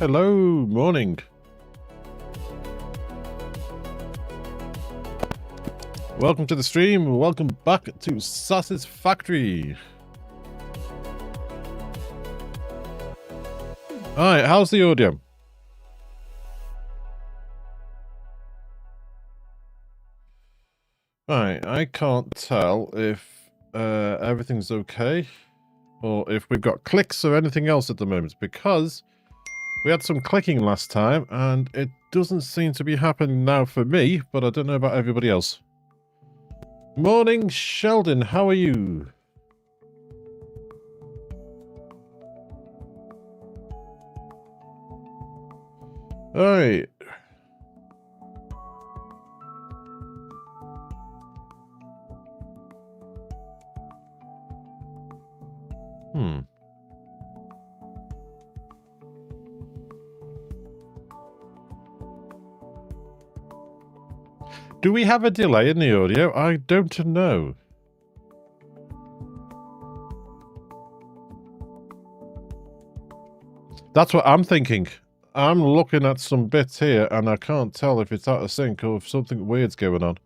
Hello, morning. Welcome to the stream. Welcome back to Satisfactory. Alright, how's the audio? Alright, I can't tell if everything's okay or if we've got clicks or anything else at the moment, because we had some clicking last time and it doesn't seem to be happening now for me, but I don't know about everybody else. Morning, Sheldon, how are you? Alright. Do we have a delay in the audio? I don't know. That's what I'm thinking. I'm looking at some bits here and I can't tell if it's out of sync or if something weird's going on.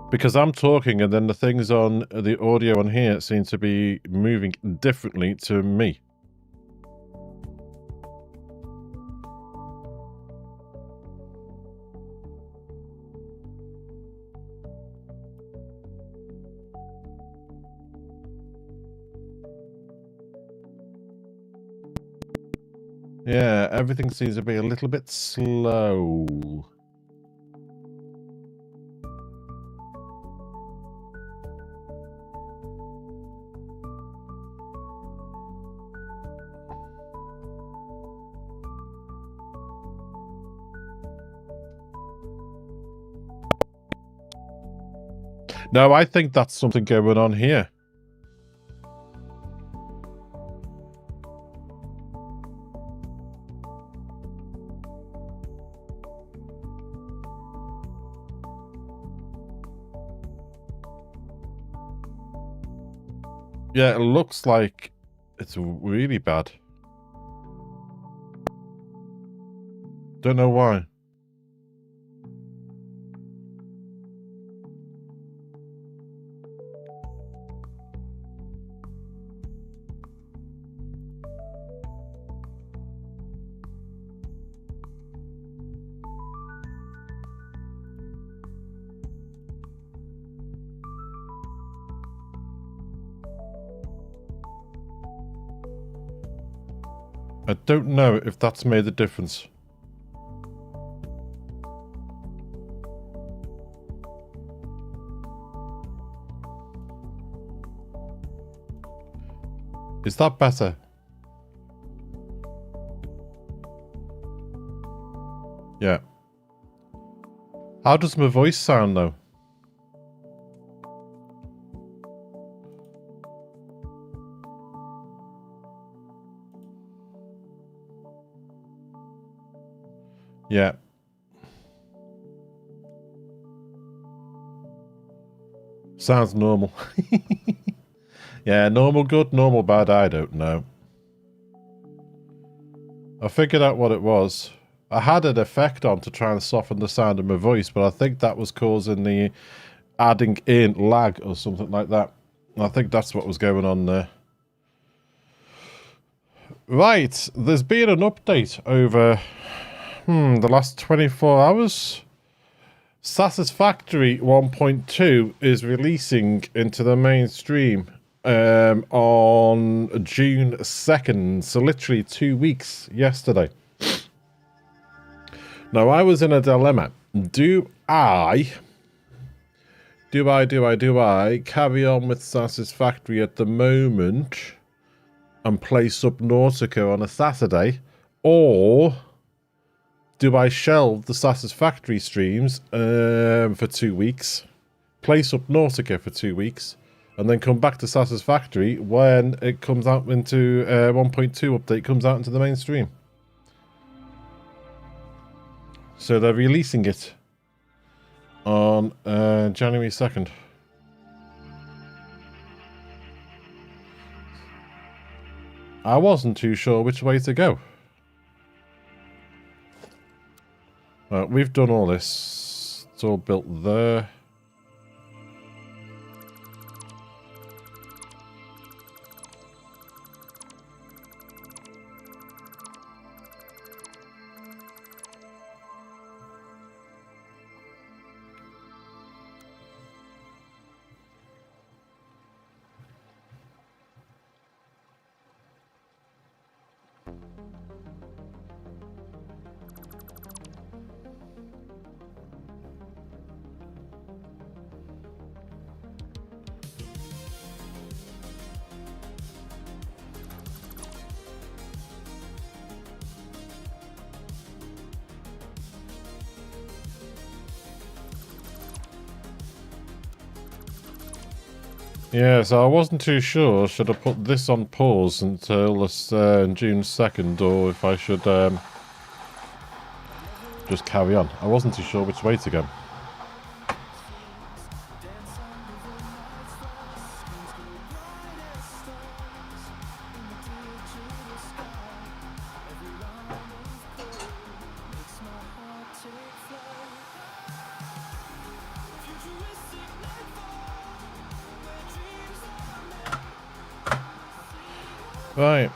Because I'm talking and then the things on the audio on here seem to be moving differently to me. Yeah, everything seems to be a little bit slow. No, I think that's something going on here. Yeah, it looks like it's really bad. Don't know why. I don't know if that's made a difference. Is that better? Yeah. How does my voice sound though? Yeah. Sounds normal. Yeah, normal good, normal bad, I don't know. I figured out what it was. I had an effect on to try and soften the sound of my voice, but I think that was causing the adding in lag or something like that. I think that's what was going on there. Right, there's been an update over the last 24 hours. Satisfactory 1.2 is releasing into the mainstream on June 2nd, so literally 2 weeks yesterday. Now, I was in a dilemma. Do I carry on with Satisfactory at the moment and play Subnautica on a Saturday, or do I shelve the Satisfactory streams for 2 weeks, play Subnautica for 2 weeks, and then come back to Satisfactory when it comes out into 1.2 update comes out into the mainstream? So they're releasing it on January 2nd. I wasn't too sure which way to go. We've done all this. It's all built there. Yeah, so I wasn't too sure. Should I put this on pause until this, June 2nd, or if I should just carry on? I wasn't too sure which way to go. Right.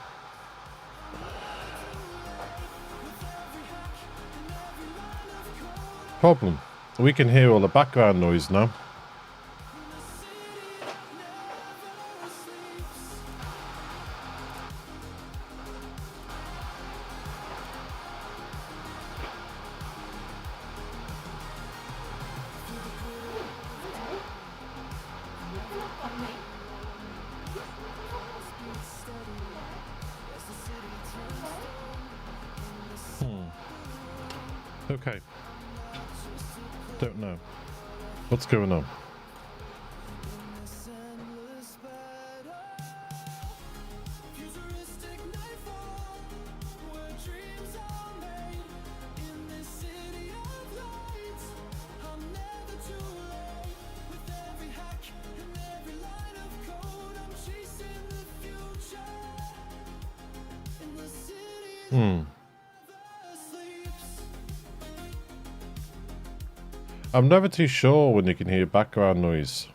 Problem. We can hear all the background noise now. Okay. Don't know. What's going on? I'm never too sure when you can hear background noise,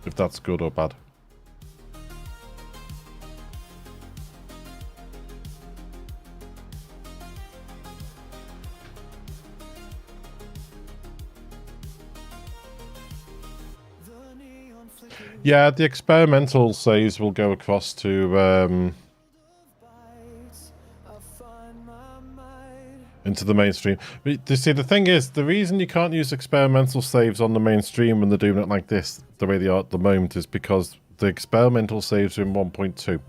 if that's good or bad. Yeah, the experimental saves will go across to into the mainstream. But you see, the thing is, the reason you can't use experimental saves on the mainstream when they're doing it like this, the way they are at the moment, is because the experimental saves are in 1.2.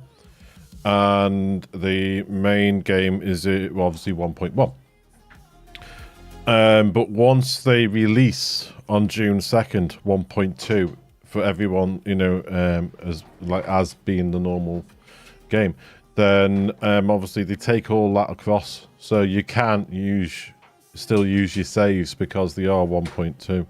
And the main game is obviously 1.1. But once they release on June 2nd, 1.2, for everyone, you know, as being the normal game, then obviously they take all that across, so you can't still use your saves because they are 1.2.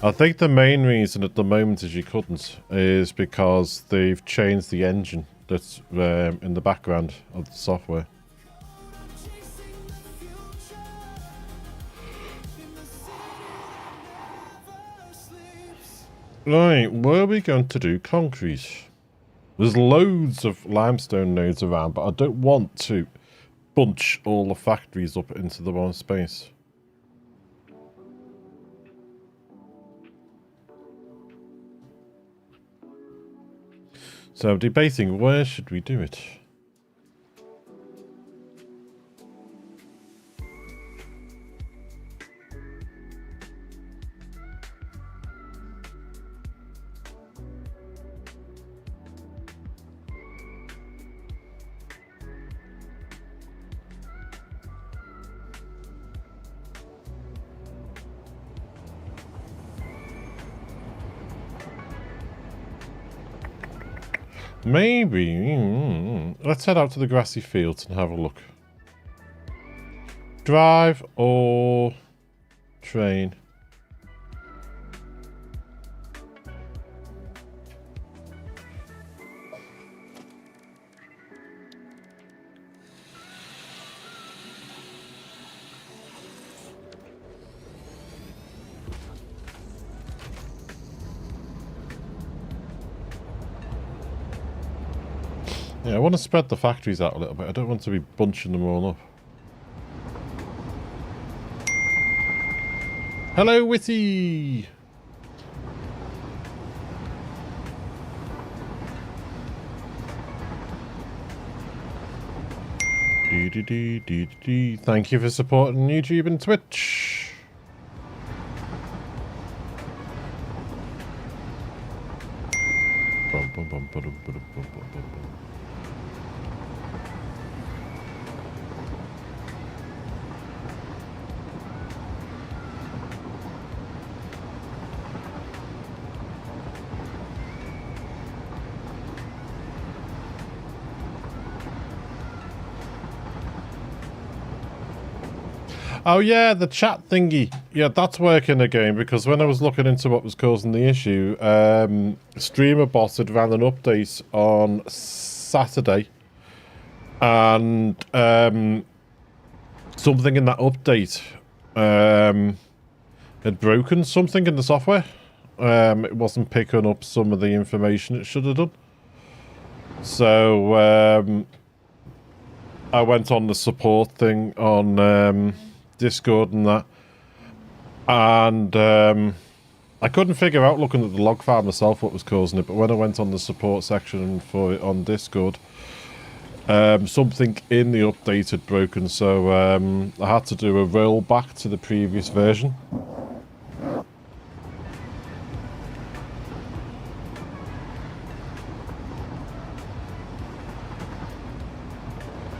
I think the main reason at the moment is you couldn't is because they've changed the engine that's in the background of the software. Right, where are we going to do concrete? There's loads of limestone nodes around, but I don't want to bunch all the factories up into the one space. So I'm debating, where should we do it? Maybe. Let's head out to the grassy fields and have a look. Drive or train? Yeah, I want to spread the factories out a little bit. I don't want to be bunching them all up. Hello, Witty! Thank you for supporting YouTube and Twitch. Oh yeah, the chat thingy. Yeah, that's working again, because when I was looking into what was causing the issue, StreamerBot had ran an update on Saturday, and something in that update had broken something in the software. It wasn't picking up some of the information it should have done. So I went on the support thing on Discord and that, and I couldn't figure out, looking at the log file myself, what was causing it. But when I went on the support section for it on Discord, something in the update had broken, so I had to do a rollback to the previous version.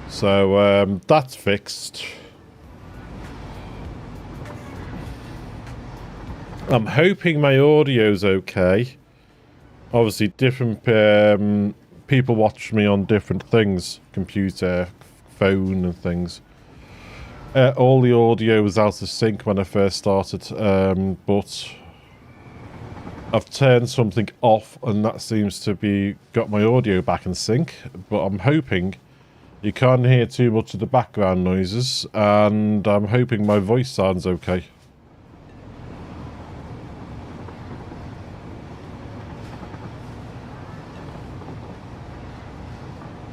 So that's fixed. I'm hoping my audio's okay. Obviously, different people watch me on different things. Computer, phone and things. All the audio was out of sync when I first started, but I've turned something off and that seems to be got my audio back in sync. But I'm hoping you can't hear too much of the background noises, and I'm hoping my voice sounds okay.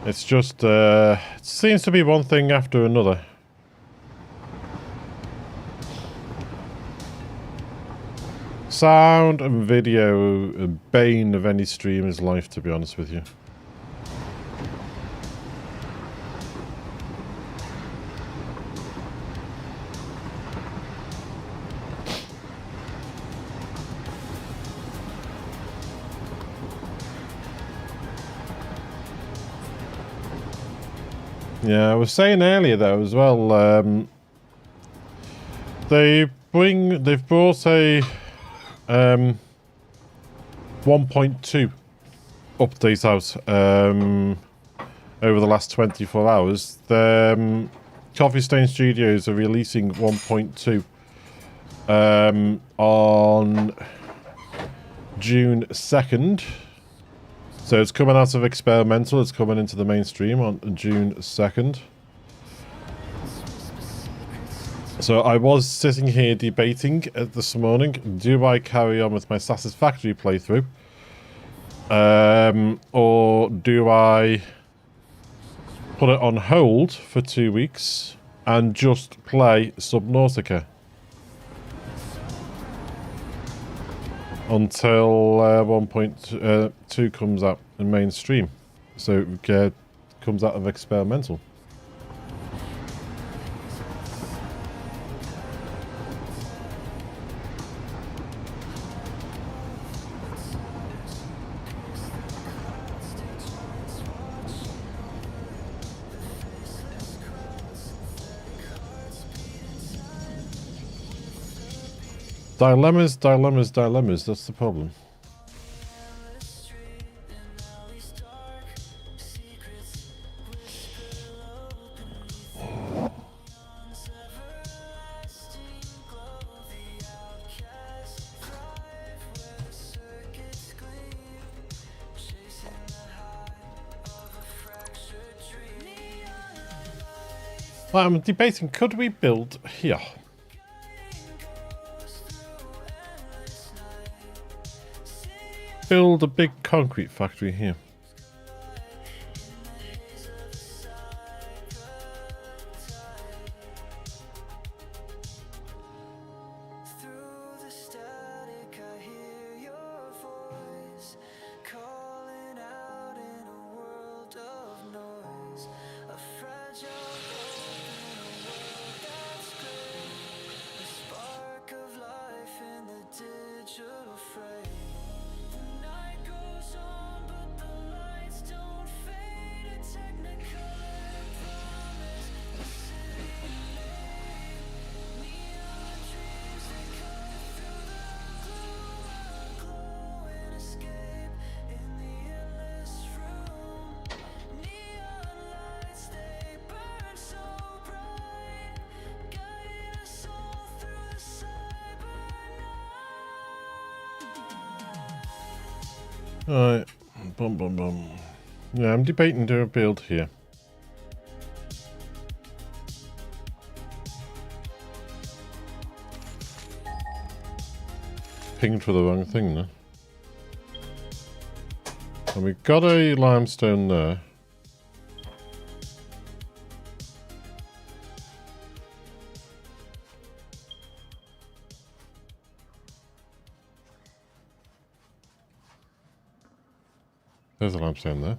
It's just, it seems to be one thing after another. Sound and video, a bane of any streamer's life, to be honest with you. Yeah, I was saying earlier though as well, they've brought a 1.2 update out over the last 24 hours. The Coffee Stain Studios are releasing 1.2 on June 2nd. So it's coming out of experimental, it's coming into the mainstream on June 2nd. So I was sitting here debating this morning, do I carry on with my Satisfactory playthrough? Or do I put it on hold for 2 weeks and just play Subnautica? Until 1.2 comes out in mainstream. So it comes out of experimental. Dilemmas, dilemmas, dilemmas, that's the problem. I'm debating, could we build here? Build a big concrete factory here. Alright, bum bum bum. Yeah, I'm debating to build here. Pinged for the wrong thing now. And we've got a limestone there. There's a limestone there.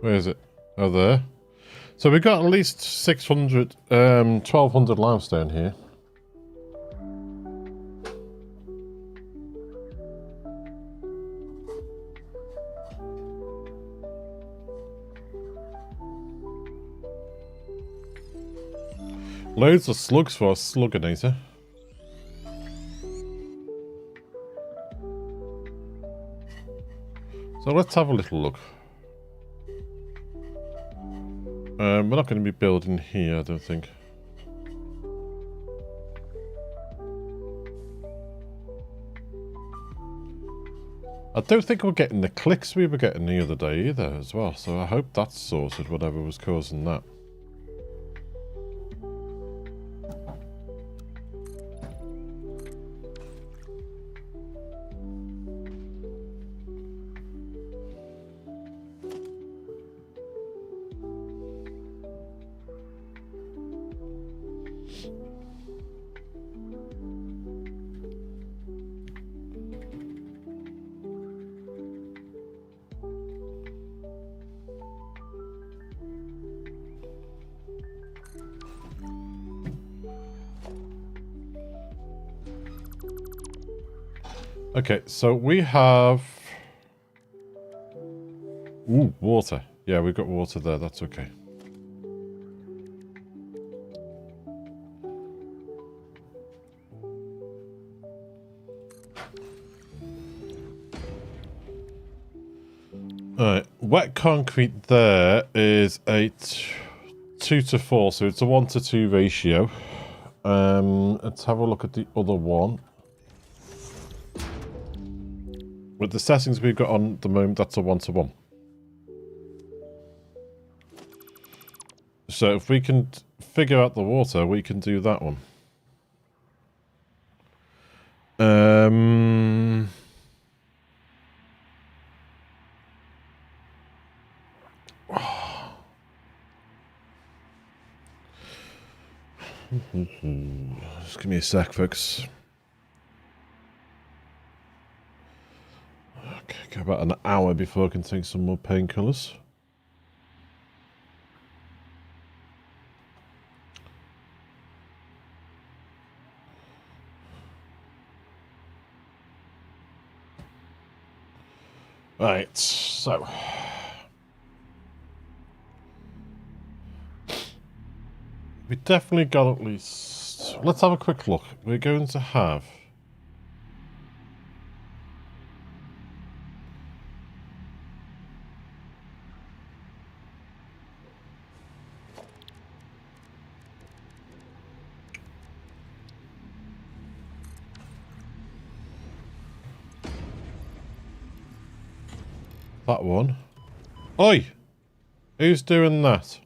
Where is it? Oh, there. So we've got at least 600, 1200 limestone here. Loads of slugs for a slugginator. So let's have a little look. We're not going to be building here, I don't think. I don't think we're getting the clicks we were getting the other day either as well. So I hope that's sorted, whatever was causing that. Okay, so we have... Ooh, water. Yeah, we've got water there, that's okay. Alright, wet concrete there is a 2 to 4, so it's a 1 to 2 ratio. Let's have a look at the other one. With the settings we've got on at the moment, that's a 1 to 1. So if we can figure out the water, we can do that one. Just give me a sec, folks. Okay, got about an hour before I can take some more painkillers. Right, so... we definitely got at least... Let's have a quick look. We're going to have... that one. Oi! Who's doing that?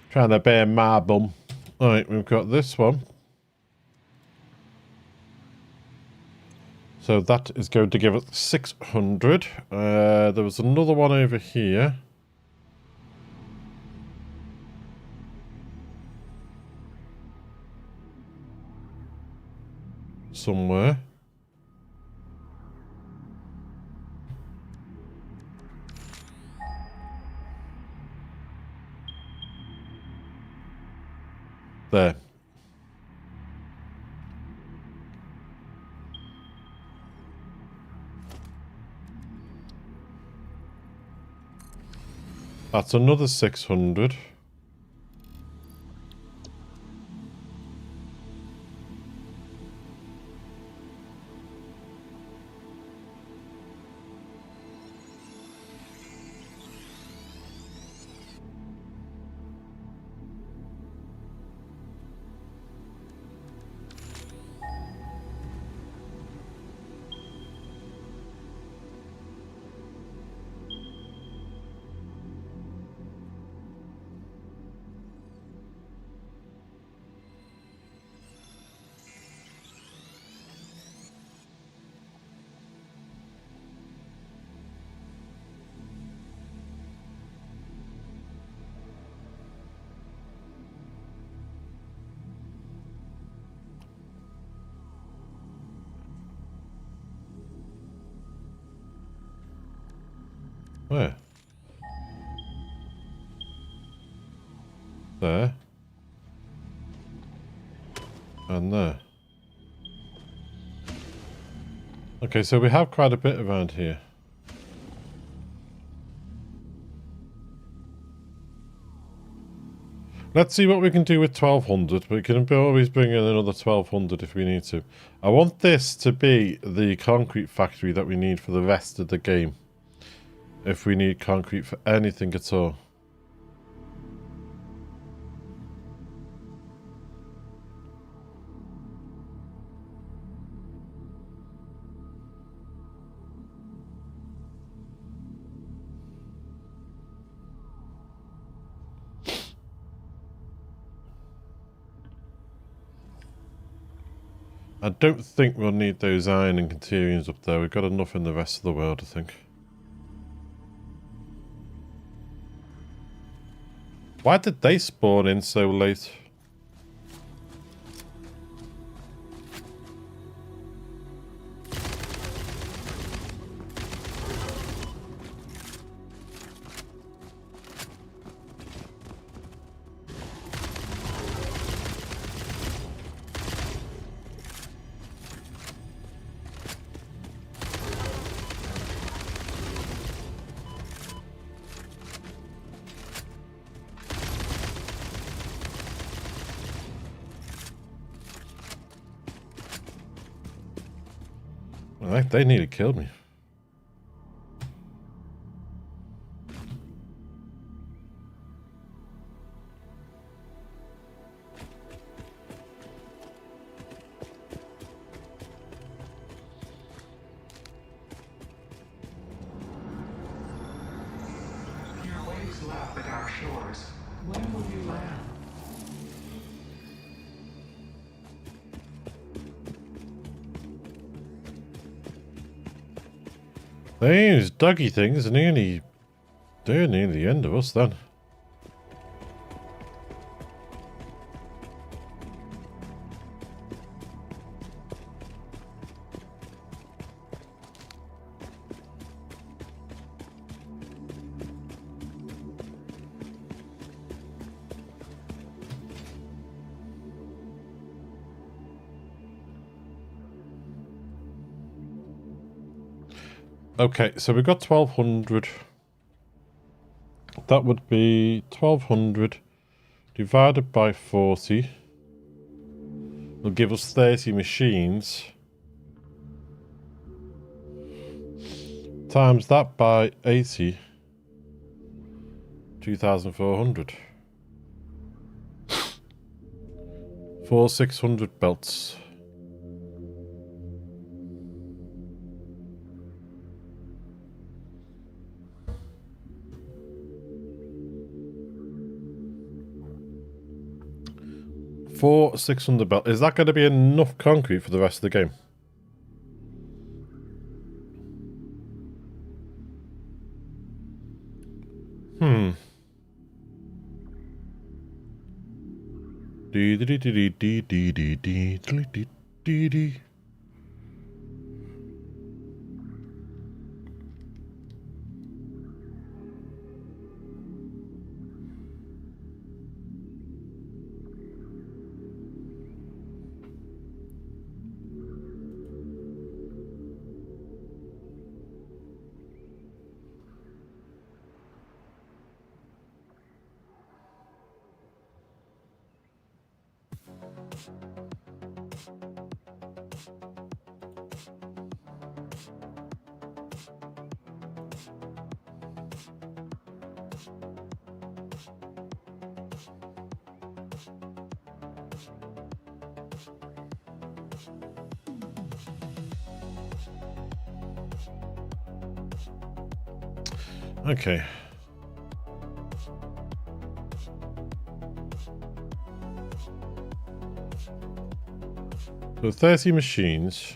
Trying to bear my bum. Alright, we've got this one. So that is going to give us 600. There was another one over here. Somewhere. There. That's another 600. Where? There. And there. Okay, so we have quite a bit around here. Let's see what we can do with 1200. We can always bring in another 1200 if we need to. I want this to be the concrete factory that we need for the rest of the game. If we need concrete for anything at all. I don't think we'll need those iron and Canterians up there. We've got enough in the rest of the world, I think. Why did they spawn in so late? They nearly killed me. Your waves lap at our shores. When will you land? These doggy things are nearly... They're near the end of us then. Okay, so we've got 1200. That would be 1200 divided by 40. Will give us 30 machines. Times that by 80. 2,400. 600 belts. For 600 belt. Is that going to be enough concrete for the rest of the game? Okay. So 30 machines.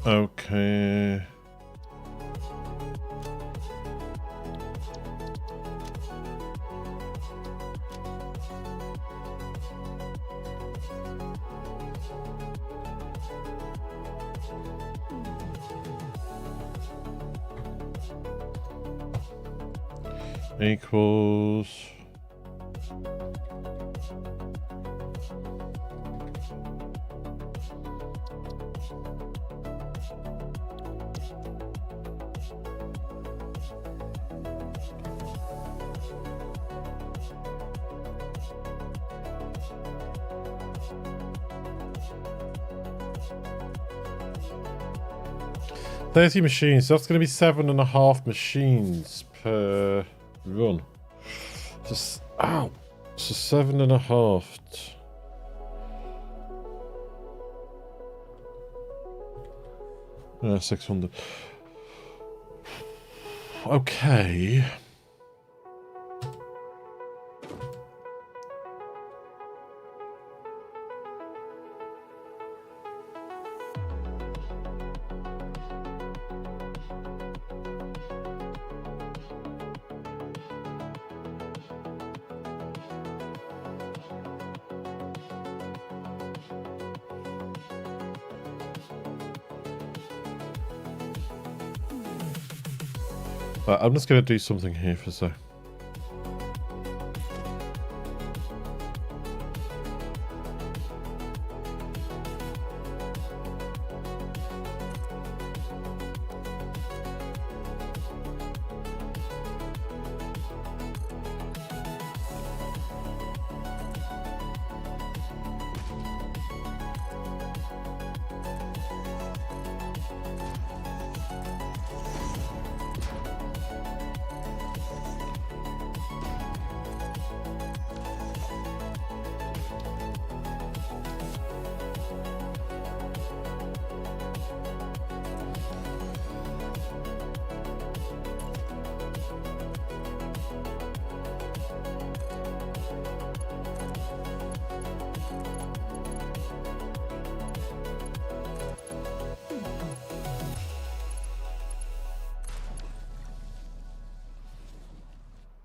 Okay. Equals. $30 machines, so that's going to be 7.5 machines per run. Just, ow! So 7.5. Yeah, 600. Okay. I'm just going to do something here for a sec.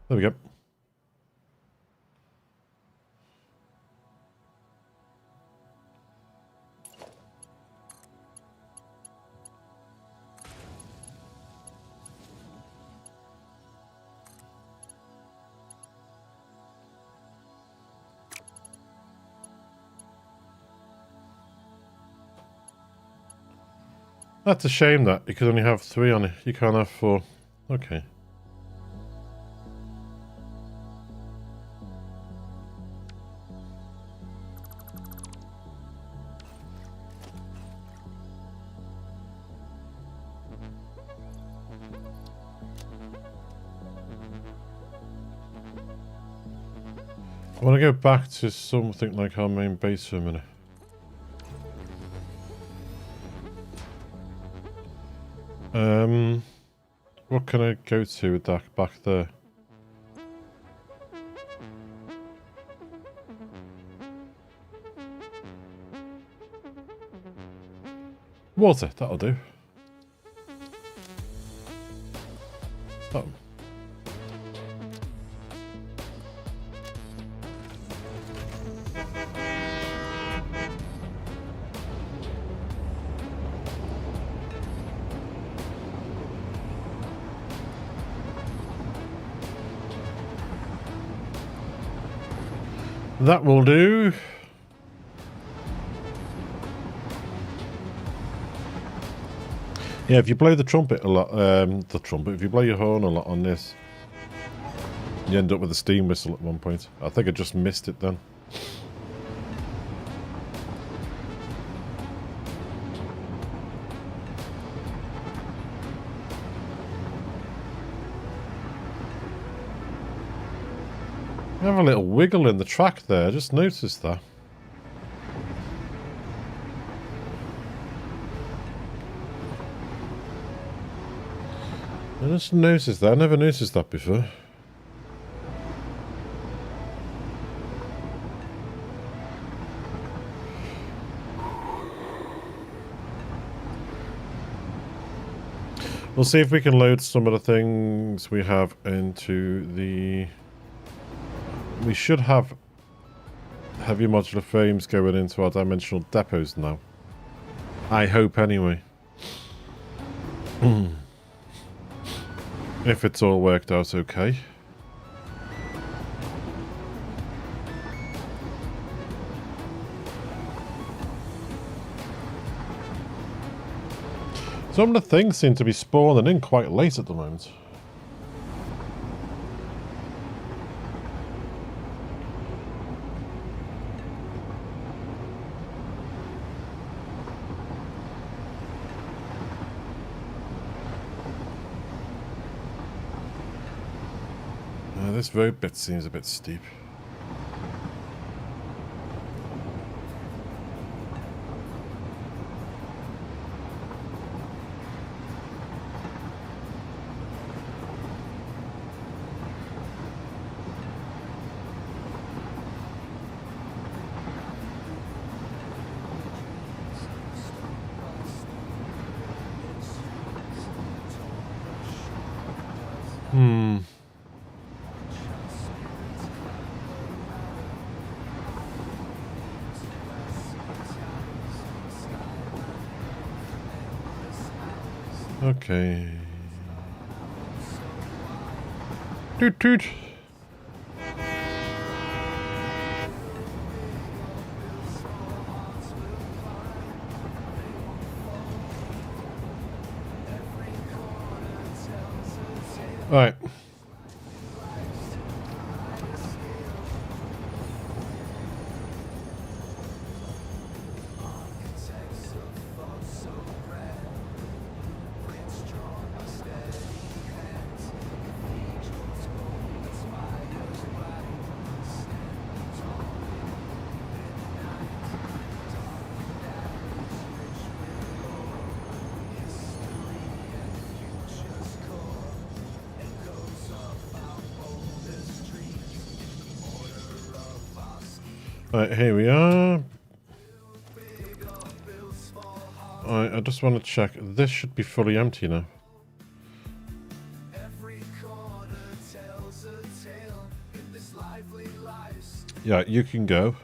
There we go. That's a shame that you could only have 3 on it. You can't have 4. Okay. I want to go back to something like our main base for a minute. What can I go to with that back there? Water, that'll do. Oh. That will do. Yeah, if you blow the trumpet a lot, if you blow your horn a lot on this, you end up with a steam whistle at one point. I think I just missed it then. I have a little wiggle in the track there, I just noticed that. I just noticed that, I never noticed that before. We'll see if we can load some of the things we have into the... We should have heavy modular frames going into our dimensional depots now. I hope anyway. If it's all worked out okay. Some of the things seem to be spawning in quite late at the moment. This road bit seems a bit steep. Okay. Toot toot. All right. Right, here we are. Alright, I just want to check. This should be fully empty now. Yeah, you can go.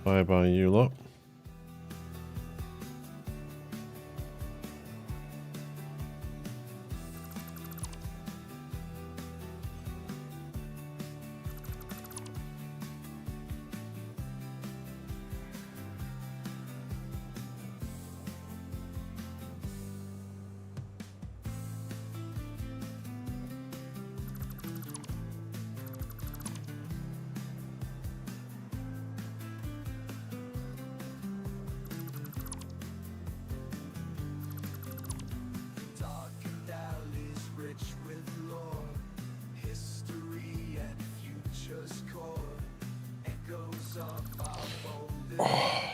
Bye-bye, you lot.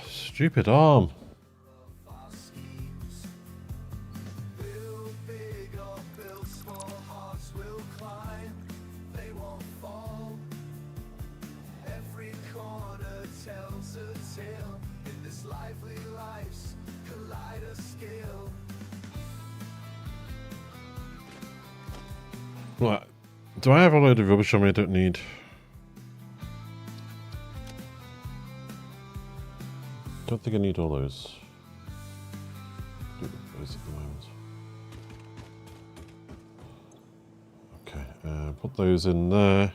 Stupid arm. What? Do I have a load of rubbish on me I don't need? Don't think I need all those. Do those at the moment. Okay, put those in there.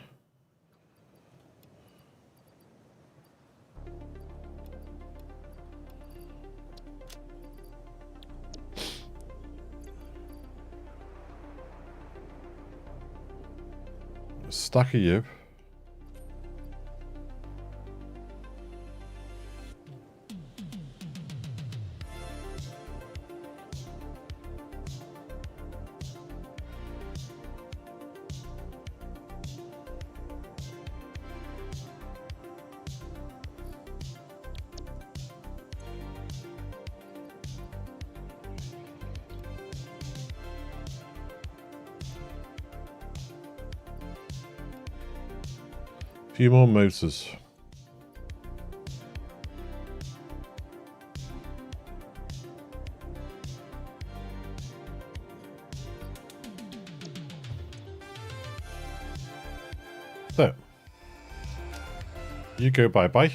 A stack of you. Few more motors. So, you go bye-bye.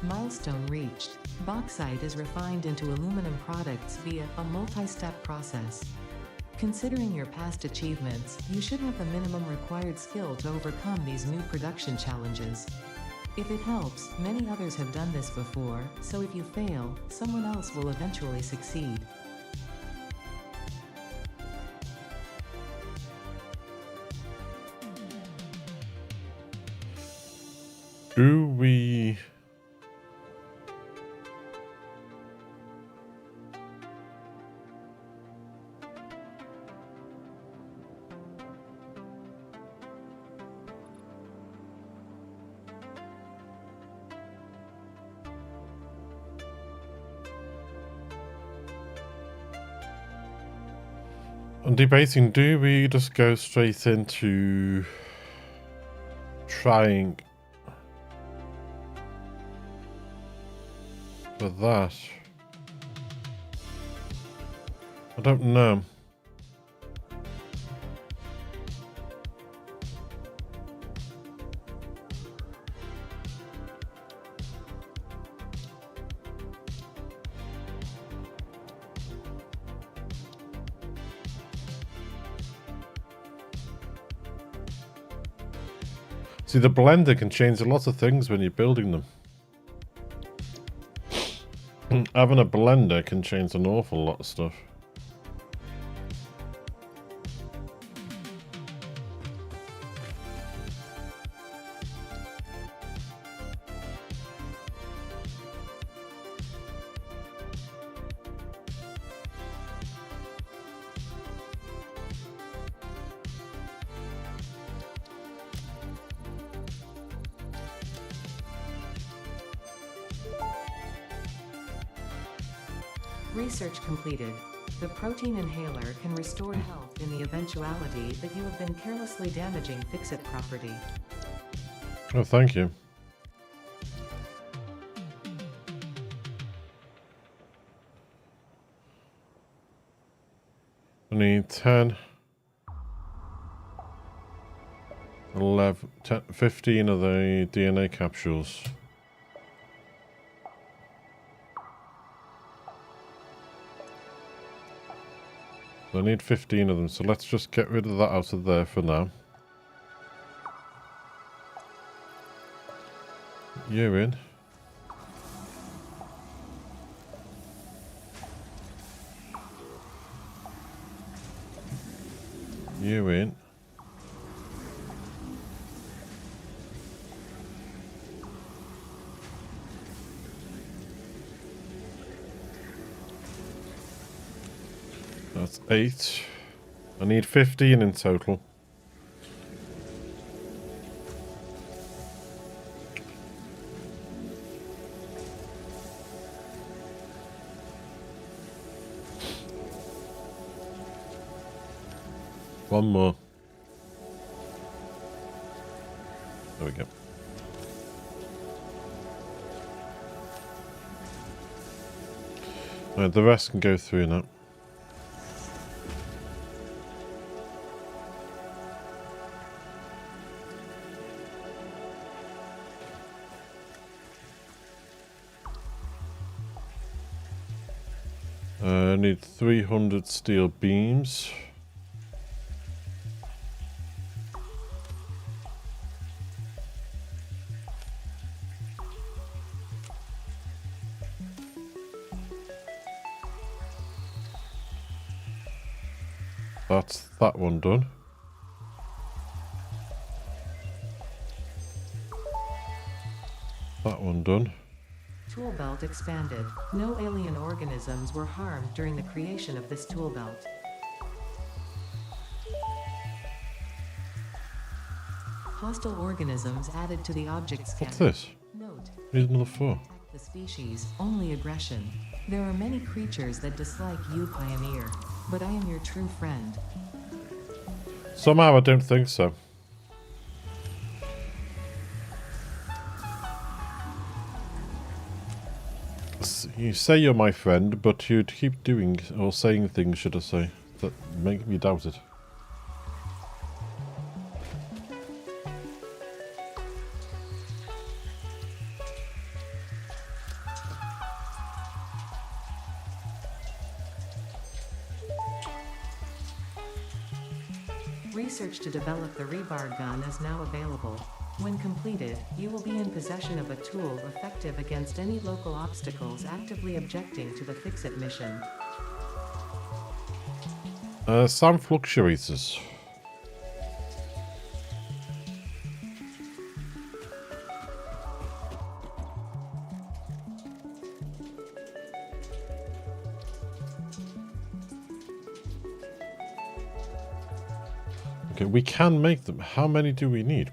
Milestone reached. Bauxite is refined into aluminum products via a multi-step process. Considering your past achievements, you should have the minimum required skill to overcome these new production challenges. If it helps, many others have done this before, so if you fail, someone else will eventually succeed. Do we... I'm debating, do we just go straight into trying for that? I don't know. See, the blender can change a lot of things when you're building them. Having a blender can change an awful lot of stuff. Research completed. The protein inhaler can restore health in the eventuality that you have been carelessly damaging fix-it property. Oh, thank you. I need 10, 11, 10, 15 of the DNA capsules. I need 15 of them, so let's just get rid of that out of there for now. You in. You in. That's 8. I need 15 in total. One more. There we go. Right, the rest can go through now. I need 300 steel beams. That's that one done. That one done. Tool belt expanded. No alien organisms were harmed during the creation of this tool belt. Hostile organisms added to the object scanner. What's this? Note. Here's another 4. Attack the species, only aggression. There are many creatures that dislike you, Pioneer, but I am your true friend. Somehow I don't think so. You say you're my friend, but you'd keep doing or saying things, should I say, that make me doubt it. Research to develop the rebar gun is now available. When completed, you will be in possession of a tool effective against any local obstacles actively objecting to the Fix-It mission. Some fluctuators. Okay, we can make them. How many do we need?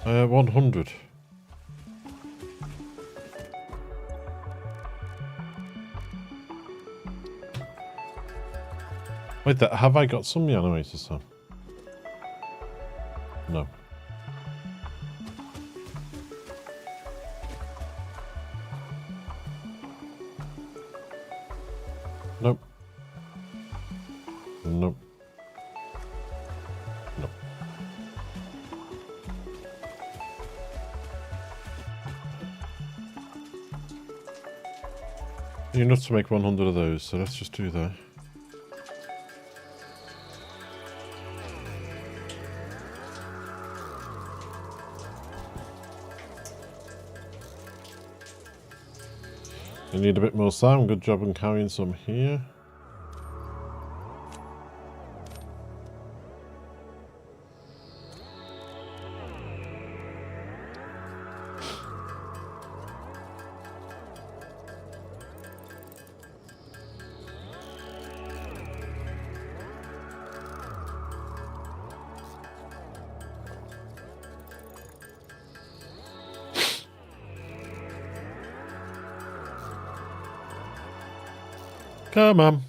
Uh, 100. Wait, have I got some animators then? No. Nope. Nope. Nope. Enough to make 100 of those, so let's just do that. We need a bit more sound. Good job on carrying some here. Come on.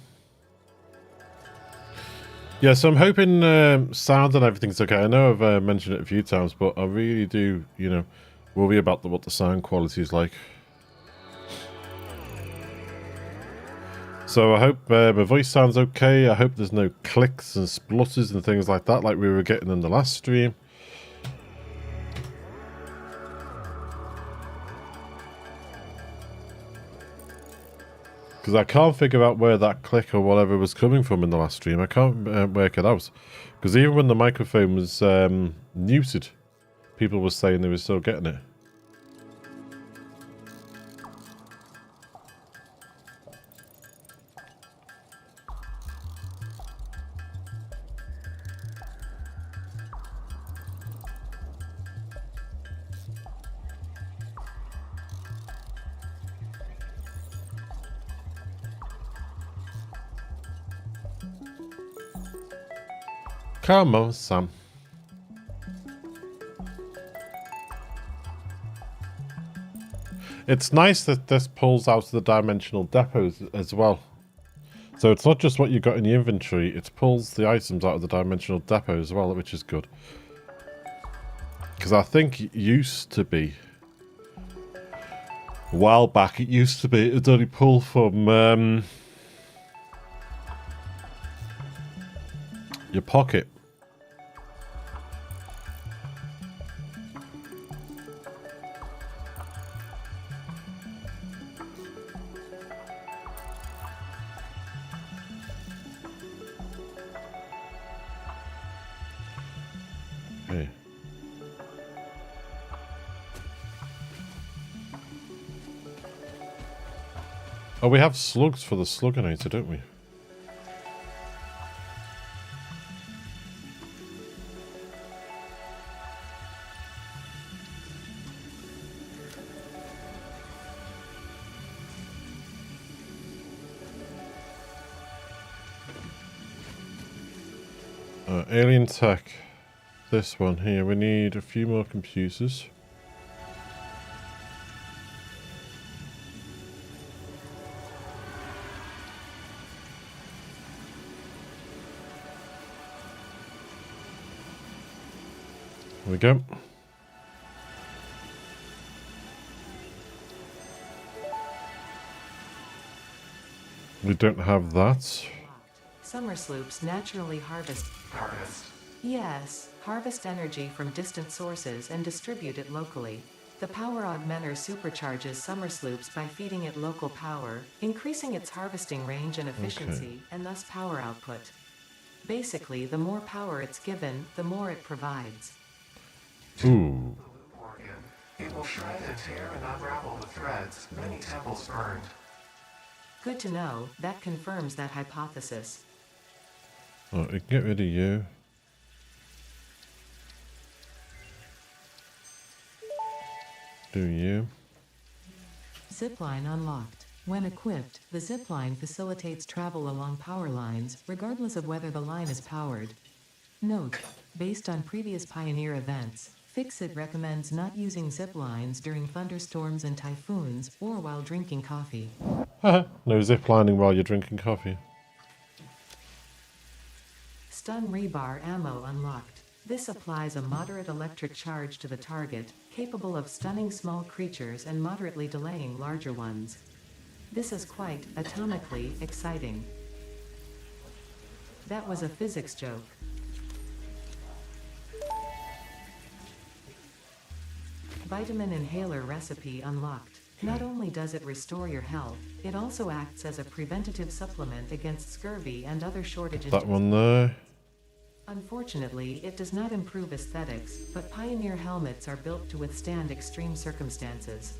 Yeah, so I'm hoping sound and everything's okay. I know I've mentioned it a few times, but I really do, you know, worry about what the sound quality is like. So I hope my voice sounds okay. I hope there's no clicks and splutters and things like that like we were getting in the last stream. Because I can't figure out where that click or whatever was coming from in the last stream. I can't work it out. Because even when the microphone was muted, people were saying they were still getting it. Come on, Sam. It's nice that this pulls out the dimensional depots as well. So it's not just what you got in the inventory, it pulls the items out of the dimensional depot as well, which is good. Because I think it used to be, a while back, it used to be, it would only pull from your pocket. Okay. Oh, we have slugs for the slugginator, don't we? Alien tech. This one here. We need a few more computers. we go. We don't have that. Summer sloops naturally harvest. Harvest. Yes, harvest energy from distant sources and distribute it locally. The power augmenter supercharges summer sloops by feeding it local power, increasing its harvesting range and efficiency, and thus power output. Basically, the more power it's given, the more it provides. Ooh. Organ. It will shred and tear and unravel the threads. Many temples burned. Good to know, that confirms that hypothesis. Oh, we can get rid of you. Do you? Zipline unlocked. When equipped, the zipline facilitates travel along power lines, regardless of whether the line is powered. Note: based on previous Pioneer events, Fixit recommends not using ziplines during thunderstorms and typhoons, or while drinking coffee. No zip lining while you're drinking coffee. Stun rebar ammo unlocked. This applies a moderate electric charge to the target, capable of stunning small creatures and moderately delaying larger ones. This is quite, atomically, exciting. That was a physics joke. Vitamin inhaler recipe unlocked. Not only does it restore your health, it also acts as a preventative supplement against scurvy and other shortages. That one there. Unfortunately, it does not improve aesthetics, but Pioneer helmets are built to withstand extreme circumstances.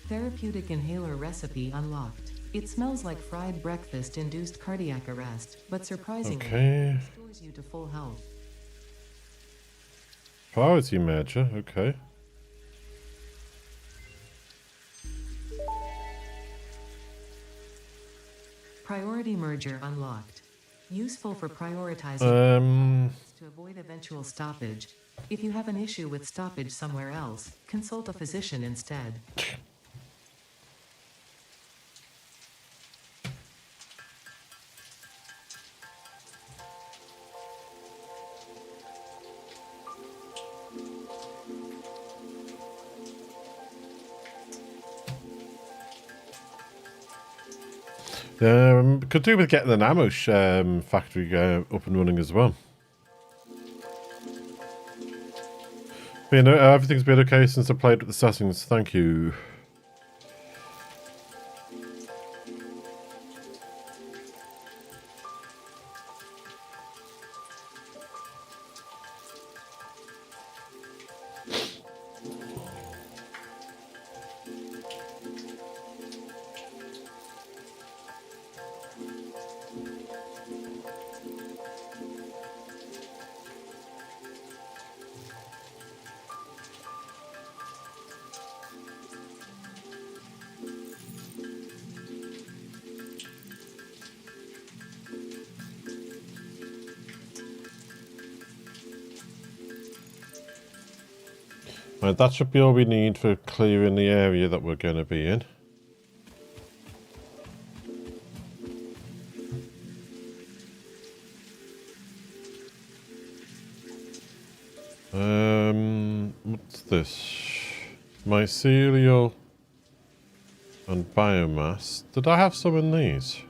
Therapeutic inhaler recipe unlocked. It smells like fried breakfast-induced cardiac arrest, but surprisingly, restores you to full health. Priority major, okay. Priority merger unlocked. Useful for prioritizing to avoid eventual stoppage. If you have an issue with stoppage somewhere else, consult a physician instead. Could do with getting an ammo factory up and running as well. But, you know, everything's been okay since I played with the settings. Thank you. Right, that should be all we need for clearing the area that we're going to be in. What's this? Mycelial and biomass. Did I have some in these?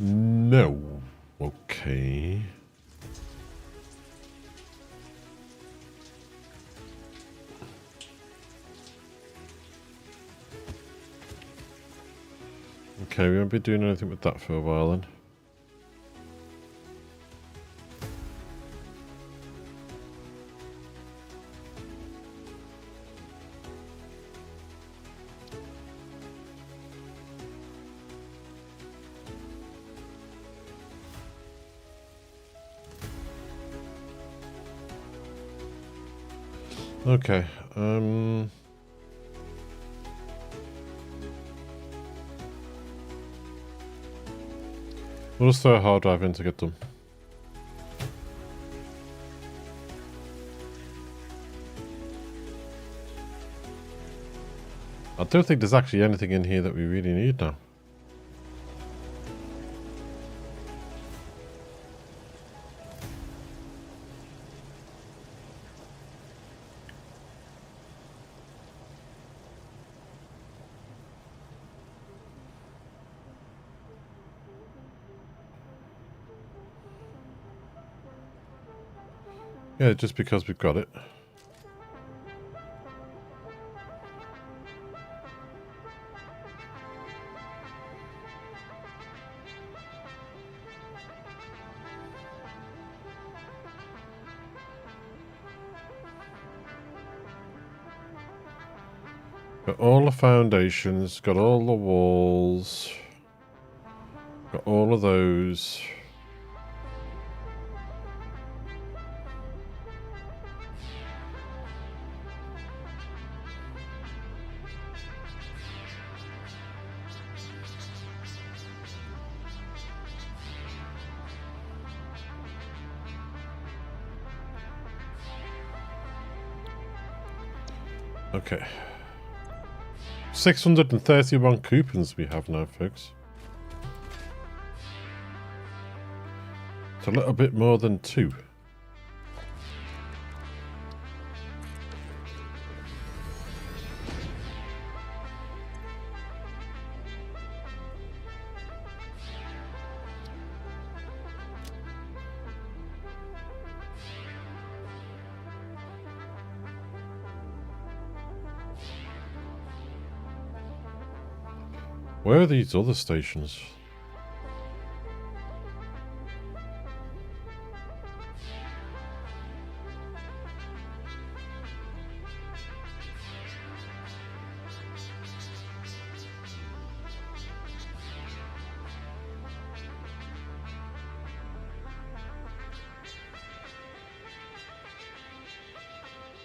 No. Okay. Okay, we won't be doing anything with that for a while then. Okay, we'll just throw a hard drive in to get them. I don't think there's actually anything in here that we really need now. Yeah, just because we've got it. Got all the foundations, got all the walls, got all of those. Okay. 631 coupons we have now, folks. It's a little bit more than 2. Where are these other stations?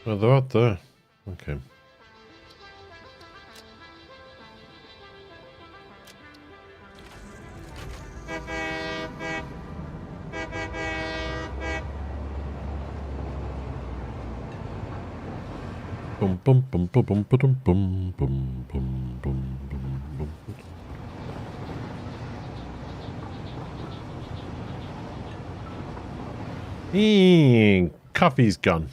Oh, they're out there. Okay. Bum bum bum bum bum bum bum bum bum bum bum. Coffee's gone.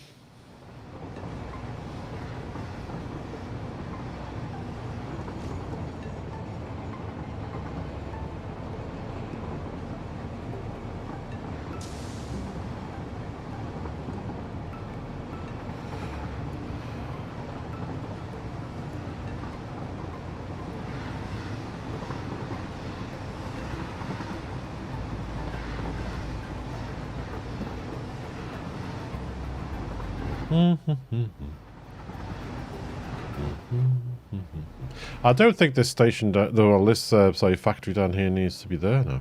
I don't think this station, though, this sorry, factory down here needs to be there now.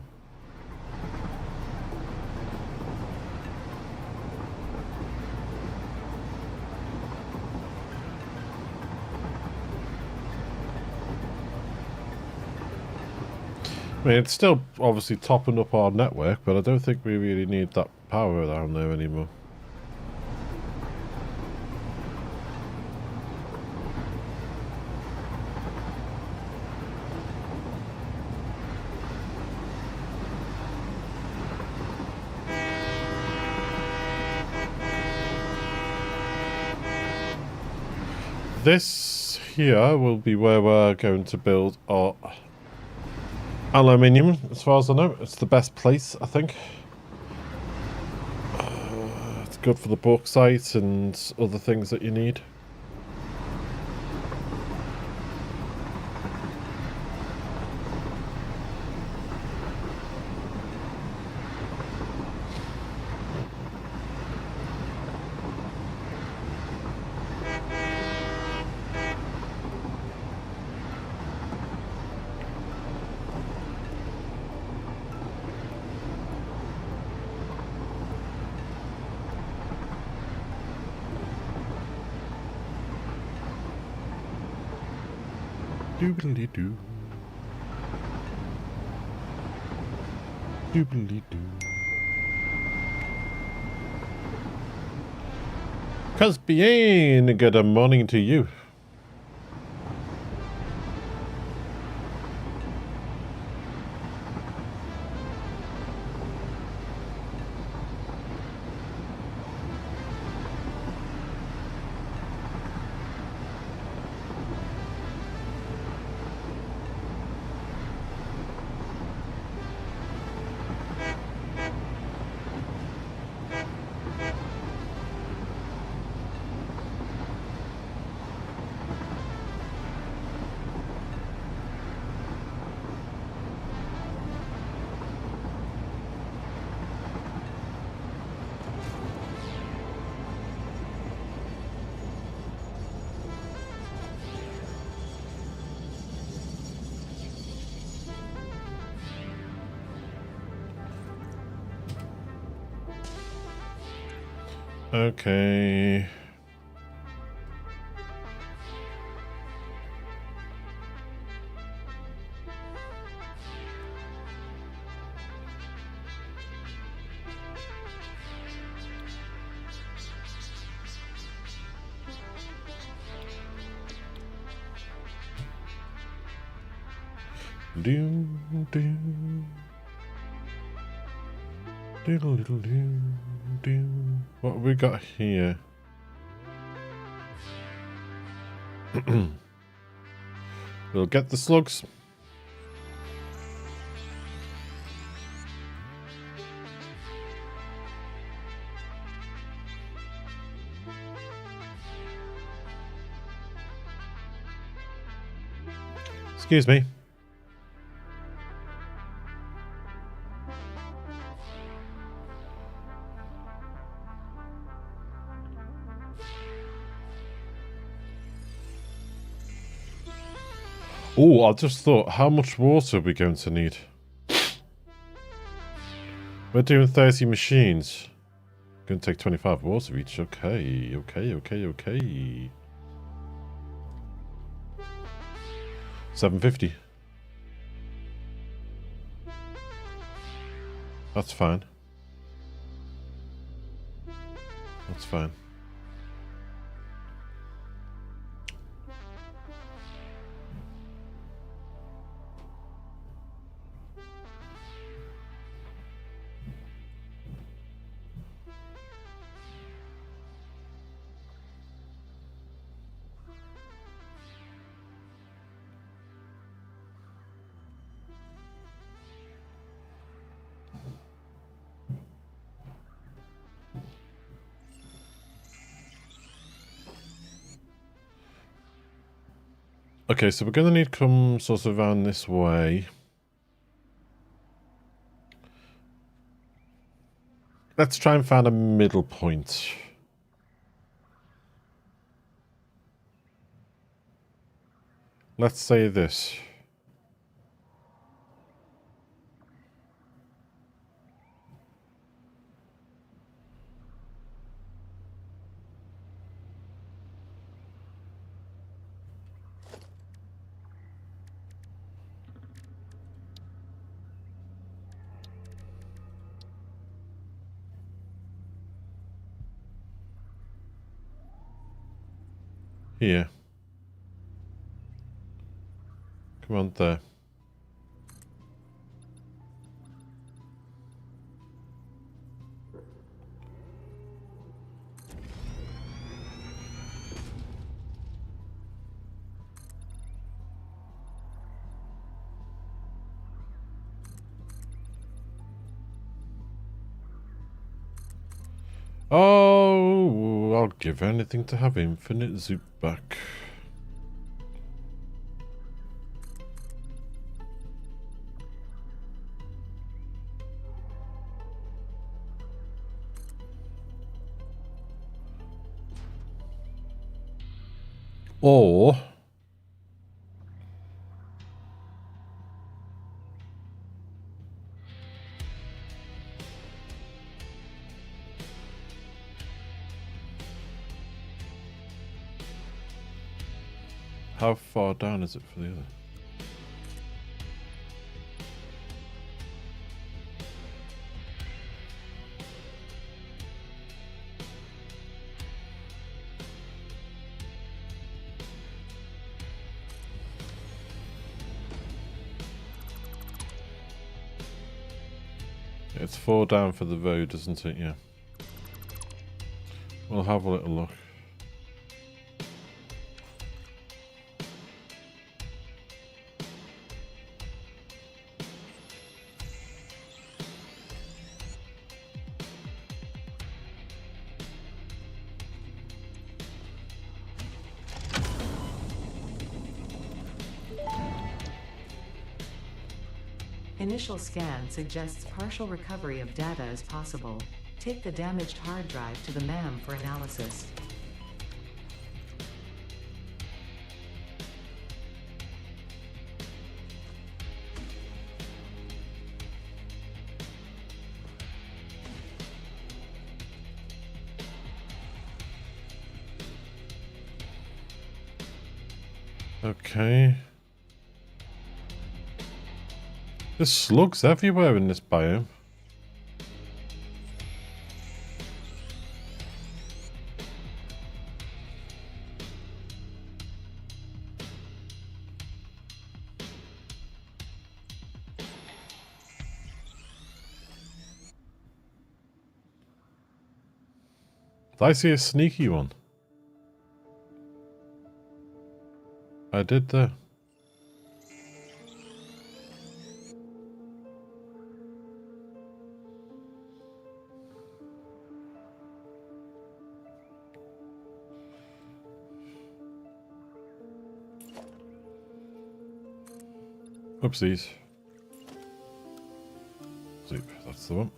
I mean, it's still obviously topping up our network, but I don't think we really need that power down there anymore. This here will be where we're going to build our aluminium, as far as I know. It's the best place, I think. It's good for the bauxite and other things that you need. Doobly-doo. Doobly-doo. Cause bien good morning to you. Okay. Do do diddle diddle do do. What have we got here? We'll get the slugs. Excuse me. Oh, I just thought, how much water are we going to need? We're doing 30 machines. Going to take 25 water each. Okay, okay. 750. That's fine. That's fine. Okay, so we're going to need to come sort of around this way. Let's try and find a middle point. Let's say this. Here. Come on there. Oh, I'll give anything to have infinite zoop back. Or how far down is it for the other? It's 4 down for the road, isn't it? Yeah. We'll have a little look. Initial scan suggests partial recovery of data is possible. Take the damaged hard drive to the MAM for analysis. Okay. There's slugs everywhere in this biome. Did I see a sneaky one? I did there. Oopsies. Zoop, that's the one.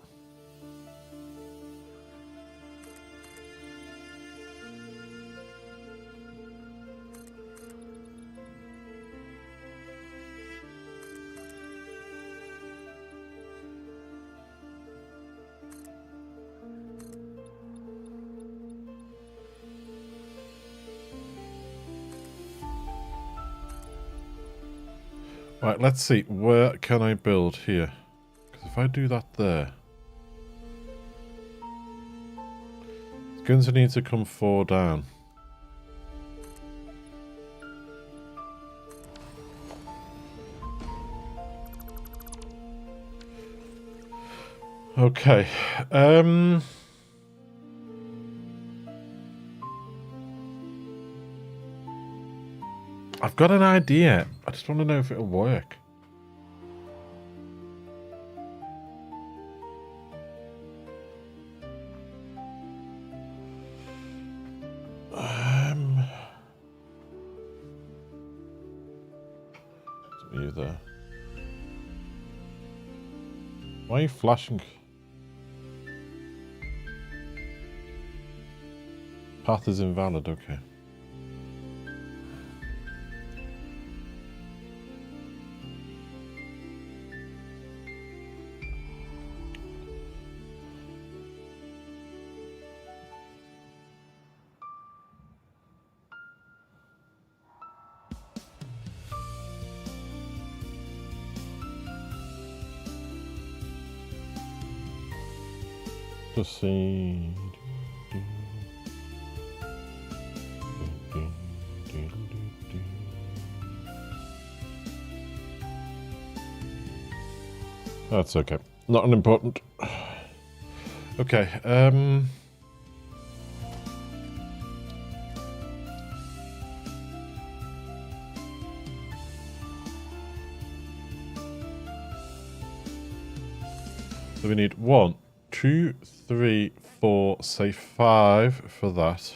Right, let's see. Where can I build here? Because if I do that there... it's going to need to come 4 down. Okay. I've got an idea. I just want to know if it'll work. Are you there? Why are you flashing? Path is invalid, okay. Just see. That's okay. Not unimportant. Okay, so we need 1, 2, 3, 4, say 5 for that.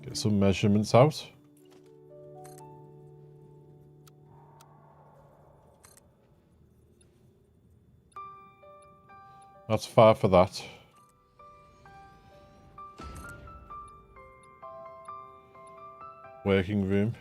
Get some measurements out. That's 5 for that. Working room.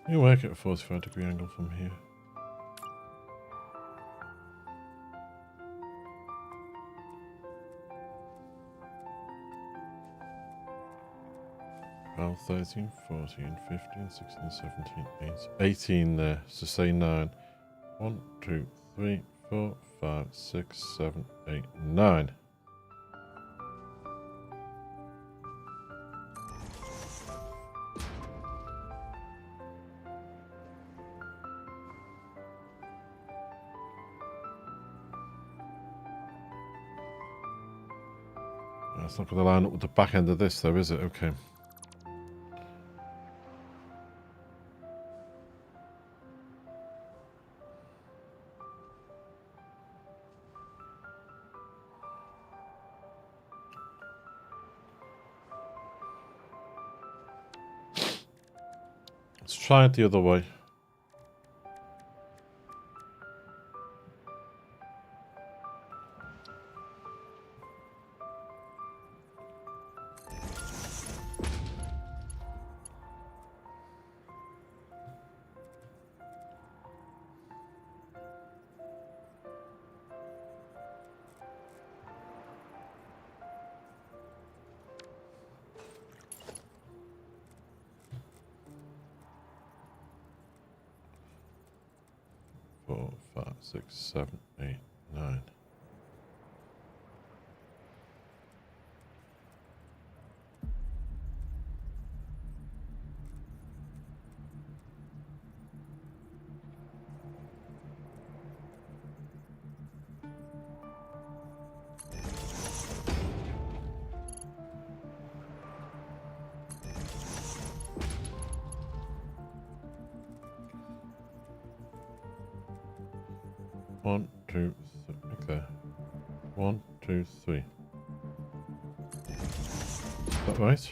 You work at a 45-degree angle from here. Well, 13, 14, 15, 16, 17, 18 there. So say 9. 1, 2, 3, 4, 5, 6, 7, 8, 9. That's not going to line up with the back end of this, though, is it? Okay. Let's try it the other way. Four, 5, 6, 7, 8, 9. One, two, okay. 1, 2, 3. Is that right?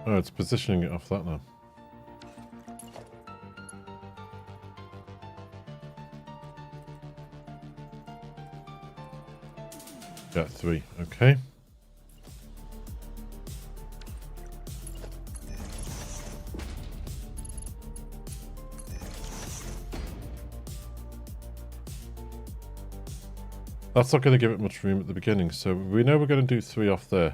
Oh, it's positioning it off that now. Yeah, 3. Okay. That's not going to give it much room at the beginning, so we know we're going to do 3 off there.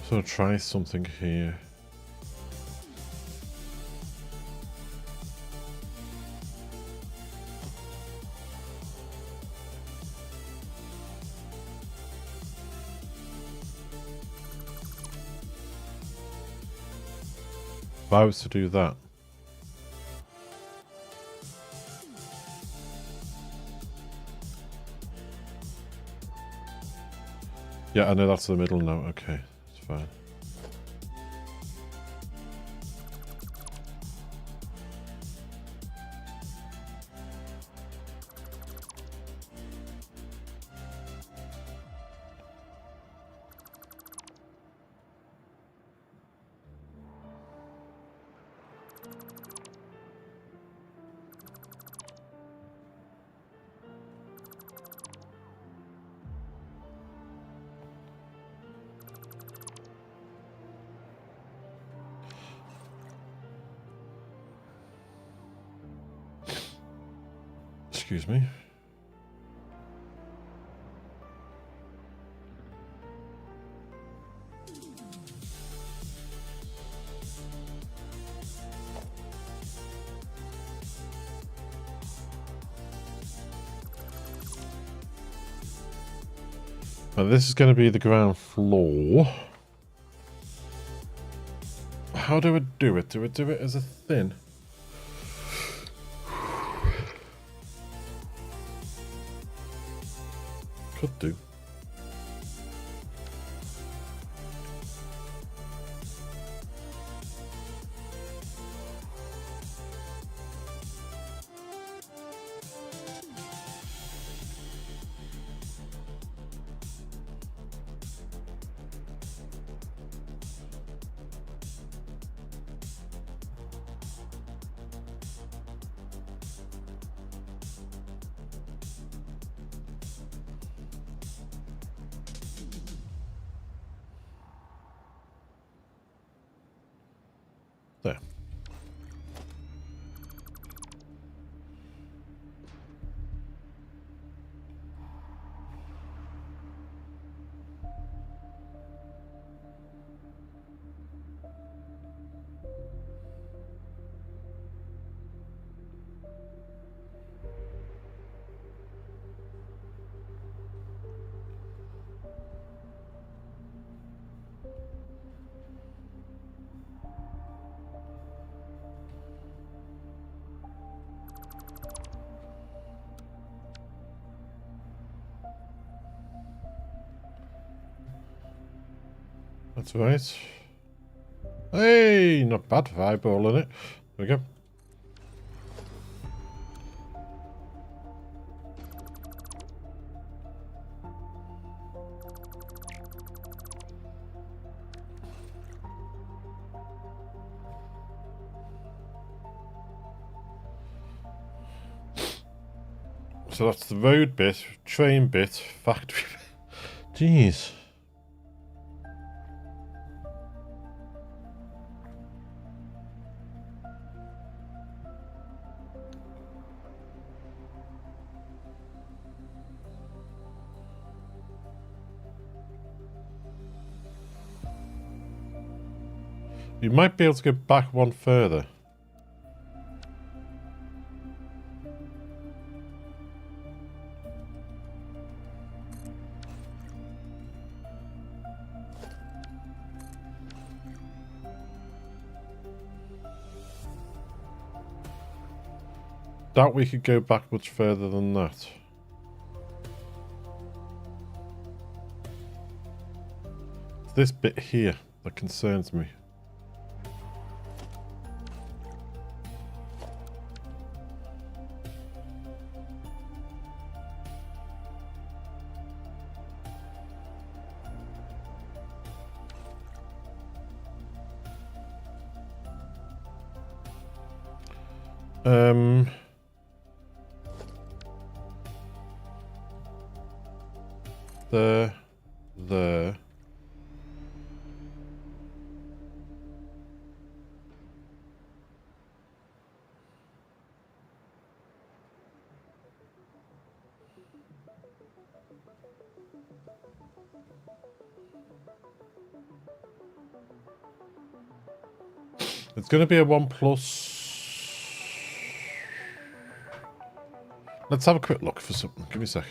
So try something here. If I was to do that. Yeah, I know that's the middle now. Okay, it's fine. Excuse me. Now this is going to be the ground floor. How do I do it? Do I do it as a thin? Could do. That's right. Hey, not bad. Fireball in it. There we go. So that's the road bit, train bit, factory bit. Jeez. You might be able to go back one further. Doubt we could go back much further than that. It's this bit here that concerns me. There. It's going to be a 1+. Let's have a quick look for something. Give me a sec.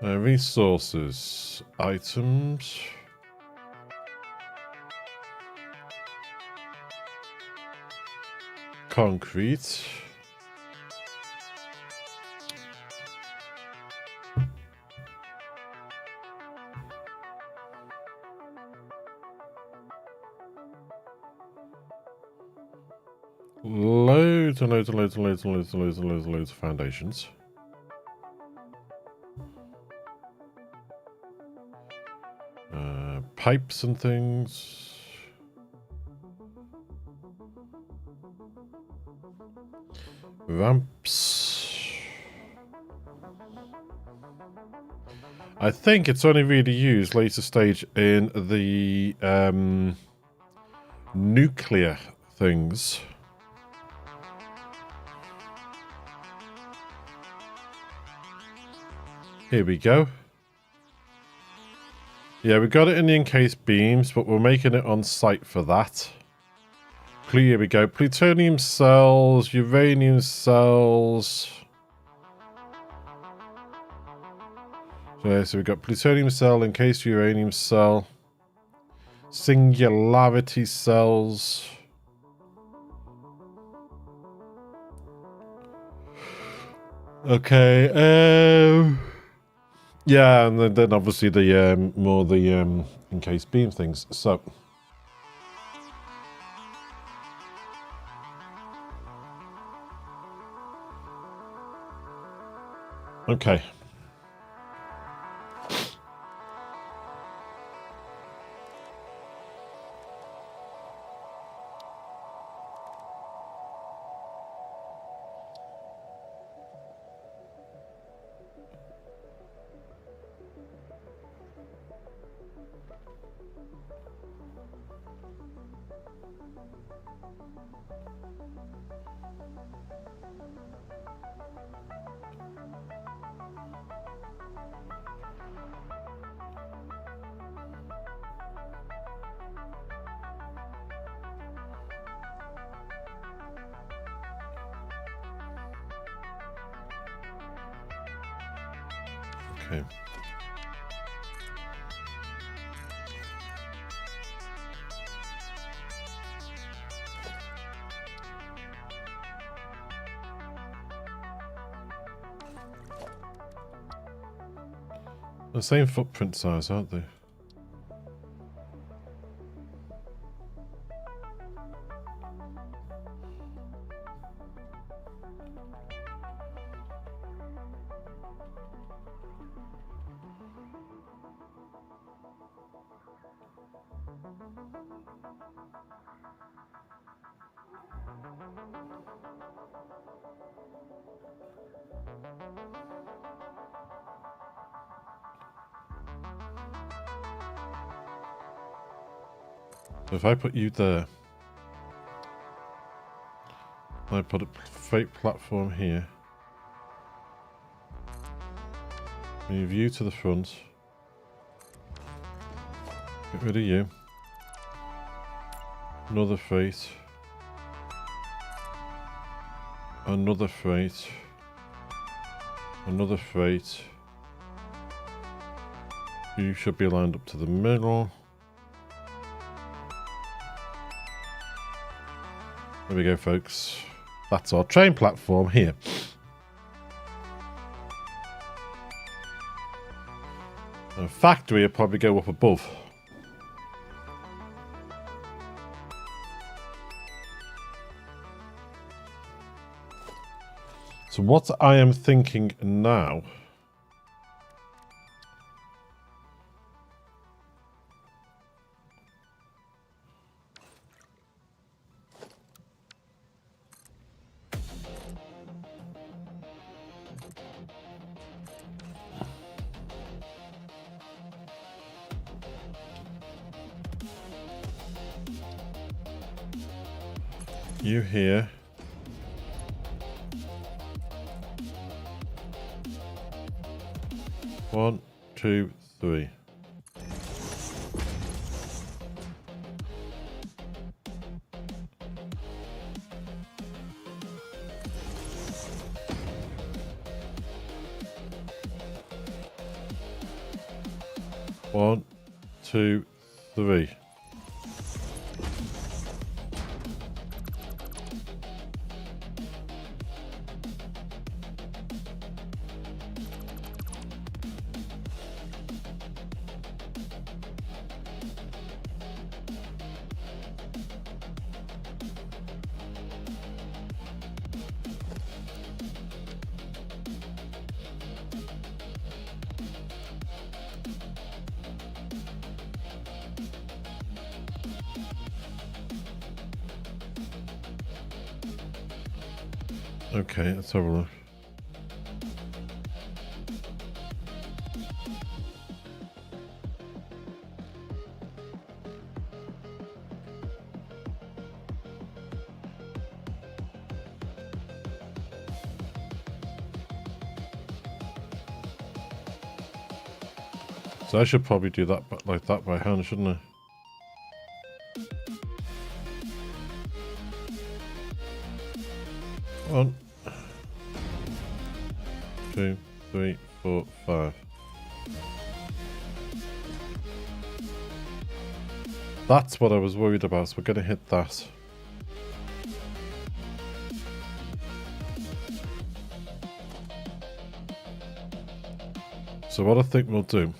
Resources, items, concrete, loads and loads and loads and loads and loads and loads and loads and loads of foundations. Pipes and things. Ramps. I think it's only really used later stage in the nuclear things. Here we go. Yeah, we got it in the encased beams, but we're making it on site for that. Here we go. Plutonium cells, uranium cells. So we've got plutonium cell, encased uranium cell, singularity cells. Okay, yeah, and then obviously the more the encased beam things. So okay. Okay. The same footprint size, aren't they? So if I put you there, I put a freight platform here, move you to the front, get rid of you, another freight, another freight, another freight. You should be lined up to the middle. There we go, folks. That's our train platform here. A factory will probably go up above. So what I am thinking now... You here. One, two, three. One, two, three. Okay, let's have a look. So I should probably do that like that by hand, shouldn't I? One, two, three, four, five. That's what I was worried about, so we're going to hit that. So what I think we'll do...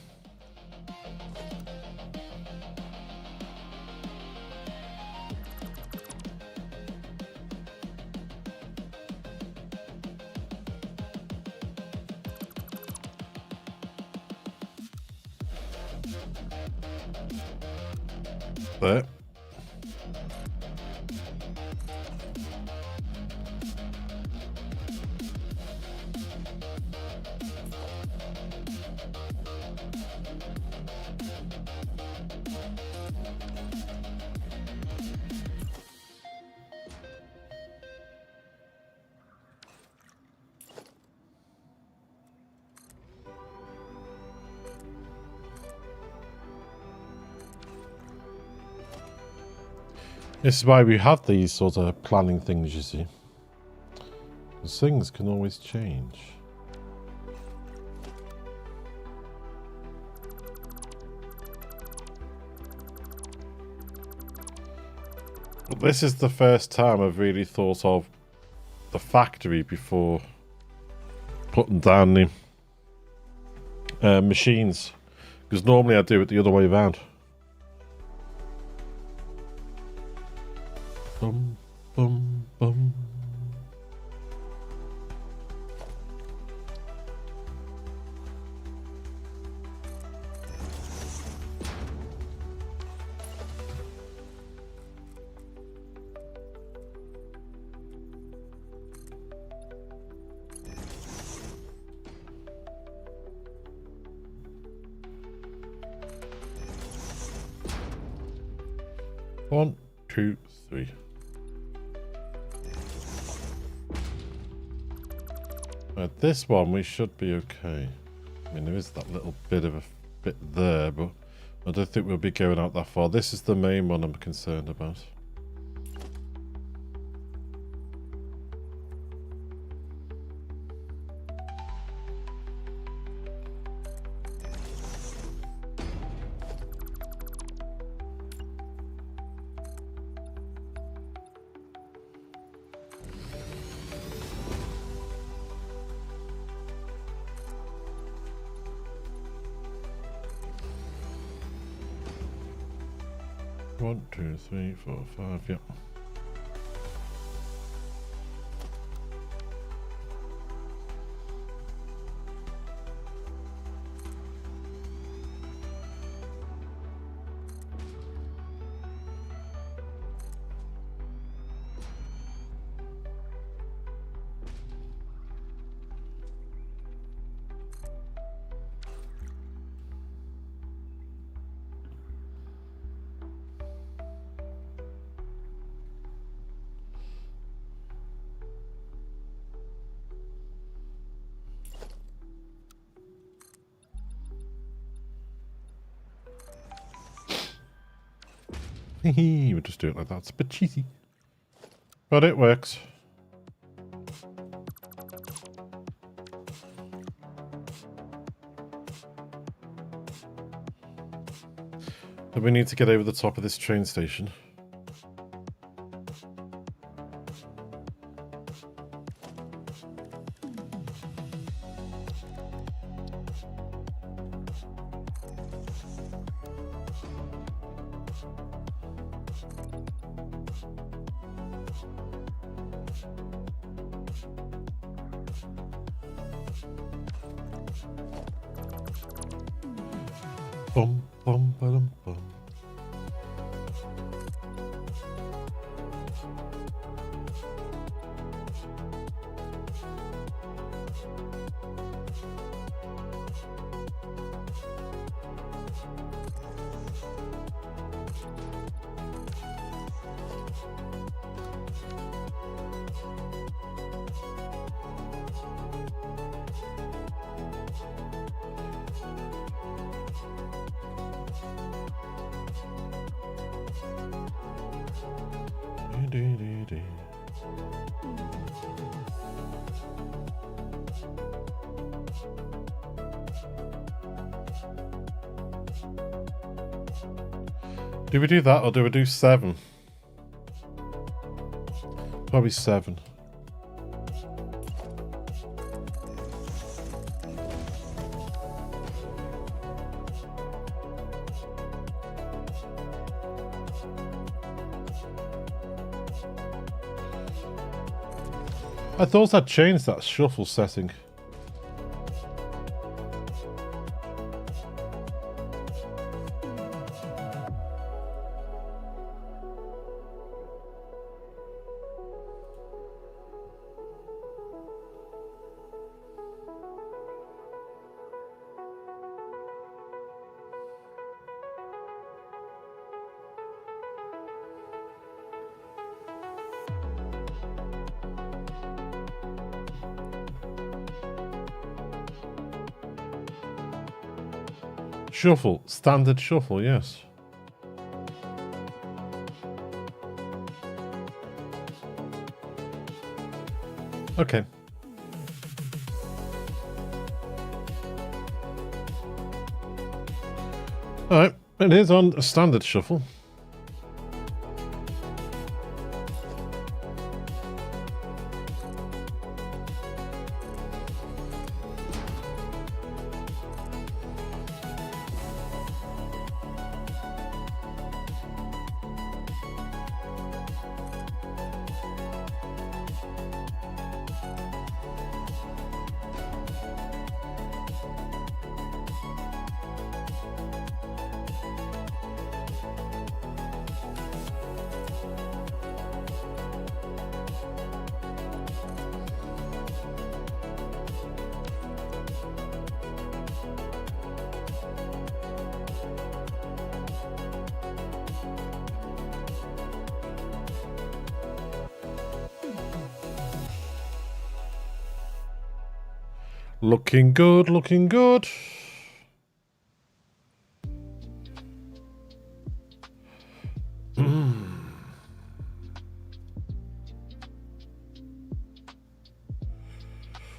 There. This is why we have these sort of planning things, you see. Because things can always change. But this is the first time I've really thought of the factory before putting down machines. Because normally I do it the other way around. Bum, bum, bum. One, two, three. Right, this one we should be okay. I mean, there is that little bit of a bit there, but I don't think we'll be going out that far. This is the main one I'm concerned about. One, two, three, four, five, yep. We'll just do it like that. It's a bit cheesy. But it works. But we need to get over the top of this train station. Bum, bum, ba-dum, bum. Do we do that or do we do 7? Probably 7. I thought I'd changed that shuffle setting. Shuffle, standard shuffle, yes. Okay. Alright, it is on a standard shuffle. Looking good, looking good.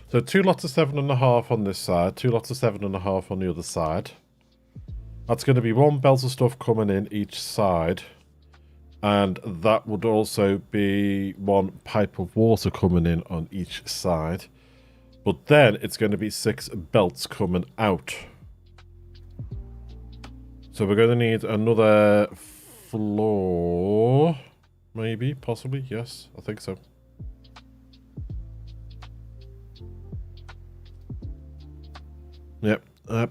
So 2 lots of 7.5 on this side, 2 lots of 7.5 on the other side. That's going to be 1 belt of stuff coming in each side. And that would also be 1 pipe of water coming in on each side. But then it's going to be 6 belts coming out. So we're going to need another floor. Maybe, possibly, yes, I think so. Yep, yep.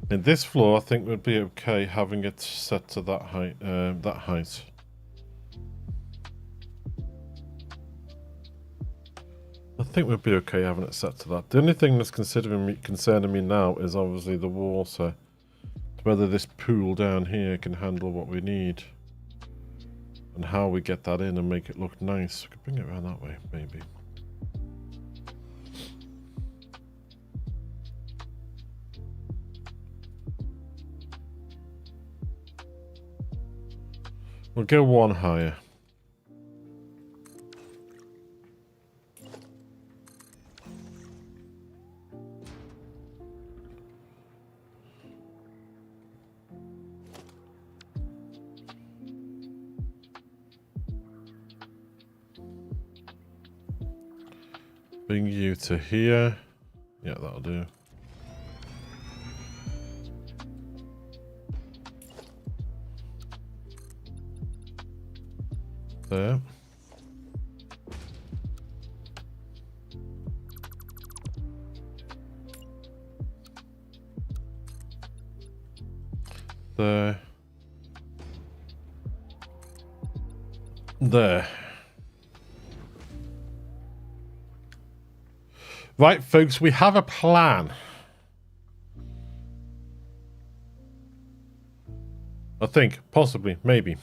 In this floor, I think we'd be okay having it set to that height. I think we'd be okay having it set to that. The only thing that's concerning me now is obviously the water. Whether this pool down here can handle what we need. And how we get that in and make it look nice. We could bring it around that way, maybe. We'll go 1 higher. Bring you to here. Yeah, that'll do. There. There. There. Right, folks, we have a plan. I think, possibly, maybe.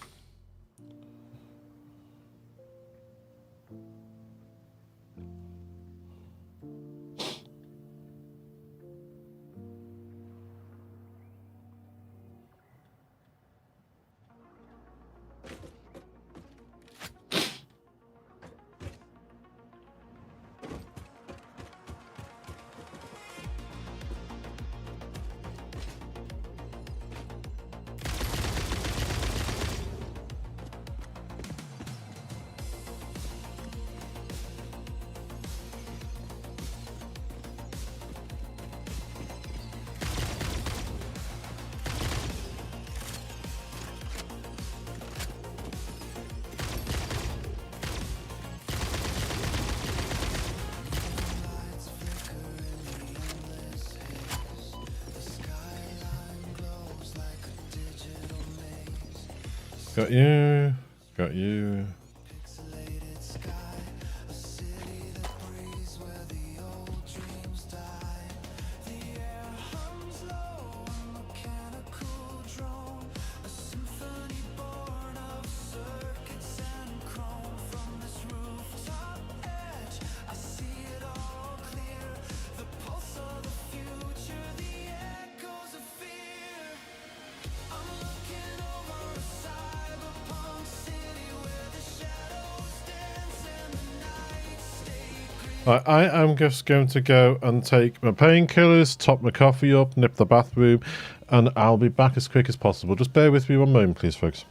Got you. Got you. I am just going to go and take my painkillers, top my coffee up, nip the bathroom, and I'll be back as quick as possible. Just bear with me 1 moment, please, folks.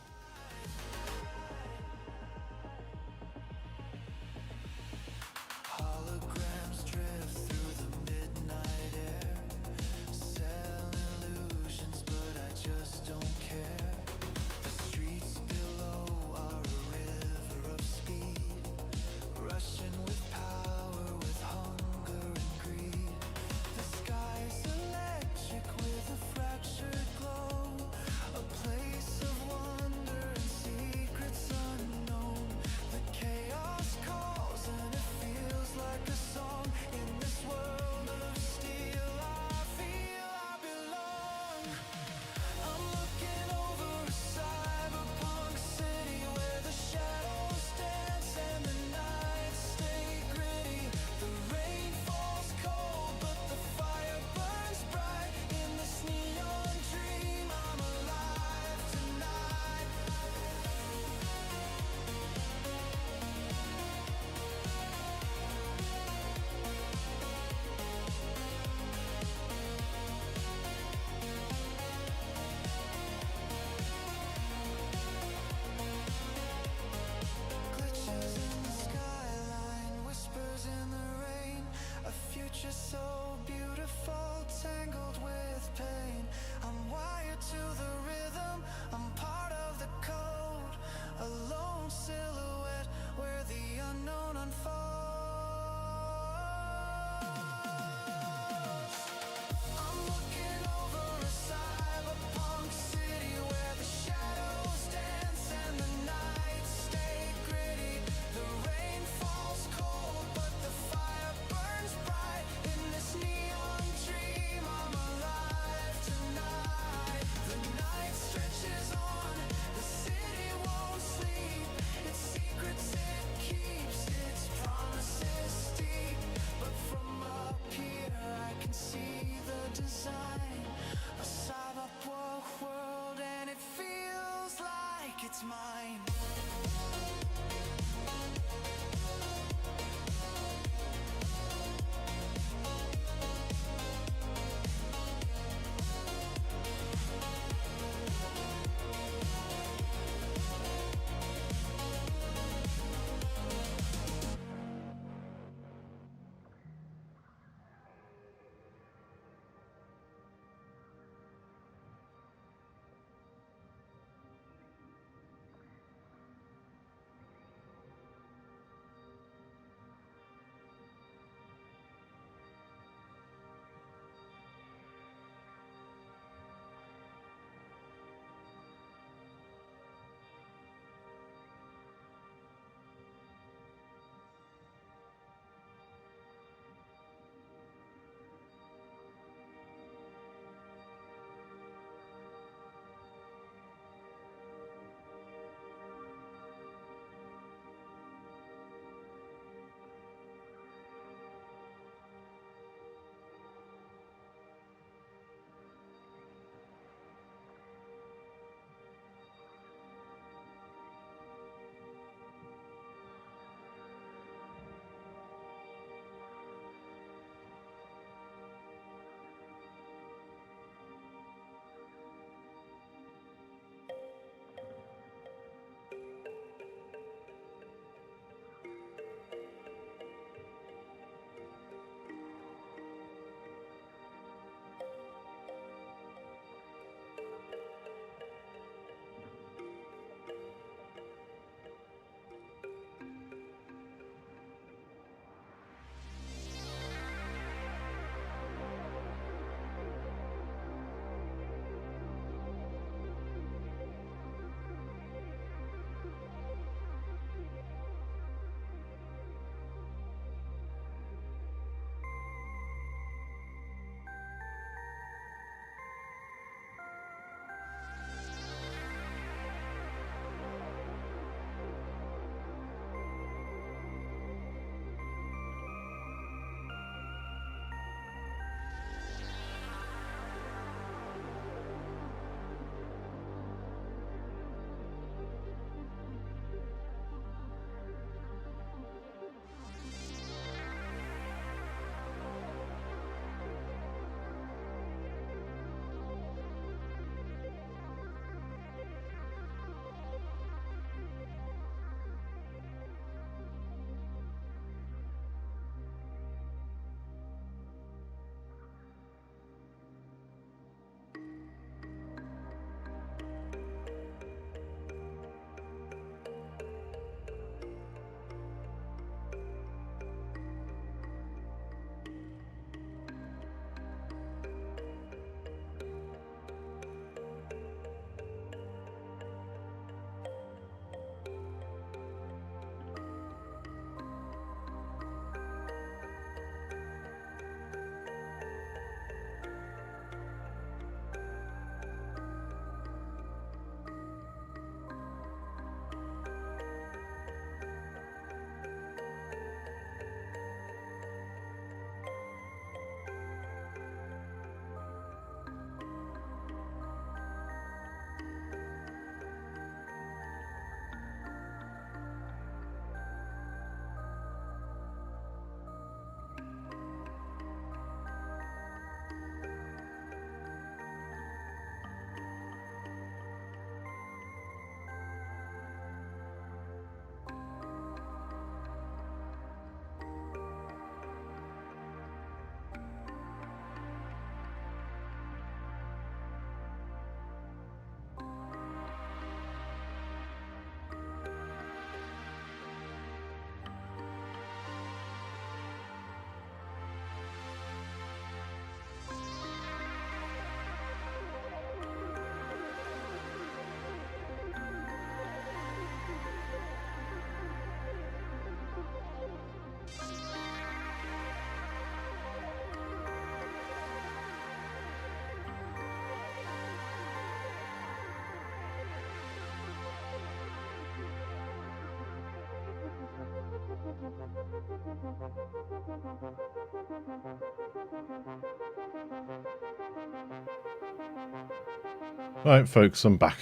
Right, folks, I'm back.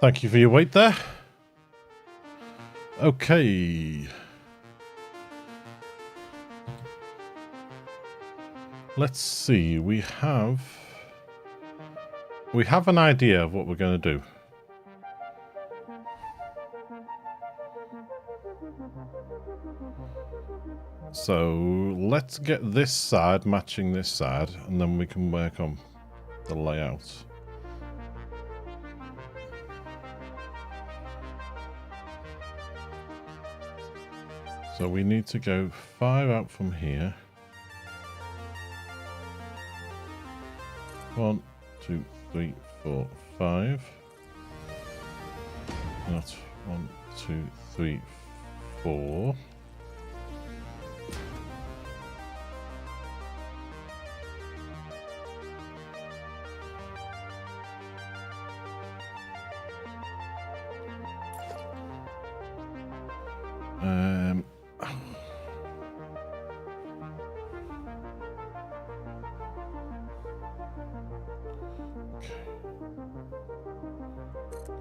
Thank you for your wait there. Okay. Let's see. We have an idea of what we're going to do. So let's get this side matching this side, and then we can work on the layout. So we need to go 5 out from here. 1, 2, 3, 4, 5. That's 1, 2, 3, 4.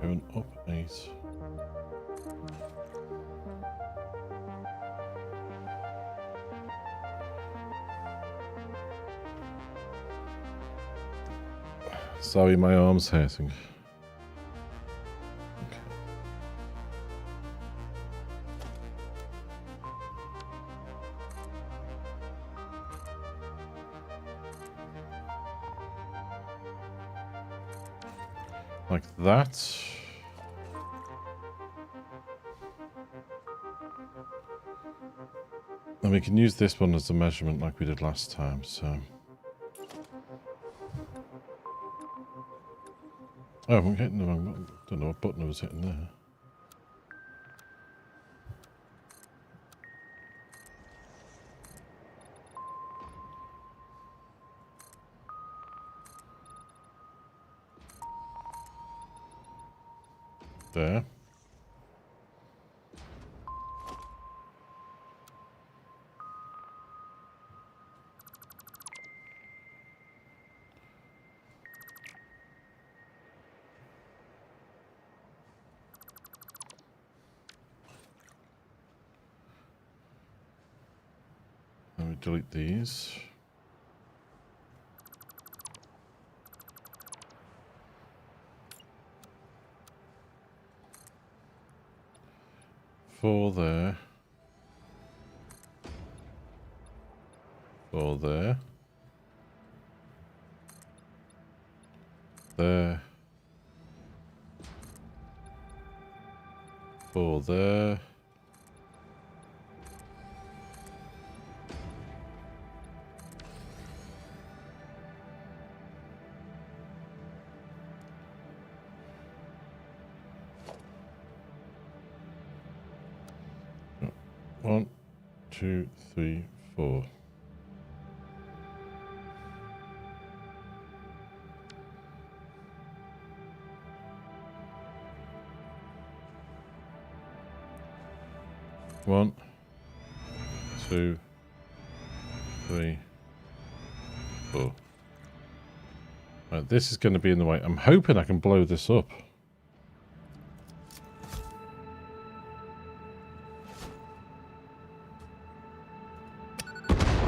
Going up 8. Sorry, my arm's hurting. Okay. Like that. And we can use this one as a measurement like we did last time, so... Oh, I'm hitting the wrong button. Don't know what button I was hitting there. There. Let me delete these. Four there. 4 there. There. 4 there. One, 2, 3, 4. One, 2, 3, 4. Right, this is going to be in the way. I'm hoping I can blow this up.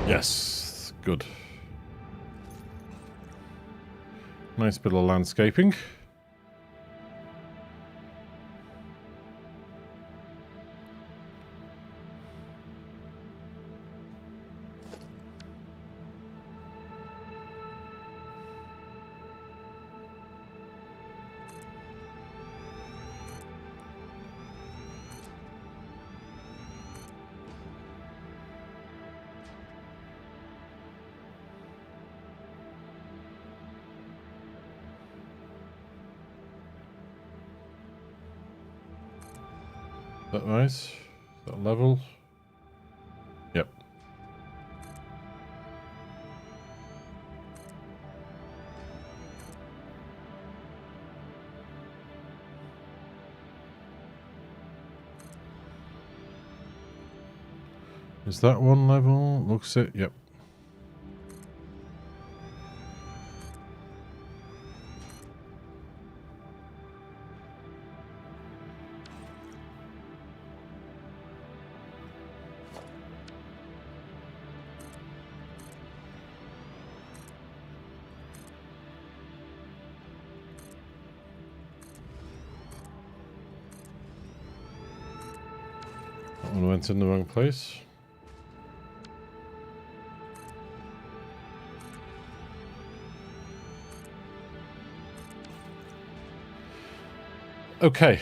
Yes, good. Nice bit of landscaping. Is that right? Is that level? Yep. Is that one level? Looks it. Yep. That one went in the wrong place. Okay.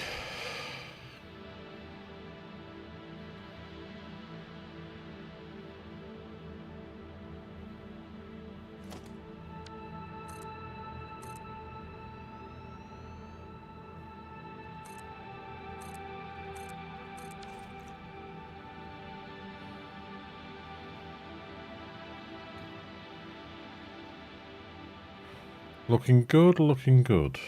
Looking good, looking good.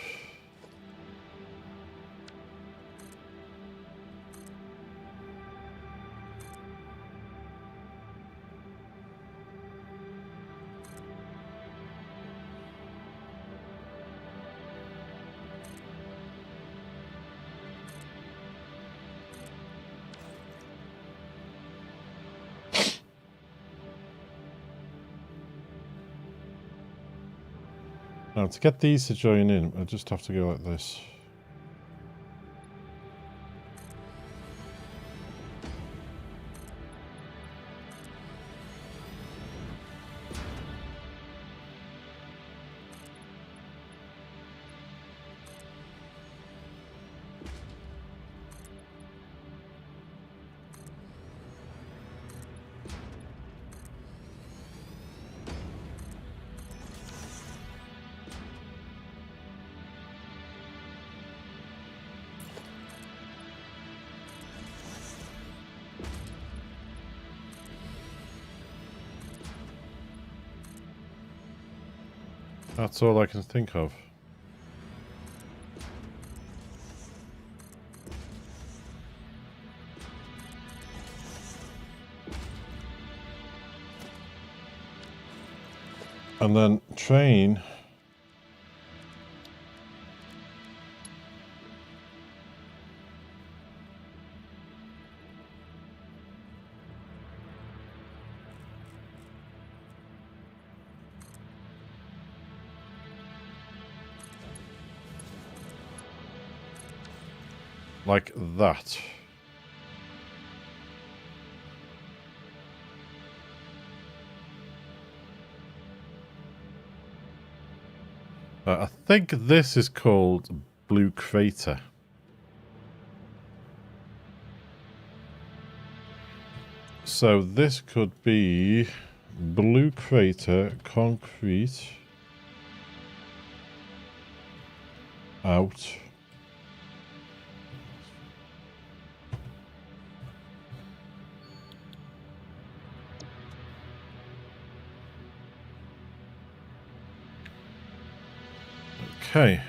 Now, to get these to join in, I just have to go like this. That's all I can think of. And then train. Like that. I think this is called Blue Crater. So this could be Blue Crater, concrete, out. Okay.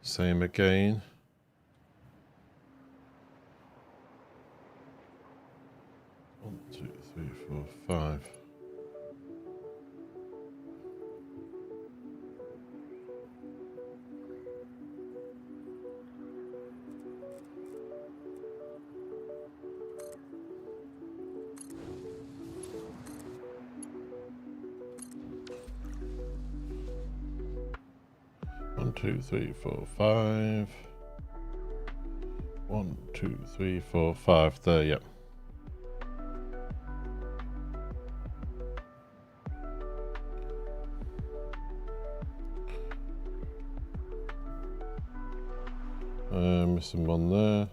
Same again. One, two, three, four, five. 1, 2, 3, 4, 5. 1, 2, 3, 4, 5. There, yep. Missing one there.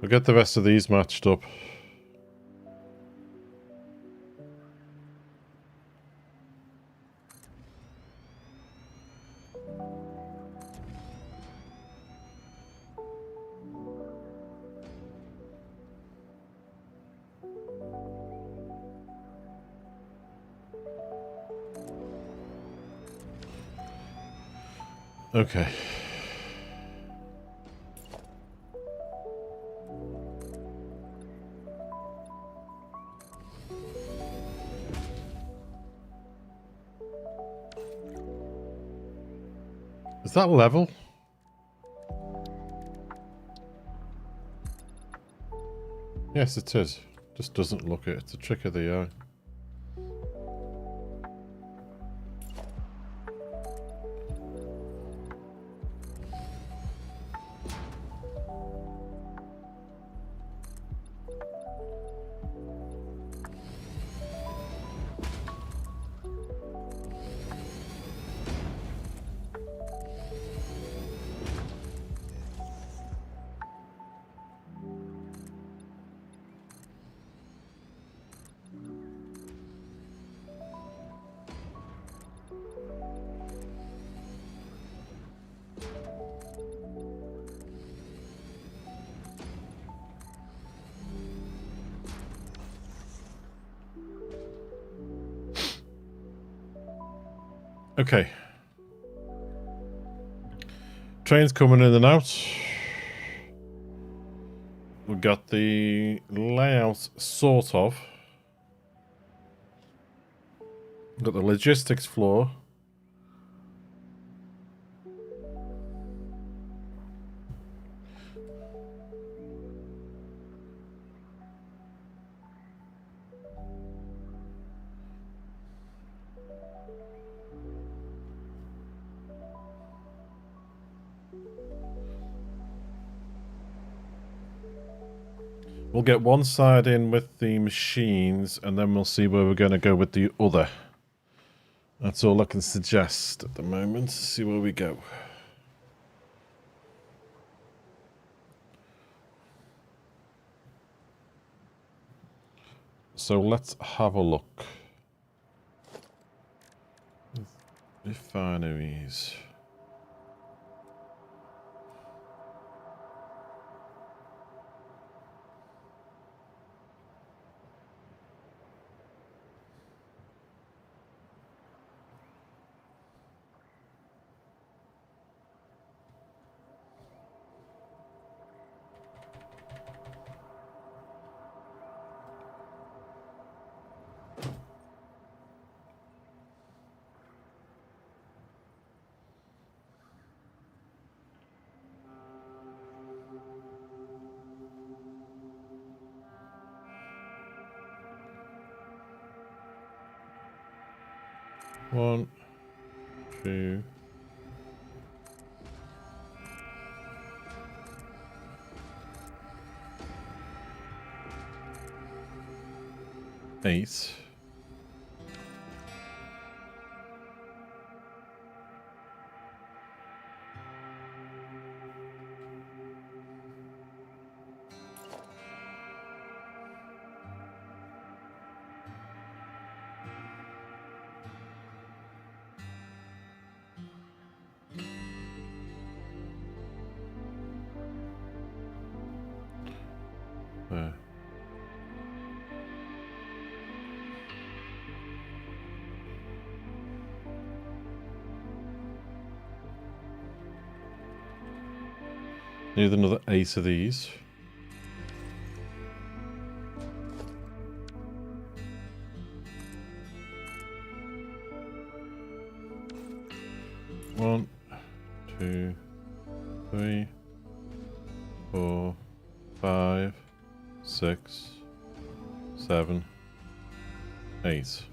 We'll get the rest of these matched up. Okay. Is that level? Yes, it is. Just doesn't look it. It's a trick of the eye. Okay. Trains coming in and out. We've got the layout sort of. We've got the logistics floor. We'll get one side in with the machines, and then we'll see where we're going to go with the other. That's all I can suggest at the moment. See where we go. So let's have a look. Refineries. One, two. Eight. There. Need another 8 of these. One, 2, 3, 4, 5, 6, 7, 8.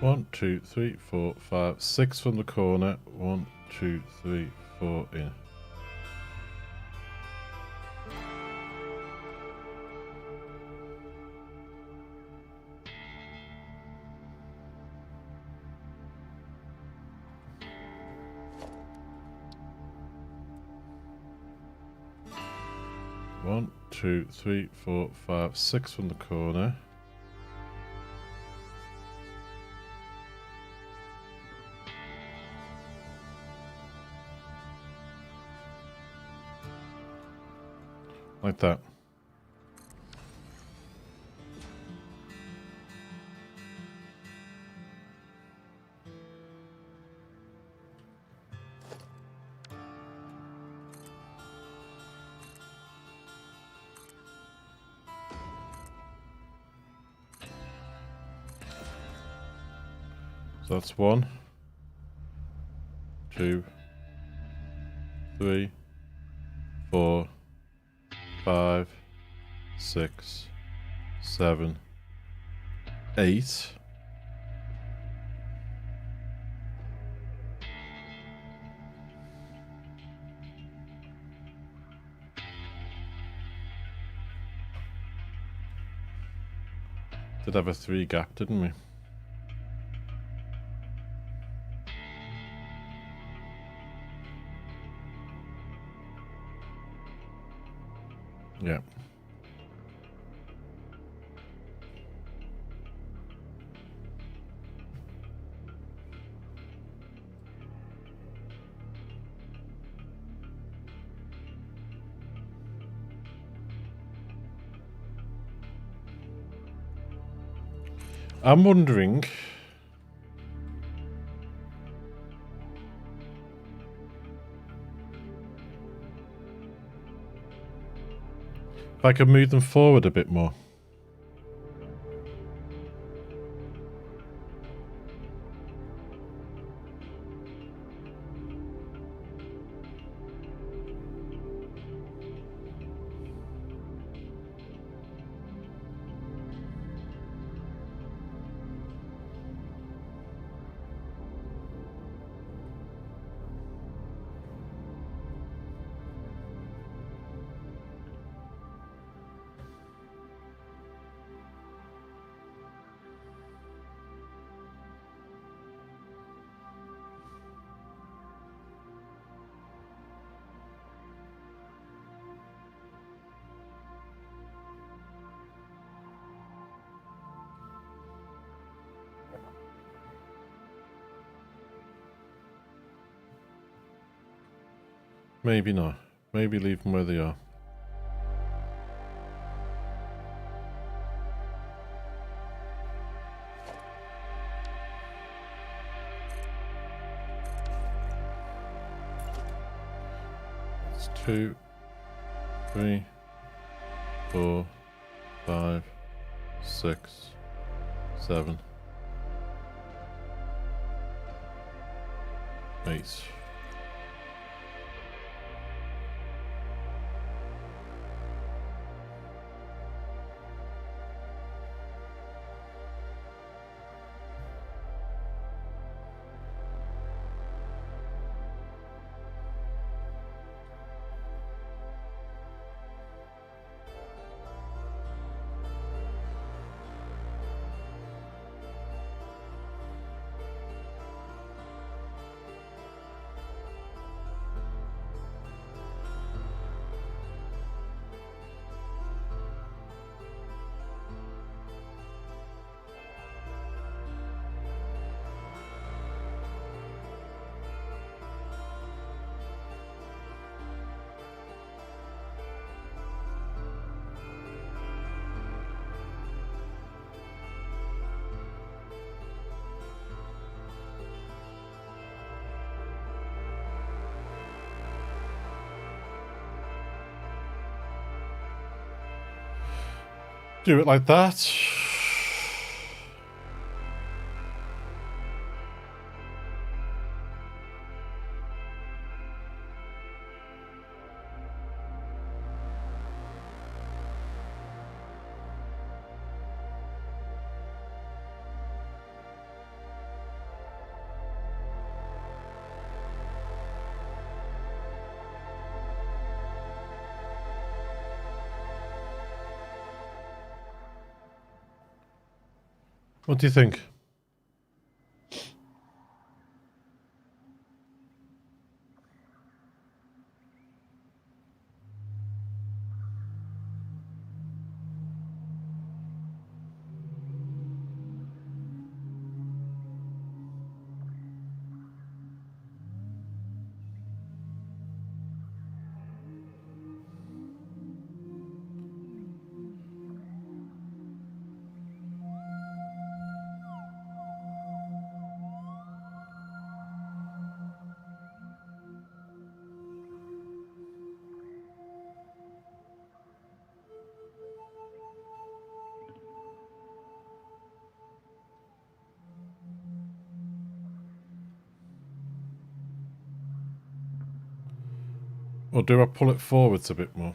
One, 2, 3, 4, 5, 6 from the corner. 1, 2, 3, 4 in. One, 2, 3, 4, 5, 6 from the corner. Like that. So that's 1, 2, 3, 4, 5, 6, 7, 8. Did have a 3 gap, didn't we? Yeah. I'm wondering if I could move them forward a bit more. Maybe not. Maybe leave them where they are. It's 2, 3, 4, 5, 6, 7, 8. do it like that. What do you think? Or do I pull it forwards a bit more?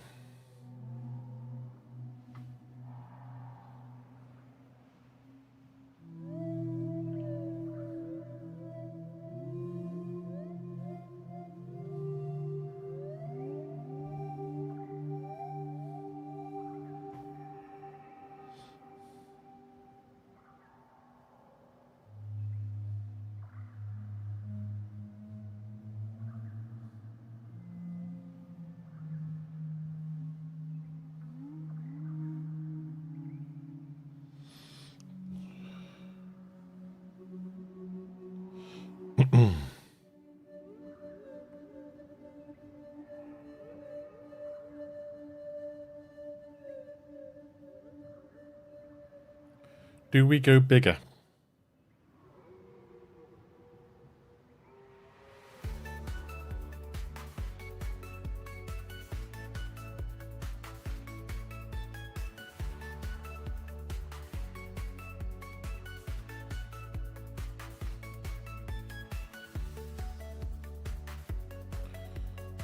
Do we go bigger?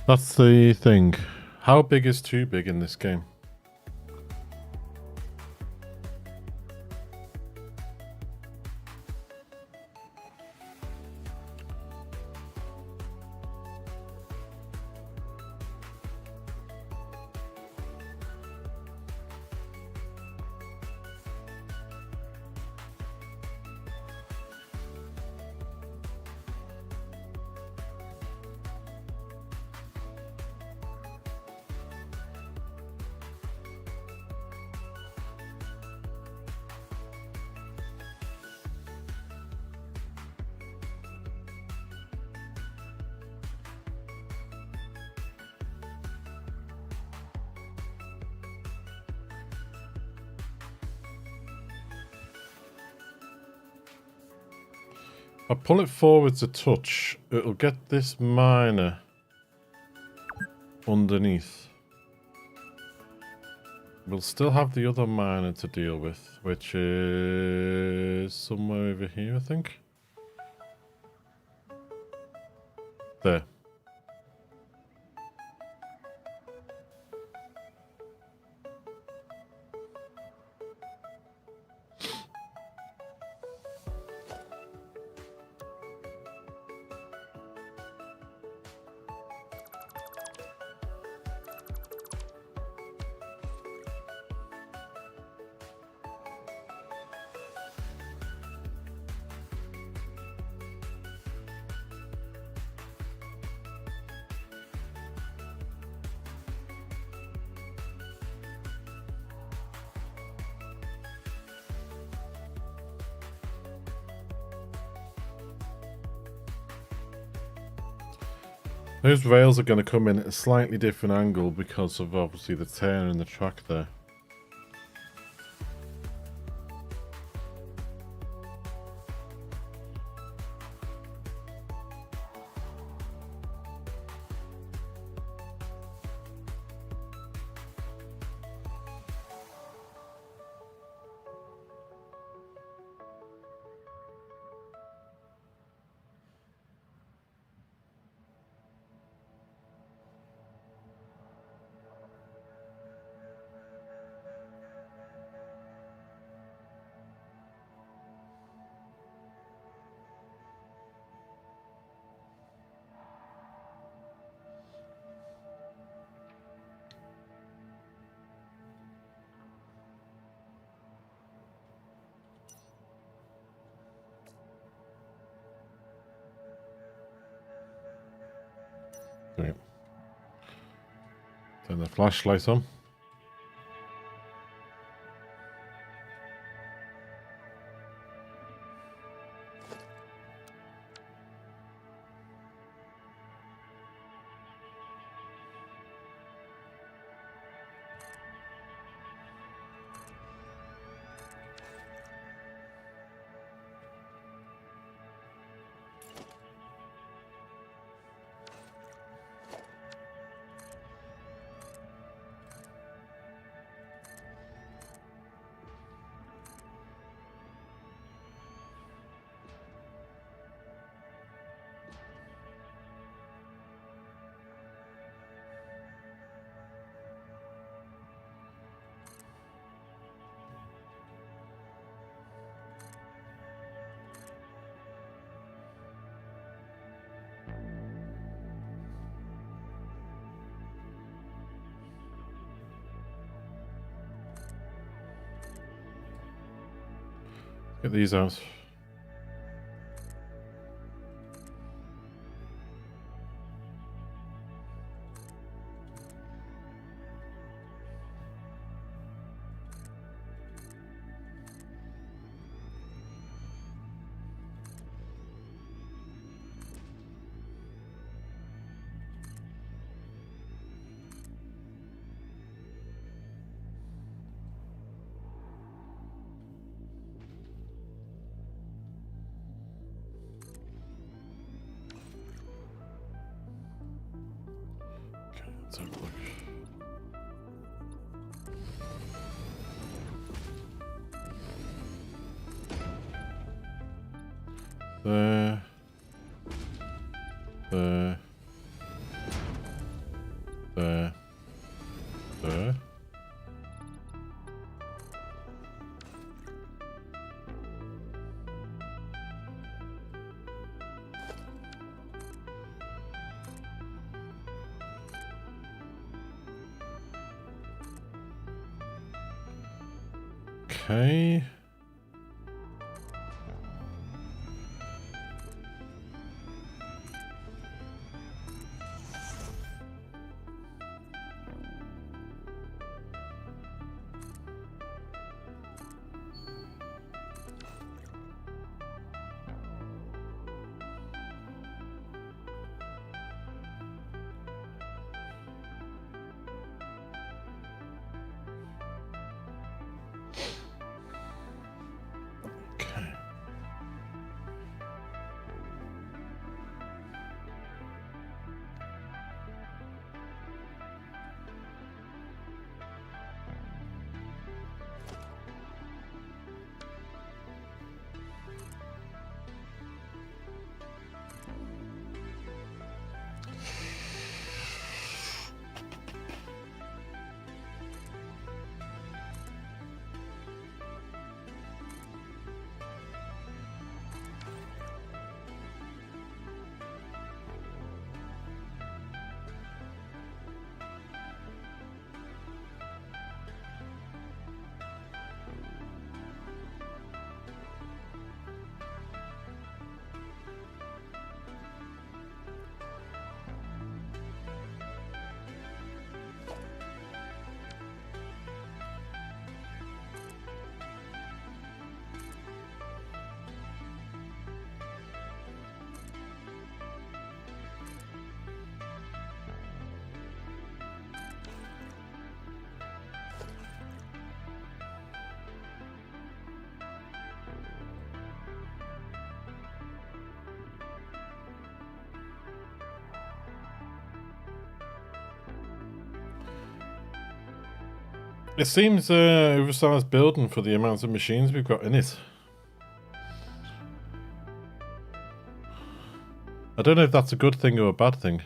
That's the thing. How big is too big in this game? I pull it forwards a touch, it'll get this miner underneath. We'll still have the other miner to deal with, which is somewhere over here, I think. There. Those rails are going to come in at a slightly different angle because of obviously the turn in the track there. Right. Turn the flashlight on. Get these out. Okay, let's have a look. There. There. There. There. Okay. Okay. It seems oversized building for the amount of machines we've got in it. I don't know if that's a good thing or a bad thing.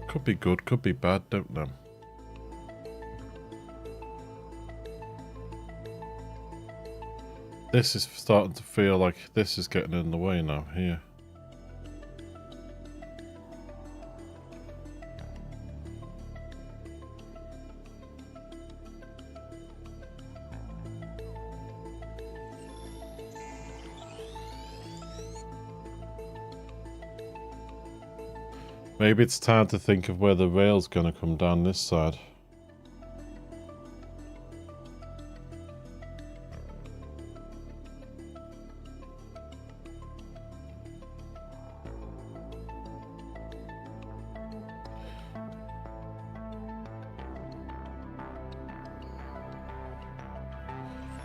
Could be good, could be bad, don't know. This is starting to feel like this is getting in the way now, here. Maybe it's time to think of where the rail's going to come down this side.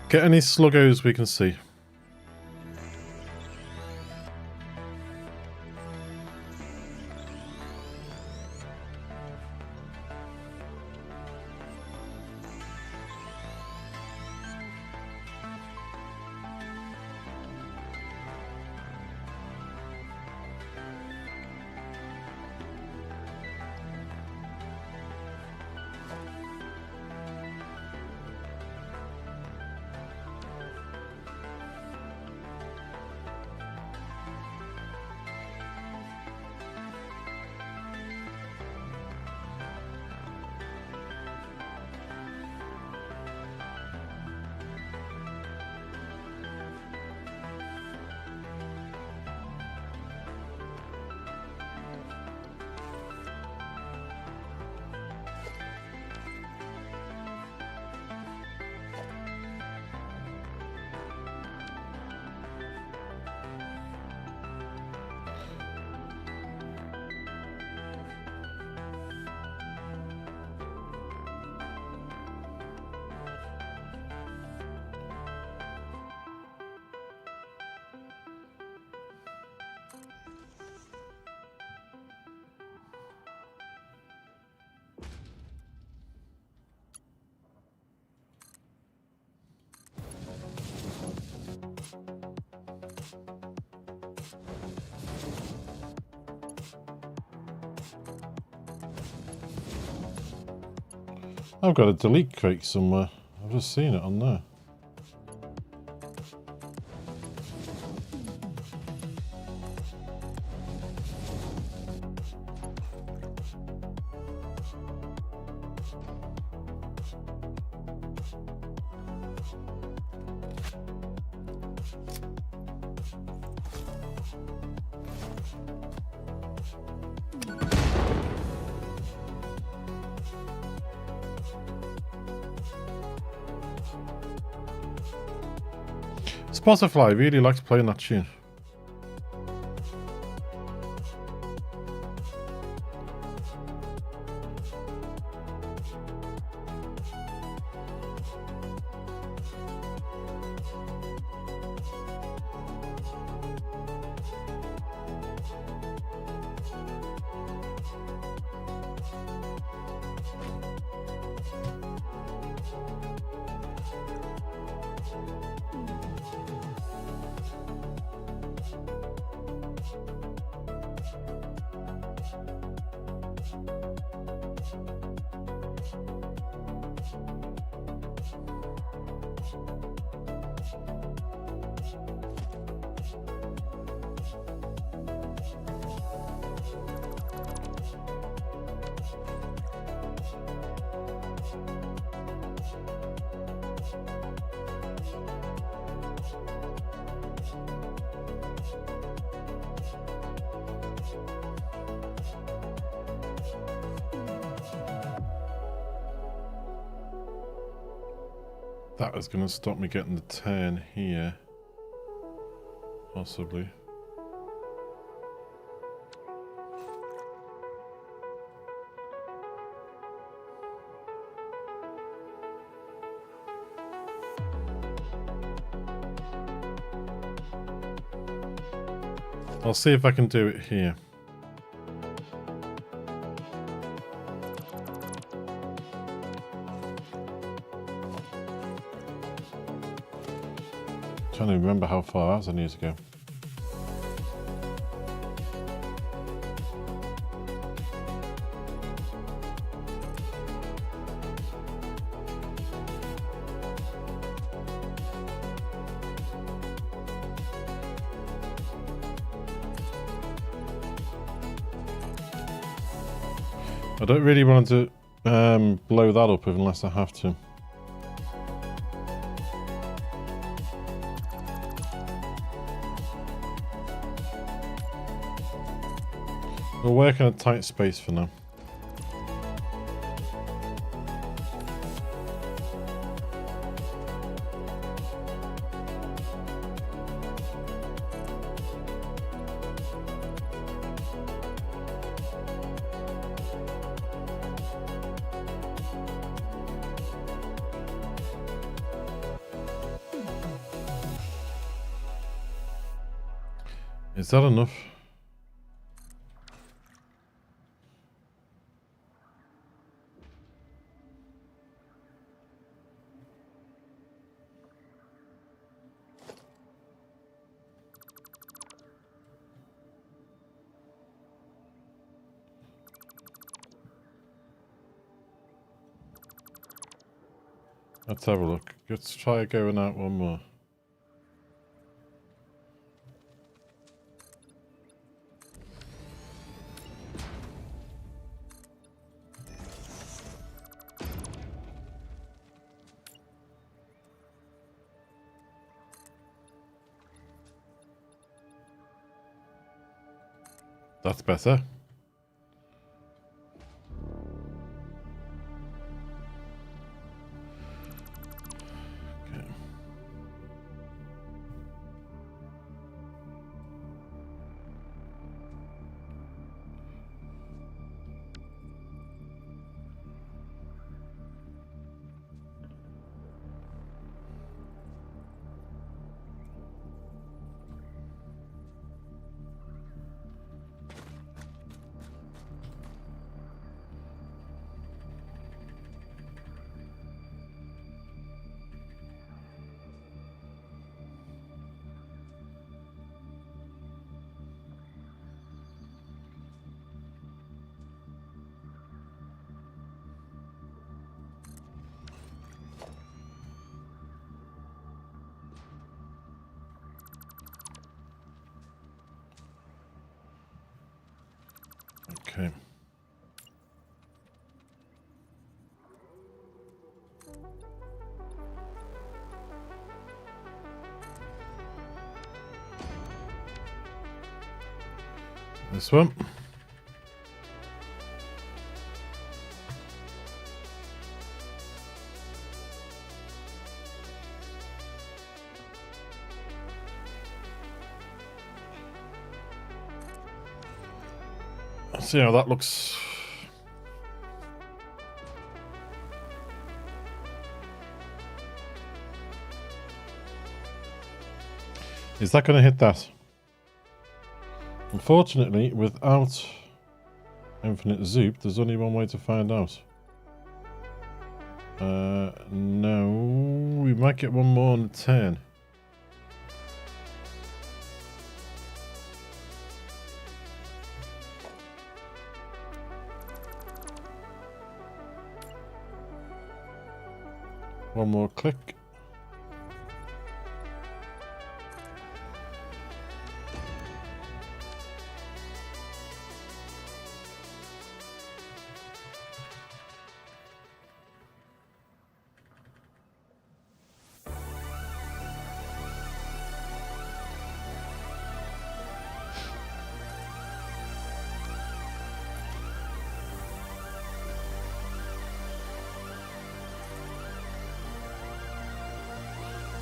Get any sluggos we can see. I've got a delete crate somewhere. I've just seen it on there. Spotify really likes playing that tune. That is going to stop me getting the 10 here. Possibly. I'll see if I can do it here. Trying to remember how far out I need to go. I don't really want to blow that up unless I have to. We'll work in a tight space for now. Is that enough? Let's have a look. Let's try going out one more. That's better. Okay. Okay. This one. Let's see how that looks. Is that going to hit that? Unfortunately, without infinite zoop, there's only one way to find out. No, we might get one more on the turn. One more click.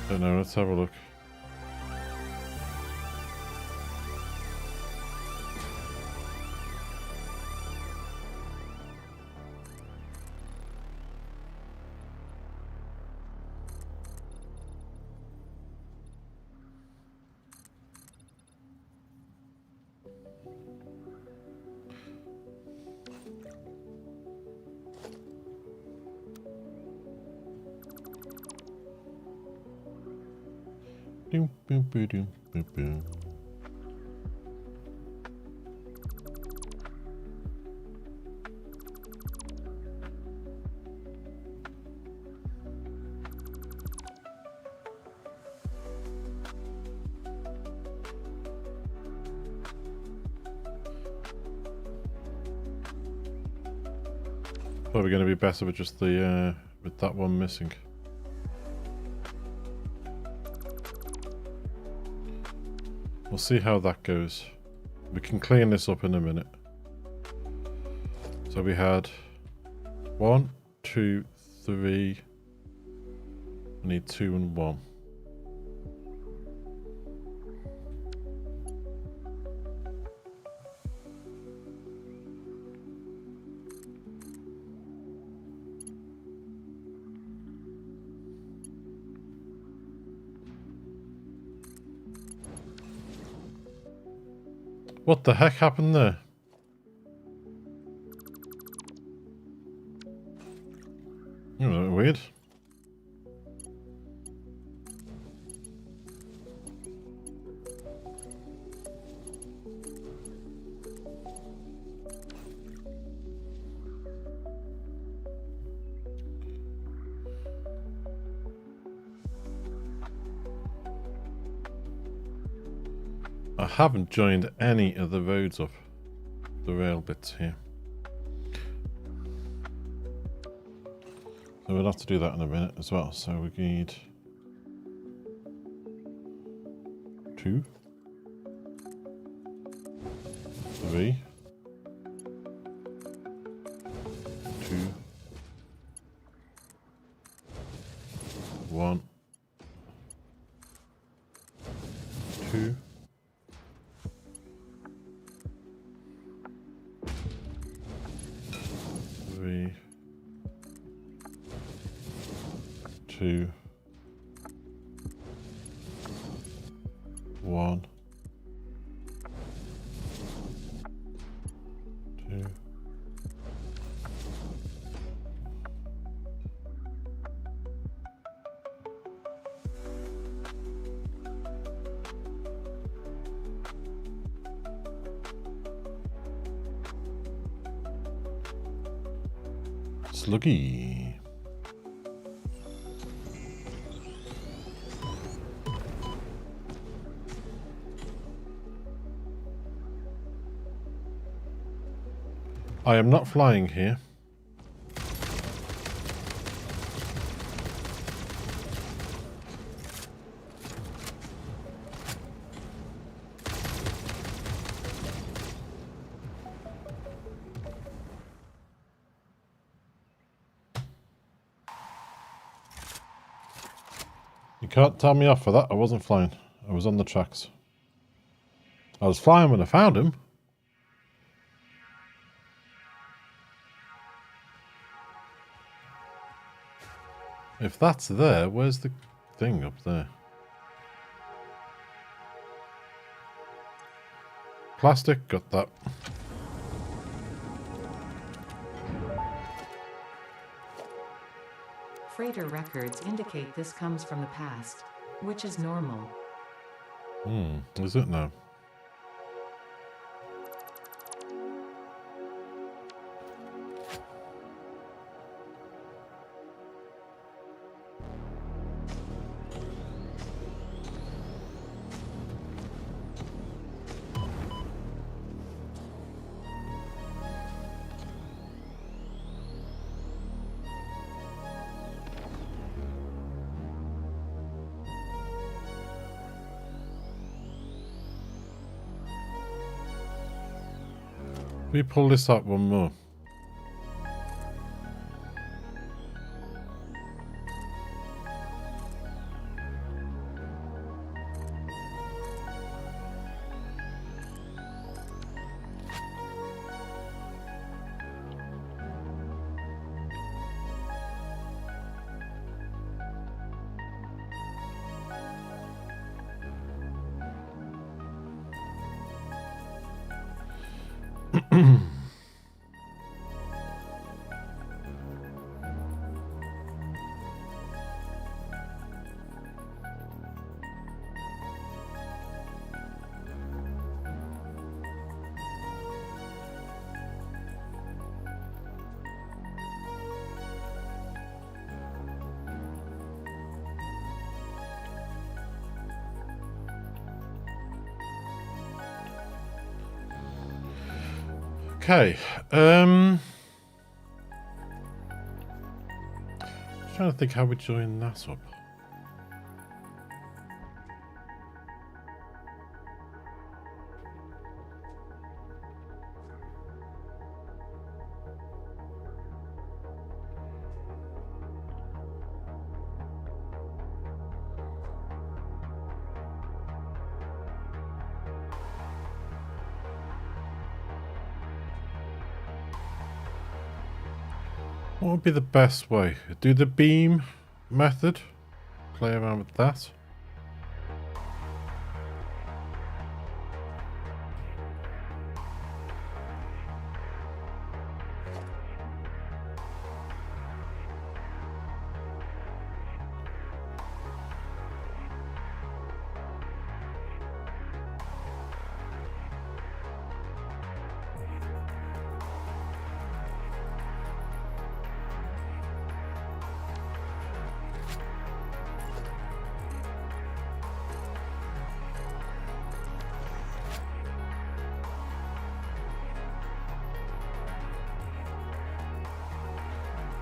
Don't know, let's have a look. Doom, boom, boom, doom, boom, boom. Probably going to be better with just the with that one missing. We'll see how that goes. We can clean this up in a minute. So we had 1, 2, 3. I need 2 and 1. What the heck happened there? Oh, weird. I haven't joined any of the roads up, the rail bits here. So we'll have to do that in a minute as well. So we need 2, 3, 2, 1, 2. 3, 2, 1, 2. Sluggy. I am not flying here. You can't tell me off for that. I wasn't flying. I was on the tracks. I was flying when I found him. If that's there, where's the thing up there? Plastic, got that. Freighter records indicate this comes from the past, which is normal. Is it now? We pull this up one more. Okay, Trying to think how we join that up. What would be the best way? Do the beam method. Play around with that.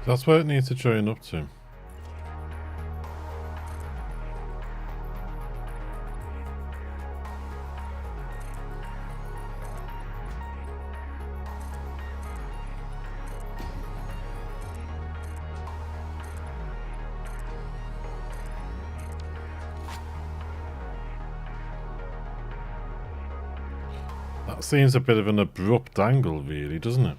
That's where it needs to join up to. That seems a bit of an abrupt angle, really, doesn't it?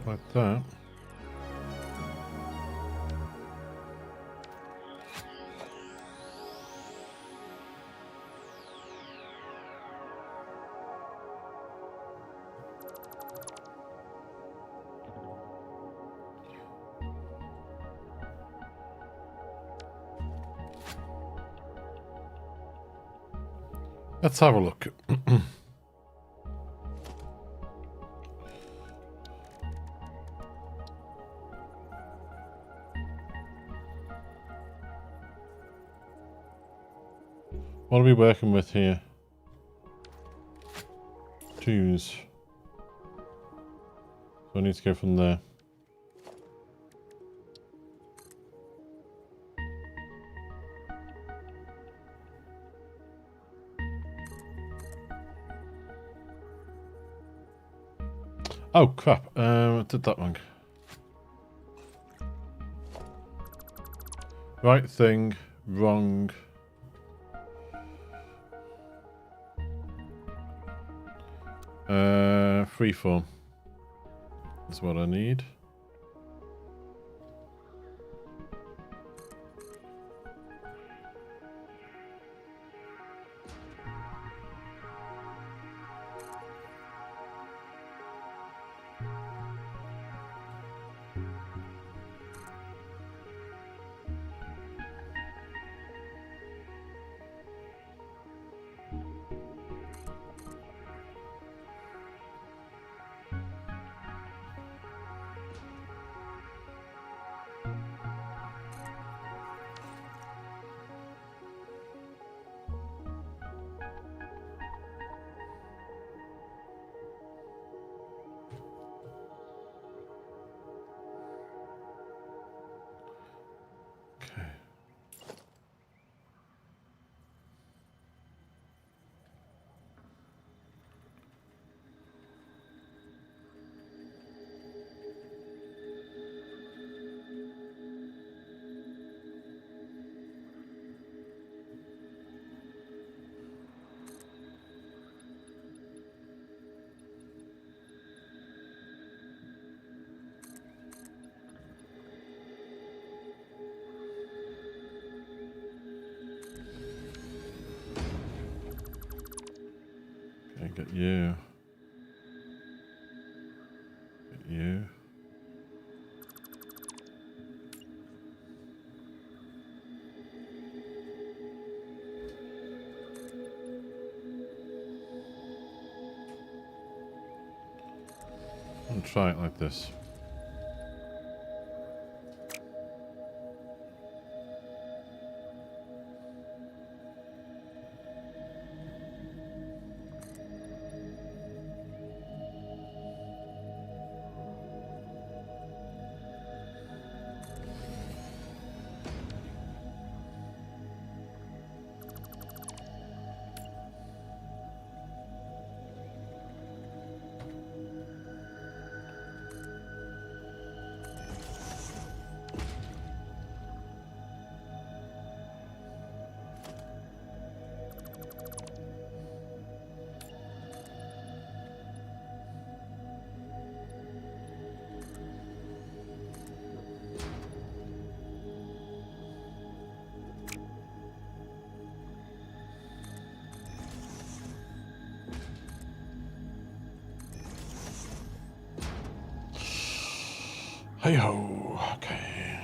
Like that. Let's have a look. What are we working with here? Twos. So I need to go from there. Oh crap, I did that wrong. Right thing, wrong. Freeform is what I need. Get you. Get you. And try it like this. Hey ho, okay.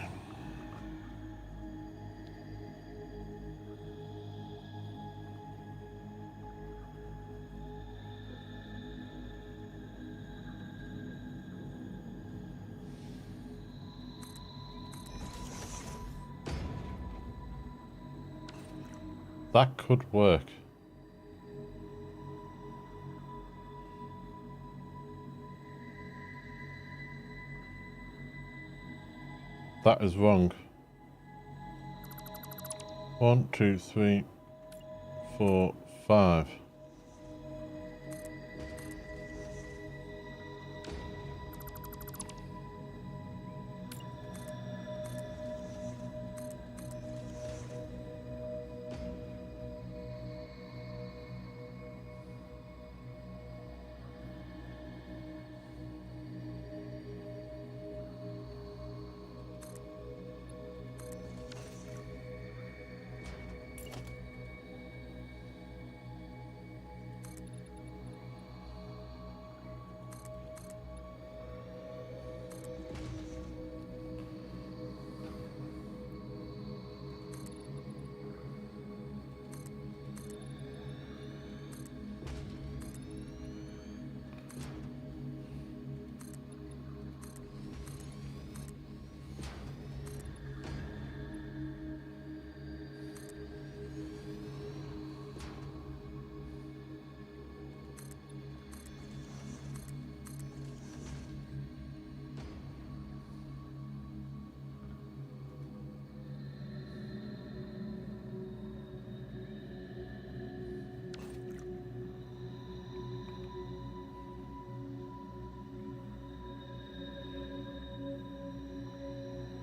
That could work. That is wrong. 1, 2, 3, 4, 5.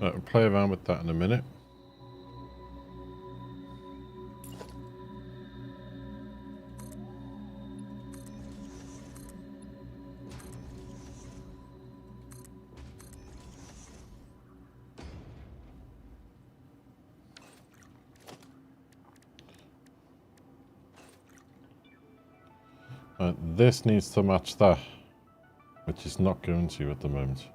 Right, we'll play around with that in a minute. This needs to match that, which is not going to at the moment.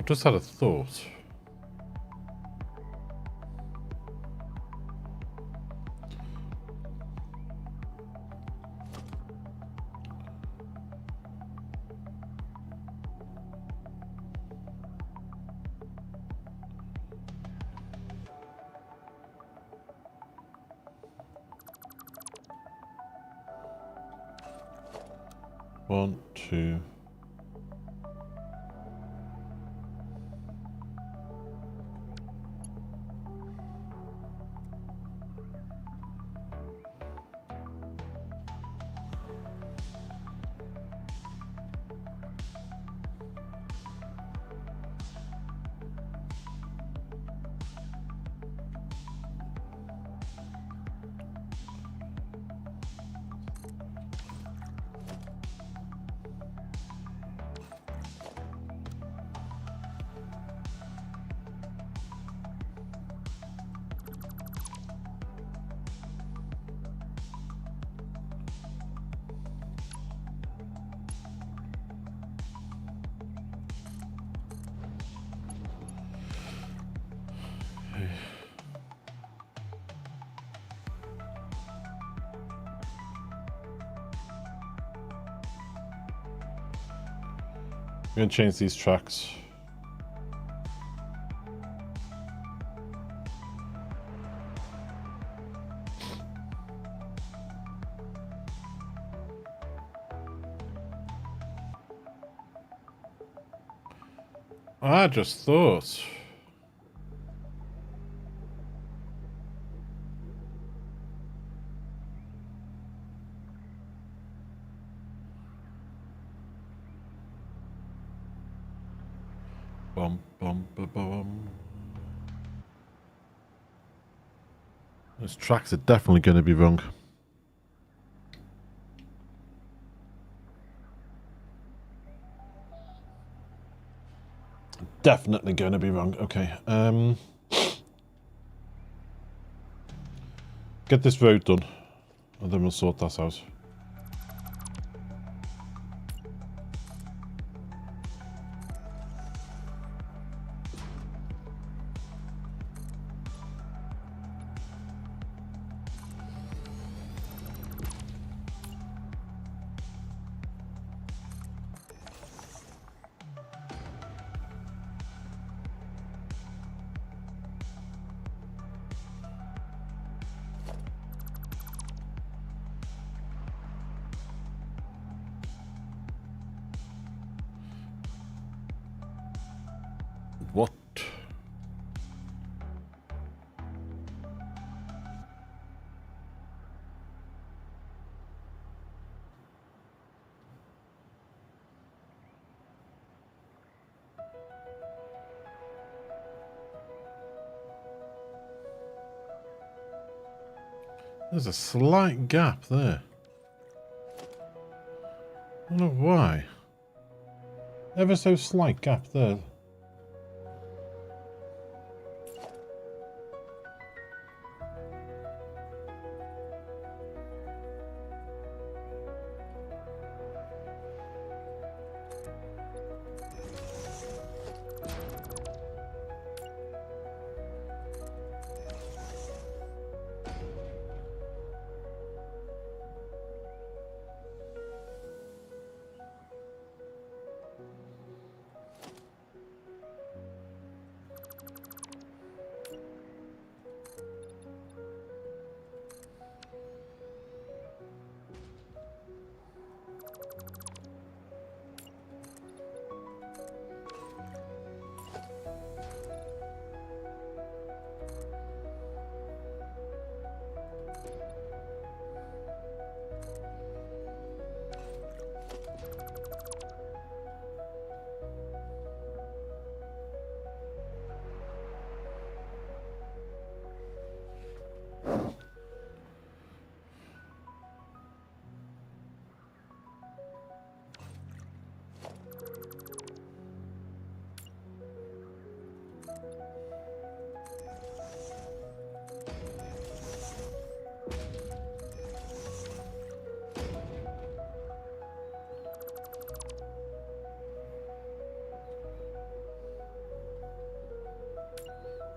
Just had a thought. 1, 2. I'm going to change these tracks. I just thought. Bum, bum, ba, bum. Those tracks are definitely going to be wrong. Definitely going to be wrong. Okay. Get this road done, and then we'll sort that out. What? There's a slight gap there. I don't know why. Ever so slight gap there.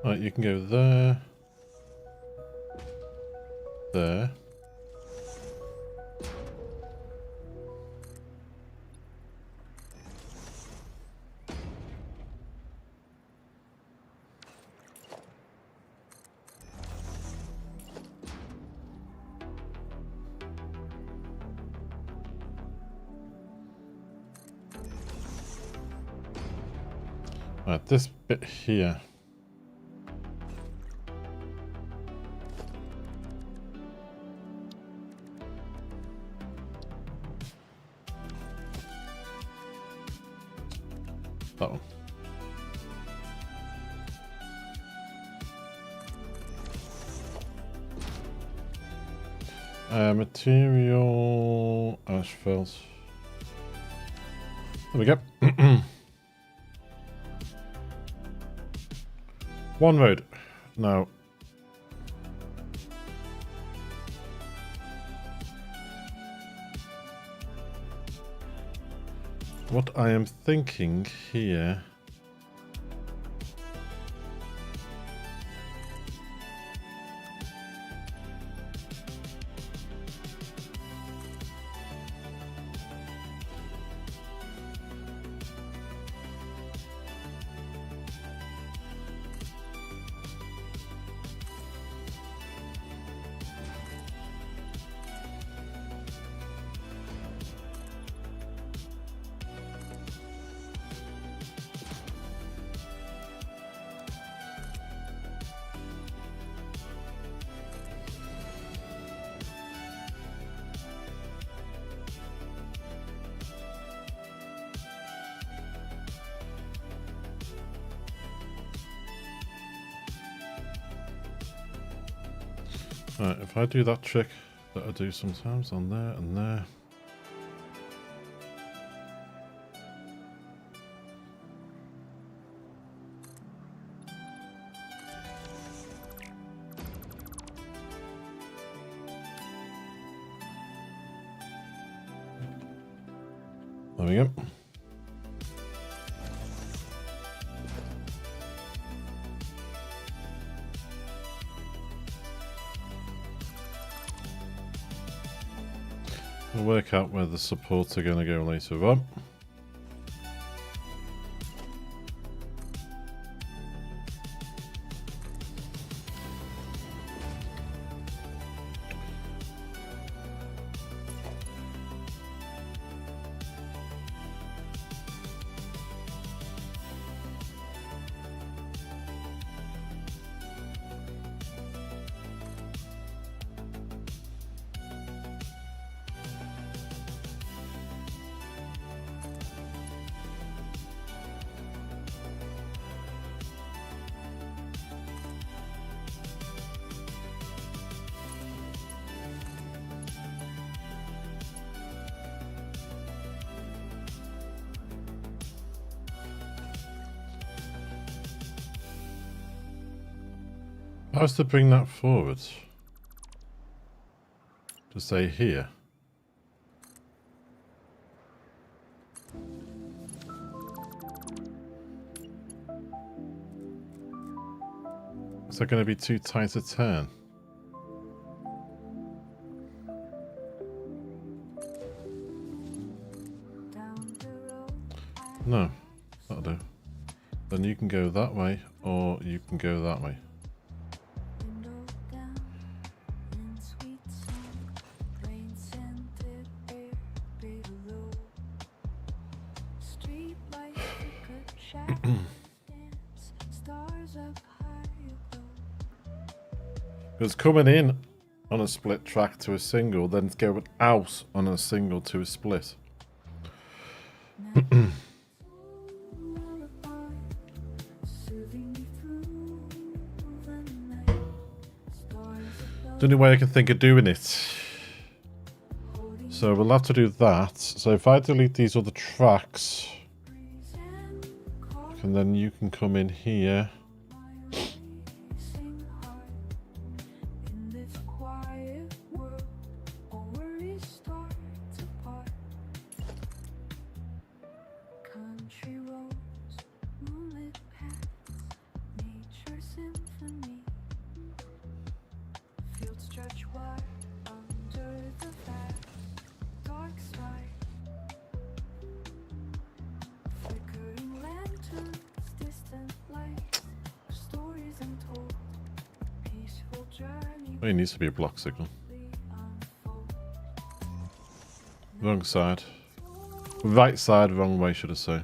Right, you can go there. There. Right, this bit here. That one. Material asphalt. There we go. One road. Now. What I am thinking here. Right, if I do that trick that I do sometimes on there and there. There we go. We'll work out where the supports are going to go later on. How's to bring that forward? To say here. Is that going to be too tight a turn? No, that'll do. Then you can go that way, or you can go that way. Because coming in on a split track to a single, then it's going out on a single to a split. The only way I can think of doing it. So we'll have to do that. So if I delete these other tracks, and then you can come in here. It needs to be a block signal. Wrong side. Right side, wrong way, should I say.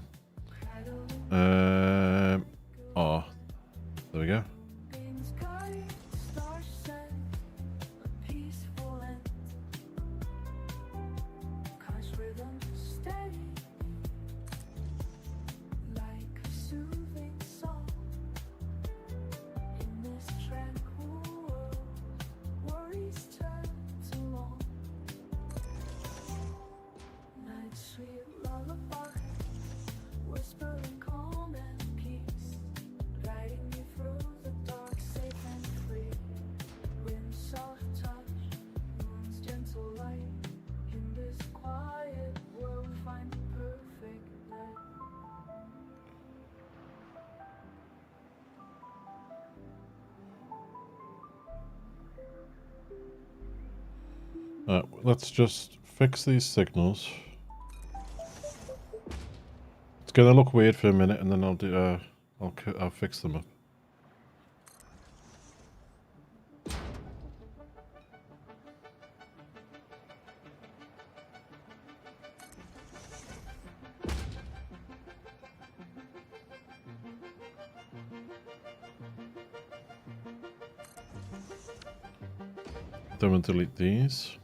Let's just fix these signals. It's gonna look weird for a minute, and then I'll do. I'll fix them up. Then we'll delete these.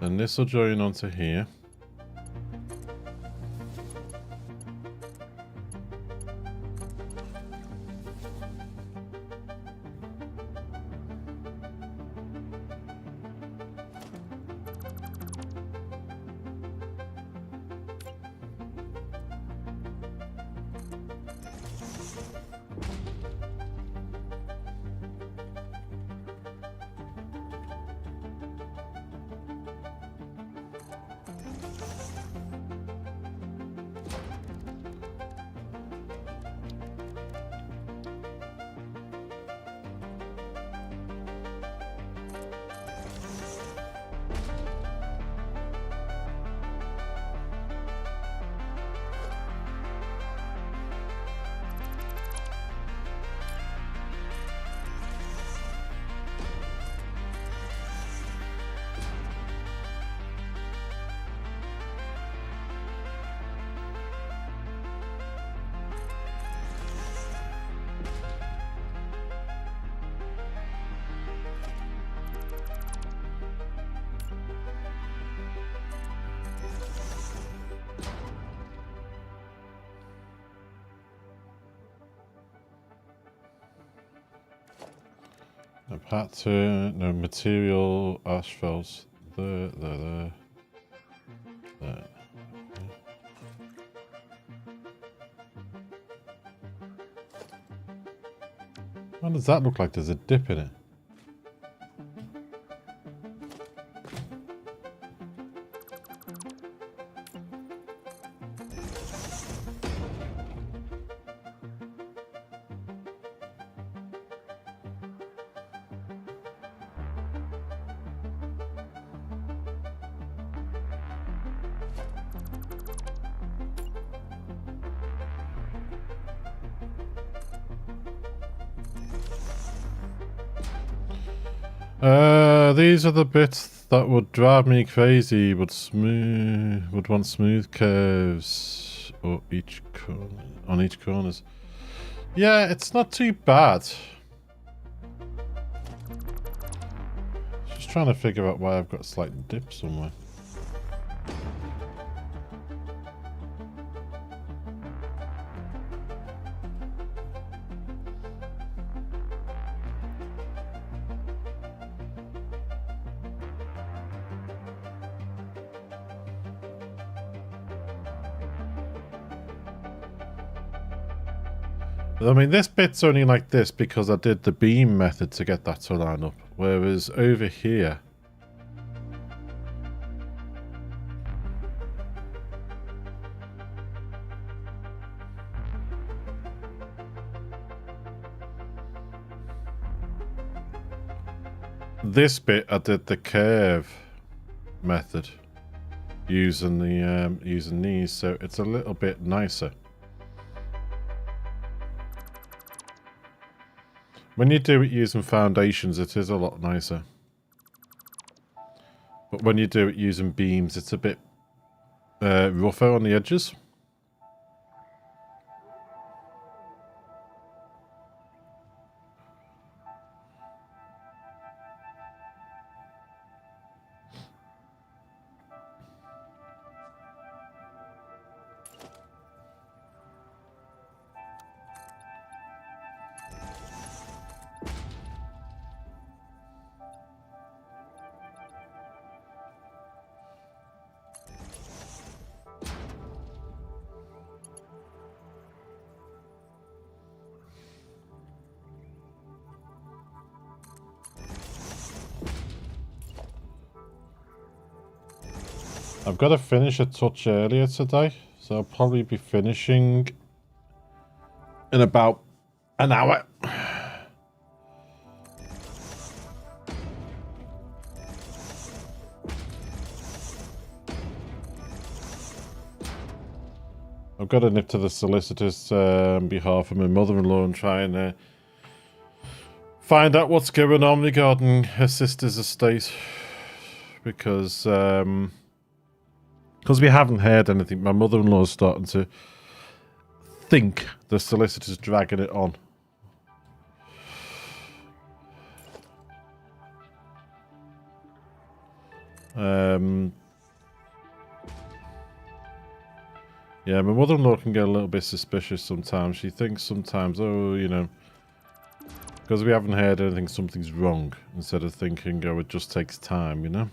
And this will join onto here. No pattern, no material, asphalt. There. What does that look like? There's a dip in it. These are the bits that would drive me crazy. Would want smooth curves or on each corners. Yeah, it's not too bad. Just trying to figure out why I've got a slight dip somewhere. I mean, this bit's only like this because I did the beam method to get that to line up. Whereas over here... this bit, I did the curve method using the using these, so it's a little bit nicer. When you do it using foundations, it is a lot nicer. But when you do it using beams, it's a bit rougher on the edges. I've got to finish a touch earlier today, so I'll probably be finishing in about an hour. I've got to nip to the solicitor's on behalf of my mother-in-law and try and find out what's going on regarding her sister's estate. Because we haven't heard anything. My mother-in-law's starting to think the solicitor's dragging it on. Yeah, my mother-in-law can get a little bit suspicious sometimes. She thinks sometimes, oh, you know, because we haven't heard anything, something's wrong, instead of thinking, oh, it just takes time, you know?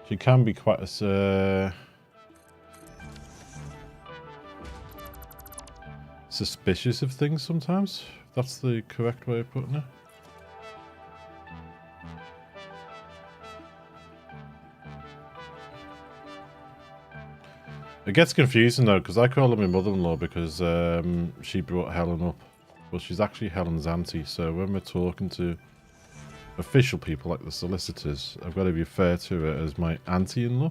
She can be quite a suspicious of things sometimes. If that's the correct way of putting it. It gets confusing though, because I call her my mother-in-law because she brought Helen up. Well, she's actually Helen's auntie, so when we're talking to official people like the solicitors, I've got to refer to her as my auntie-in-law.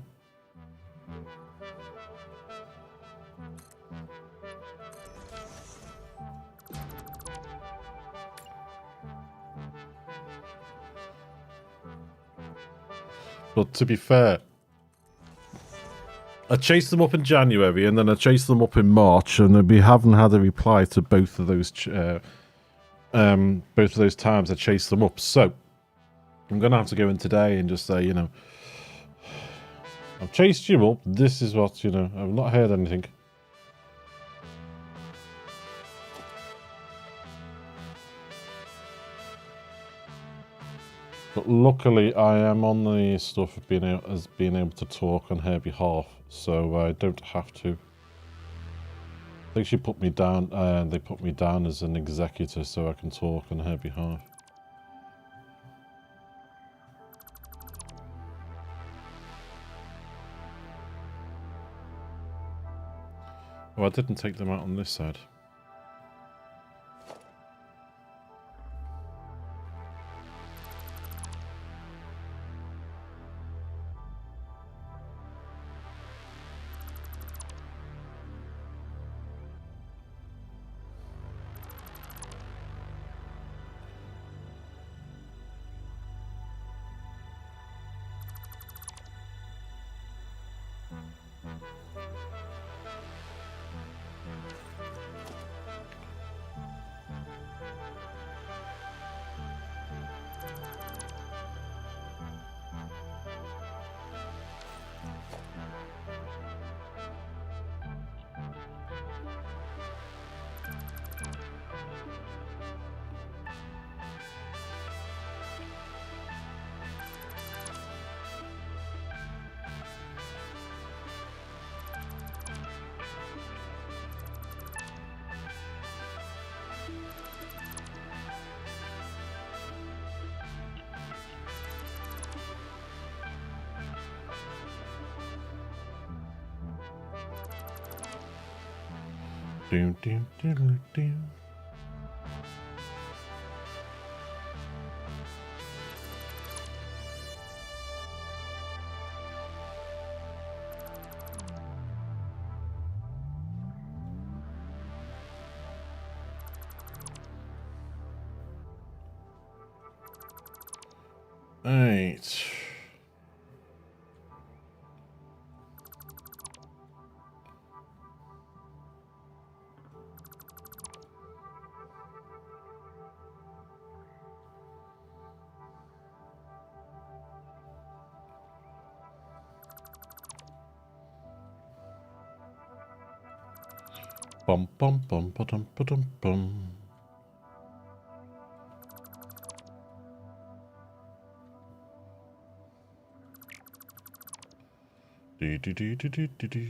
But to be fair, I chased them up in January and then I chased them up in March, and we haven't had a reply to both of those times I chased them up. So I'm gonna have to go in today and just say, you know, I've chased you up. This is what, you know, I've not heard anything. But luckily, I am on the stuff of being able to talk on her behalf, so I don't have to. I think she put me down, they put me down as an executor so I can talk on her behalf. Oh, I didn't take them out on this side. Doom, doom, doom, doom. Right. Bum bum bum ba dum ba dum bum. Do, do, do, do, do, do, do.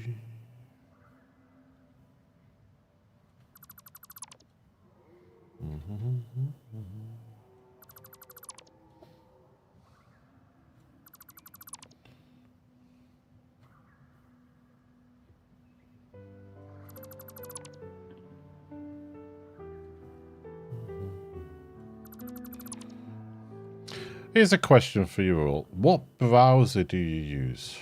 Here's a question for you all. What browser do you use?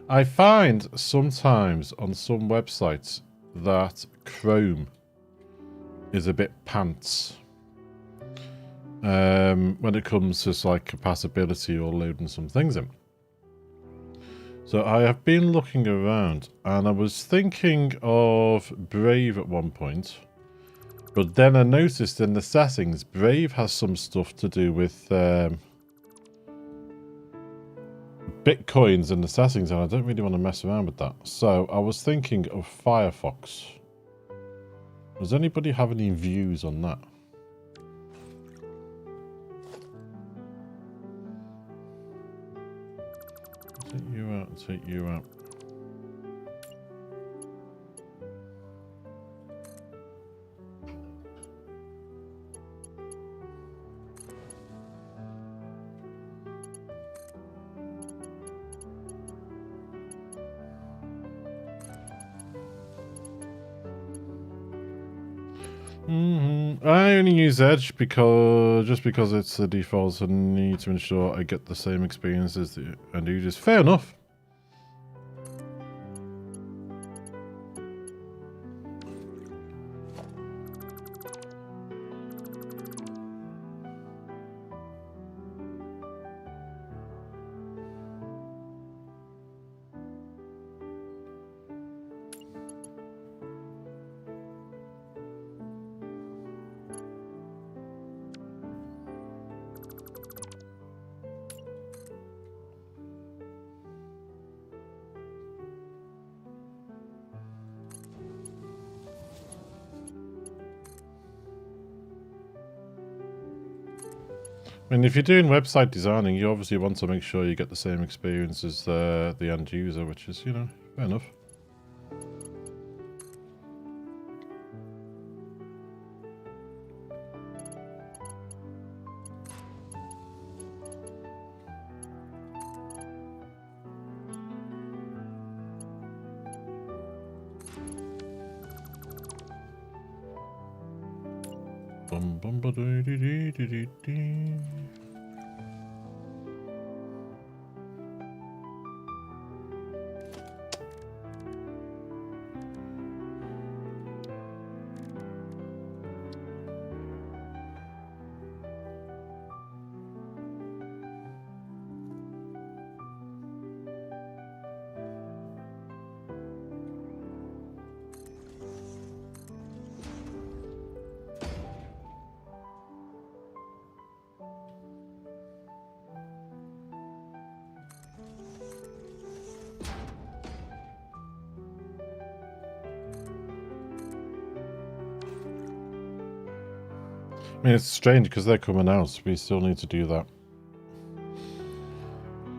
I find sometimes on some websites that Chrome is a bit pants when it comes to like compatibility or loading some things in. So I have been looking around and I was thinking of Brave at one point, but then I noticed in the settings Brave has some stuff to do with Bitcoins in the settings, and I don't really want to mess around with that. So I was thinking of Firefox. Does anybody have any views on that? Take you out, take you out. I only use Edge because it's the default and need to ensure I get the same experience as the end users. Fair enough. I mean, if you're doing website designing, you obviously want to make sure you get the same experience as the end user, which is, you know, fair enough. Bum bum ba doo doo doo doo doo doo. I mean, it's strange because they're coming out, so we still need to do that.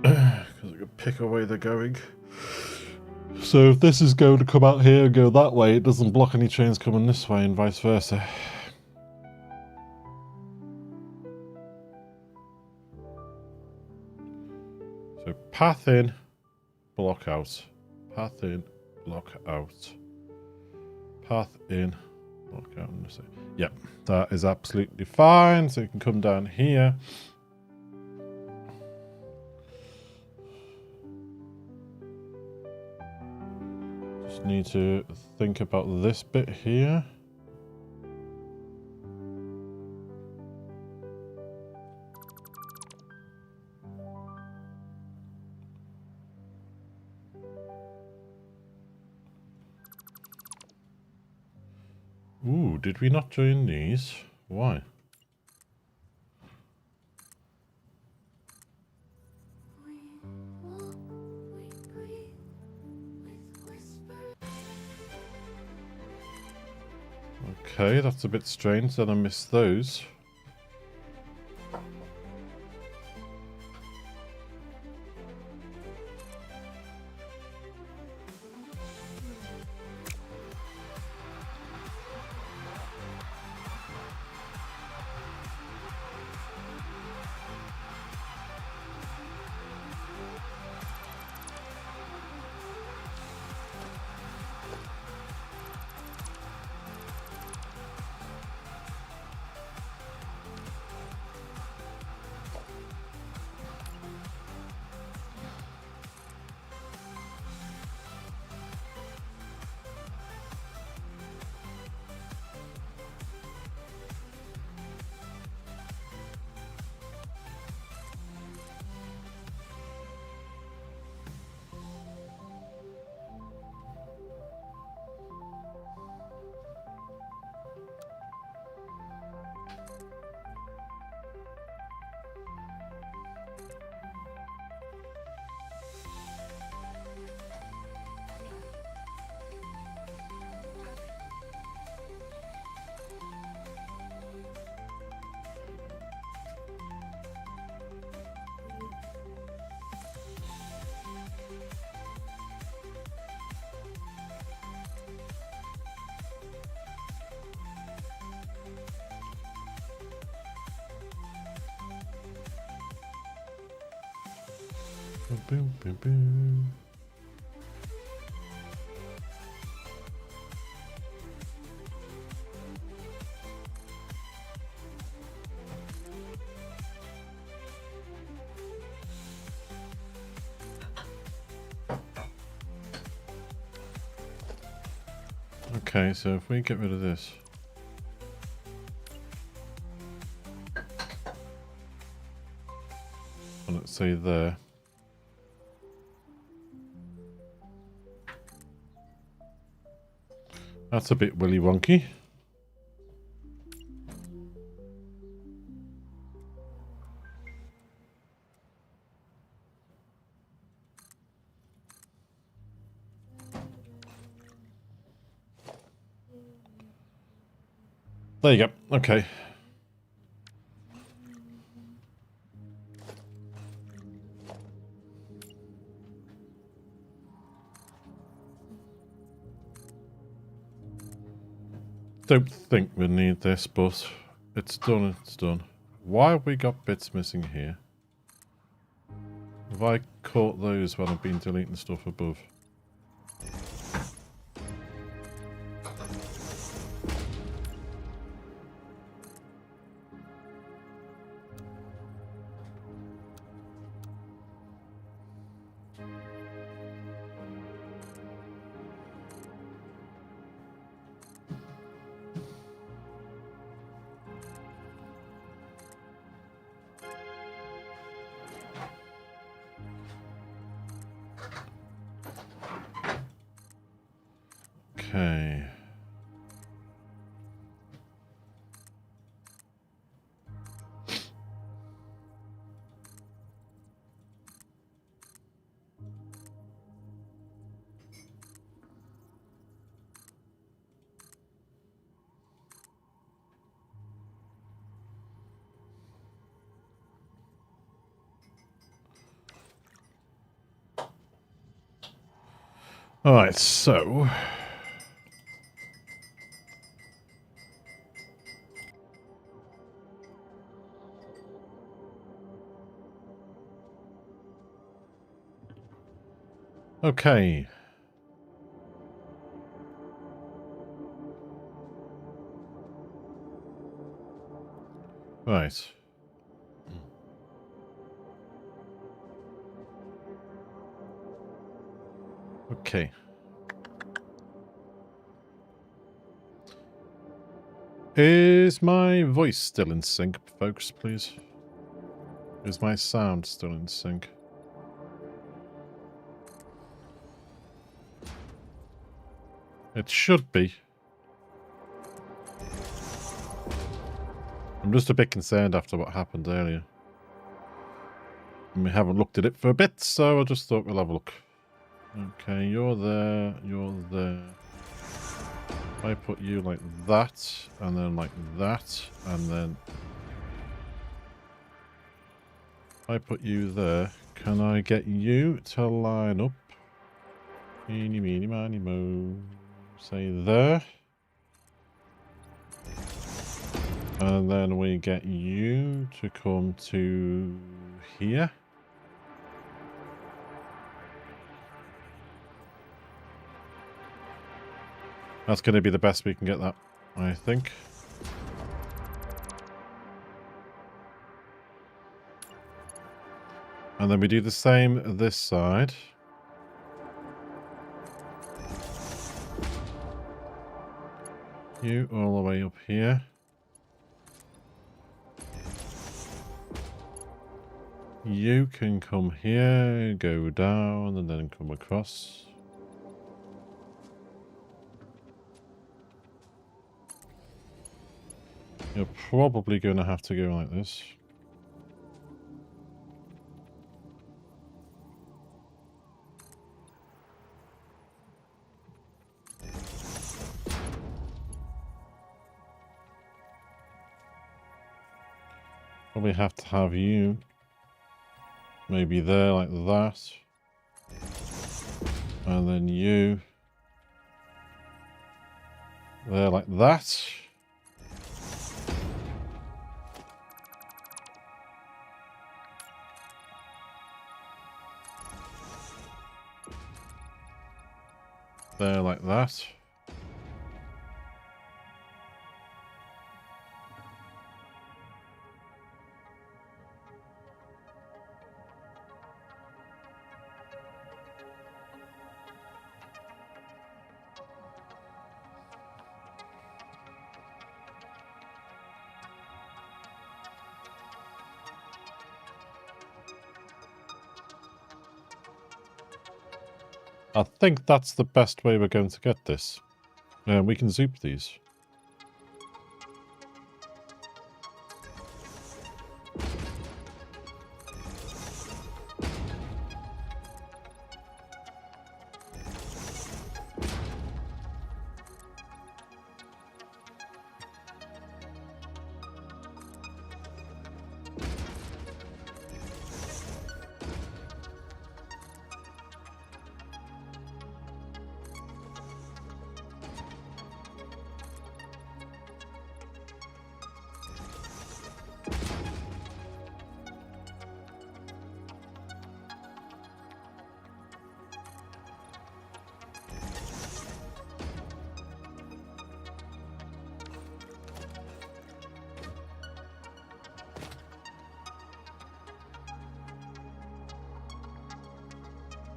Because we can pick a way they're going. So if this is going to come out here and go that way, it doesn't block any trains coming this way and vice versa. So path in, block out. Path in, block out. Path in, block out. Yep, that is absolutely fine. So you can come down here. Just need to think about this bit here. Ooh, did we not join these? Why? Okay, that's a bit strange that I missed those. Boom, boom, boom, boom. Okay, so if we get rid of this. And let's say there. That's a bit willy wonky. There you go. Okay. Don't think we need this, but it's done, it's done. Why have we got bits missing here? Have I caught those when I've been deleting stuff above? Okay. All right, so okay. Right. Okay. Is my voice still in sync, folks, please? Is my sound still in sync? It should be. I'm just a bit concerned after what happened earlier. And we haven't looked at it for a bit, so I just thought we'll have a look. Okay, you're there, you're there. I put you like that, and then like that, and then I put you there. Can I get you to line up? Eeny, meeny, miny, mo. Say there. And then we get you to come to here. That's going to be the best we can get that, I think. And then we do the same this side. You all the way up here. You can come here, go down, and then come across. You're probably going to have to go like this. Probably have to have you maybe there like that. And then you there like that. there like that. I think that's the best way we're going to get this. We can zoop these.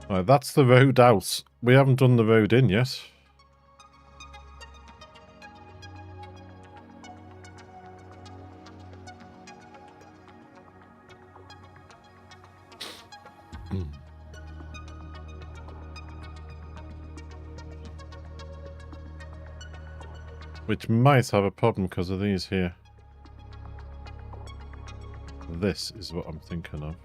Right, that's the road out. We haven't done the road in yet. Which might have a problem because of these here. This is what I'm thinking of.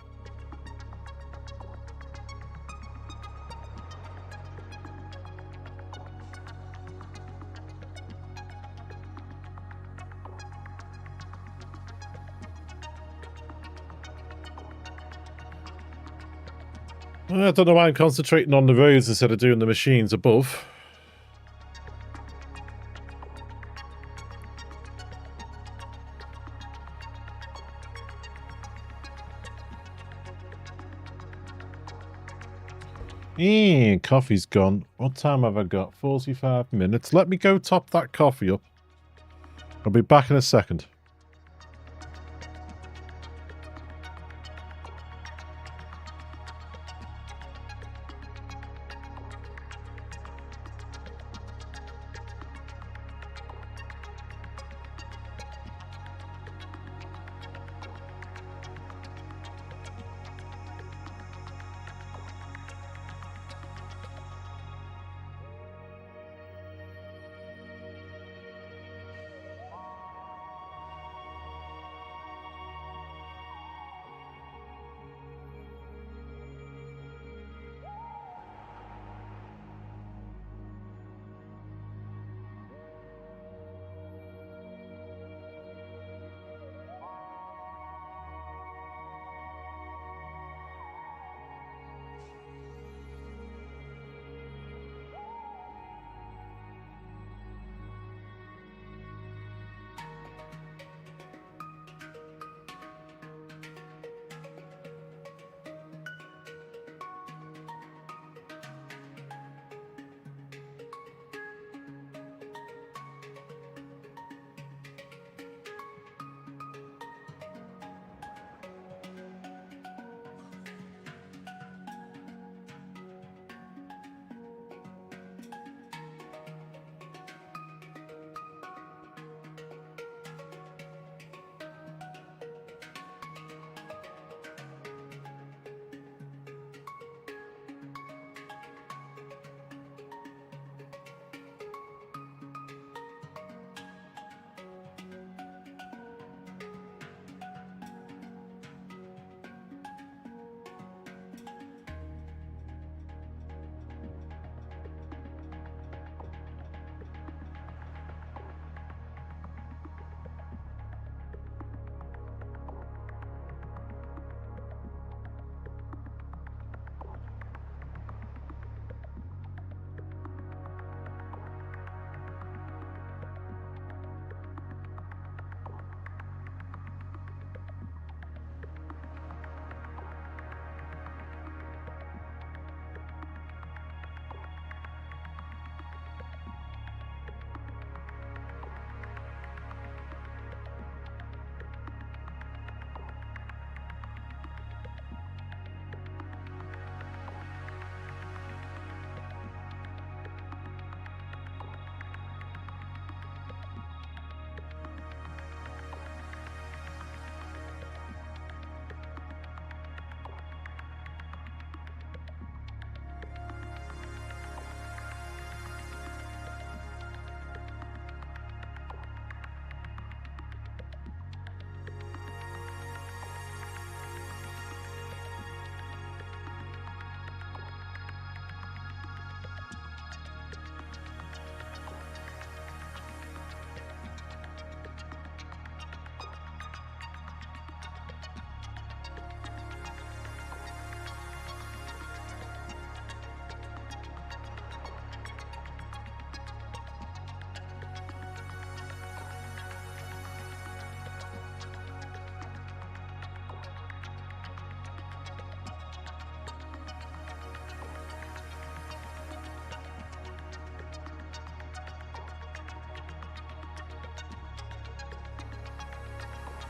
I don't know why I'm concentrating on the roads instead of doing the machines above. Coffee's gone. What time have I got? 45 minutes. Let me go top that coffee up. I'll be back in a second.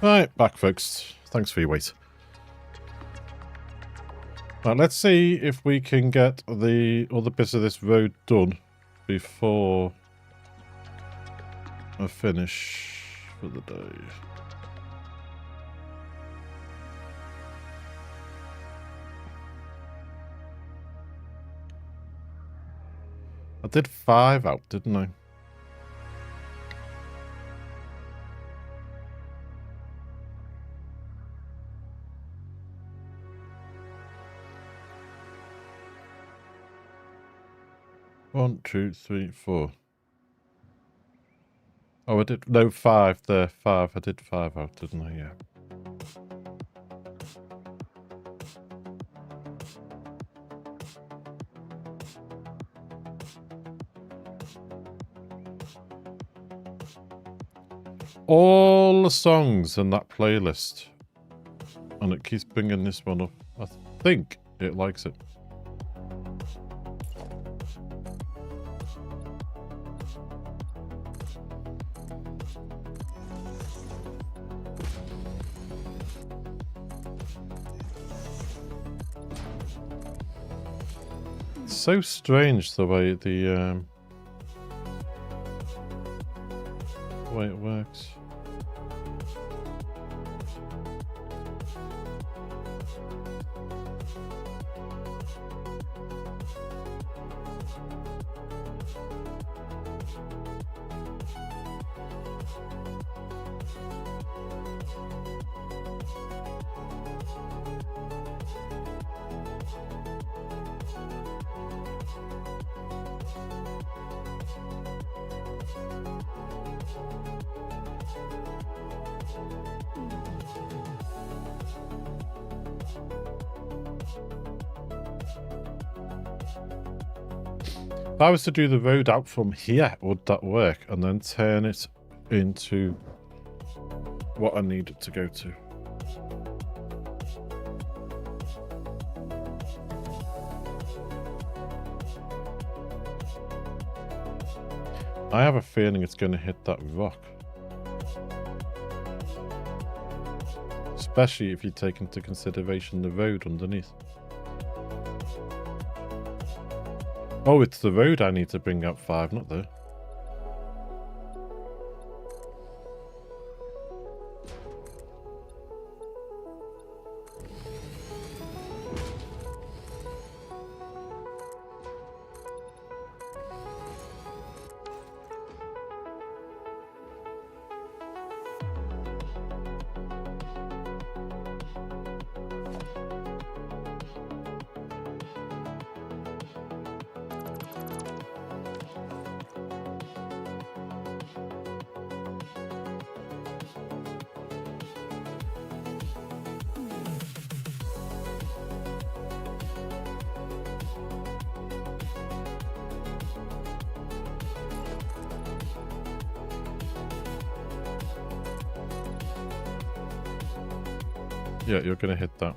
Right, back folks. Thanks for your wait. Right, let's see if we can get the other bits of this road done before I finish for the day. I did 5 out, didn't I? One, 2, 3, 4. Oh, I did, no, 5 there, 5. I did 5 out, didn't I? Yeah. All the songs in that playlist. And it keeps bringing this one up. I think it likes it. It's so strange the way the way it works. If I was to do the road out from here, would that work? And then turn it into what I need it to go to. I have a feeling it's going to hit that rock. Especially if you take into consideration the road underneath. Oh, it's the road I need to bring up 5, not there. Yeah, you're going to hit that.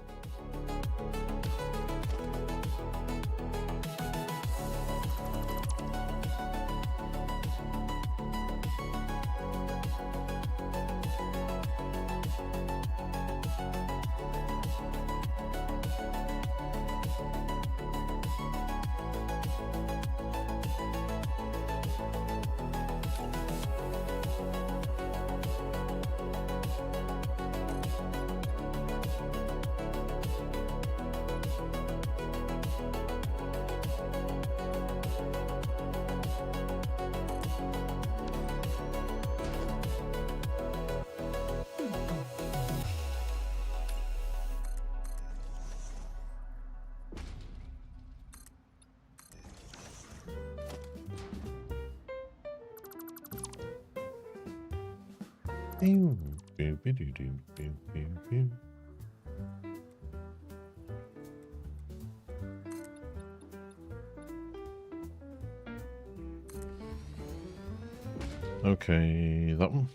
Okay, that one.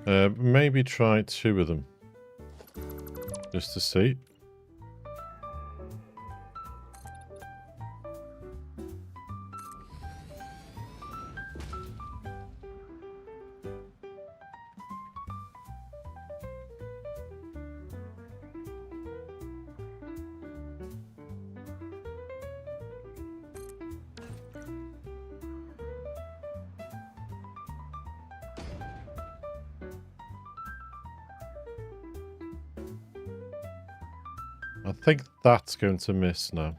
Maybe try 2 of them. Just to see. I think that's going to miss now.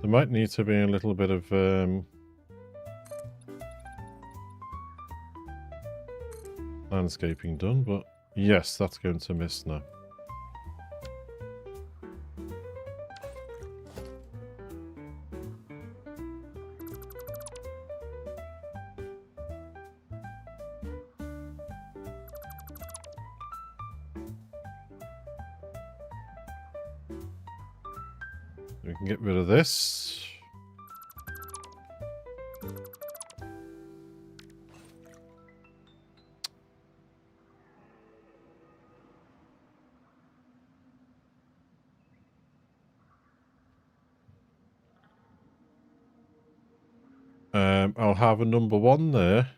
There might need to be a little bit of landscaping done, but yes, that's going to miss now. We can get rid of this. I'll have a number 1 there.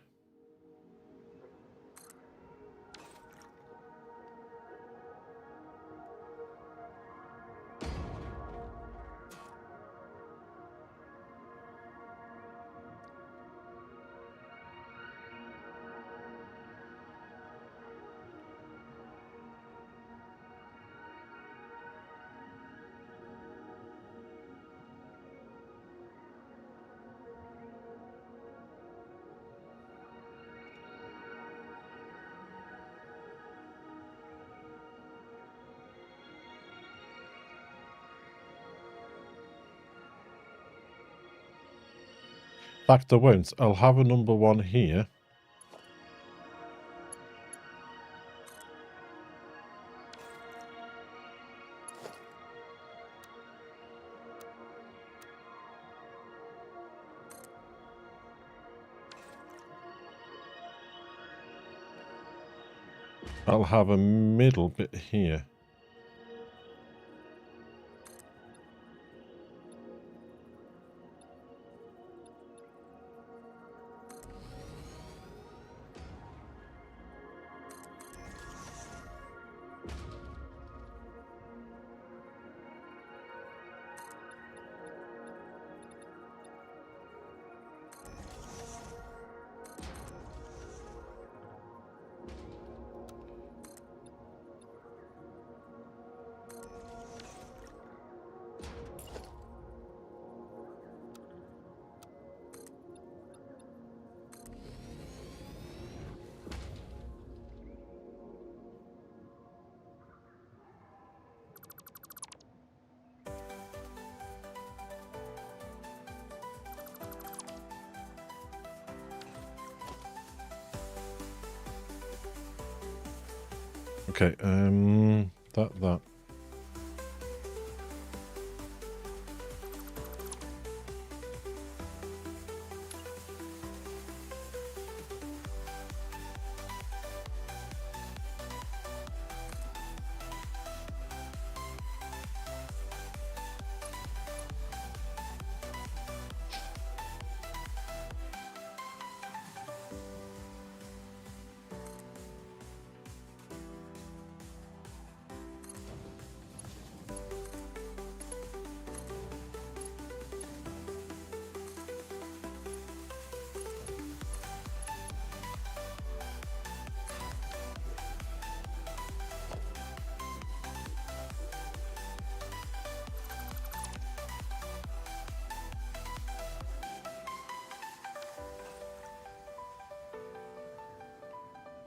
In fact, I won't. I'll have a number 1 here. I'll have a middle bit here. Okay, that.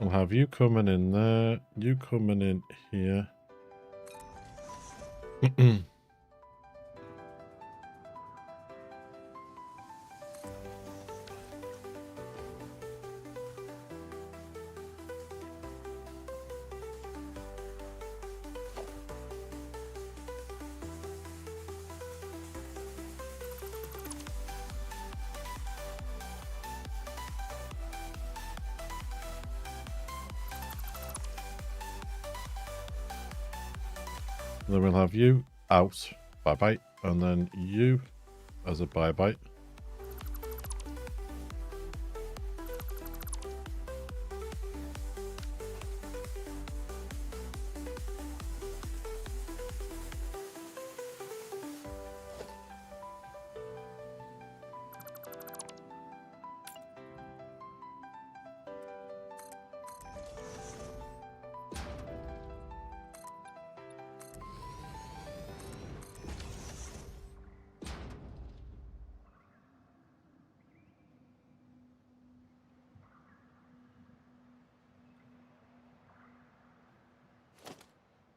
I'll have you coming in there, you coming in here. And then we'll have you out. Bye-bye. And then you as a bye-bye.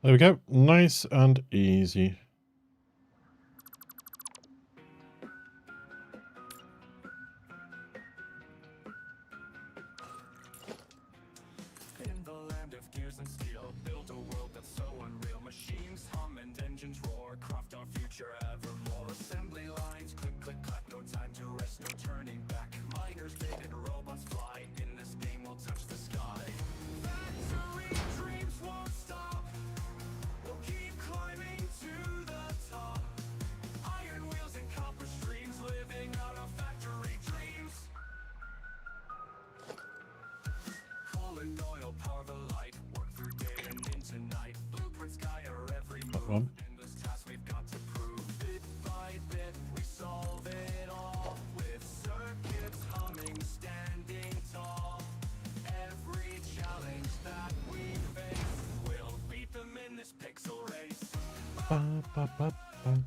There we go. Nice and easy. In the land of gears and steel, build a world that's so unreal. Machines hum and engines roar, craft our future evermore. Assembly lines click, click, clack, no time to rest, no turning back. Miners dig and robots fly, in this game we'll touch the sky. Factory dreams won't stop, we'll keep climbing to the top. Iron wheels and copper streams, living out our factory dreams. Coal and oil power the light, work through day and into night. Blueprints guide our every move. one. Endless tasks we've got to prove. Bit by bit we solve it all, with circuits humming, standing tall. Every challenge that we face, we'll beat them in this pixel race. Ba, ba, ba, ba.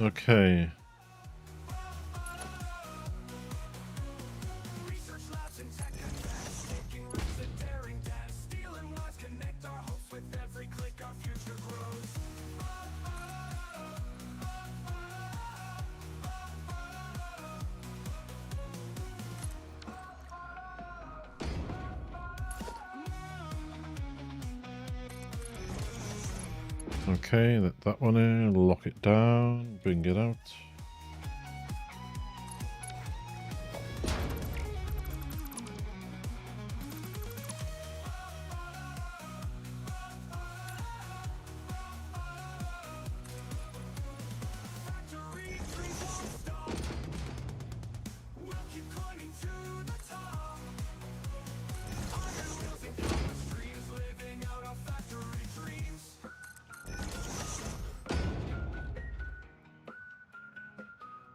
Okay. Research labs and tech advance, taking risks and daring dance. Stealing lives, connect our hopes with every click, our future grows. Okay, let that one in, lock it down, bring it out. Factory dreams won't stop, we'll keep climbing to the top. Iron wheels and copper streams, living out our factory dreams.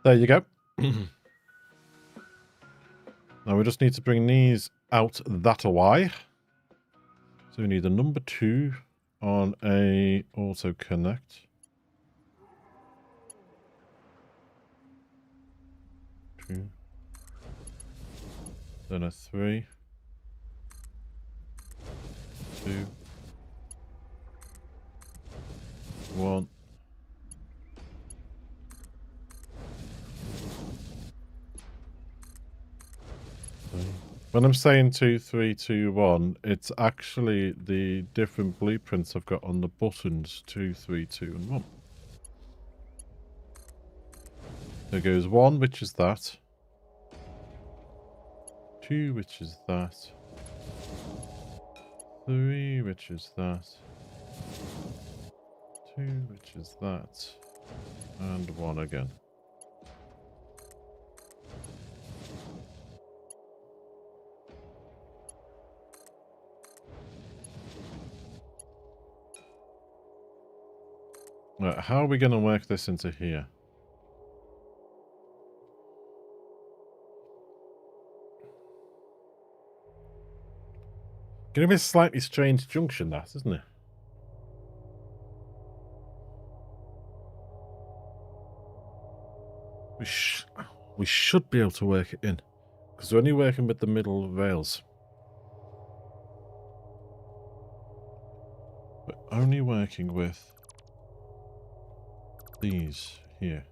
There you go. Now we just need to bring these out that away. So we need a number 2 on a auto connect. 2. Then a 3. 2. 1. When I'm saying 2, 3, 2, 1, it's actually the different blueprints I've got on the buttons 2, 3, 2, and 1. There goes 1, which is that. 2, which is that. 3, which is that. 2, which is that. And 1 again. Right, how are we going to work this into here? Going to be a slightly strange junction, that, isn't it? We should be able to work it in, because we're only working with the middle rails. We're only working with these here.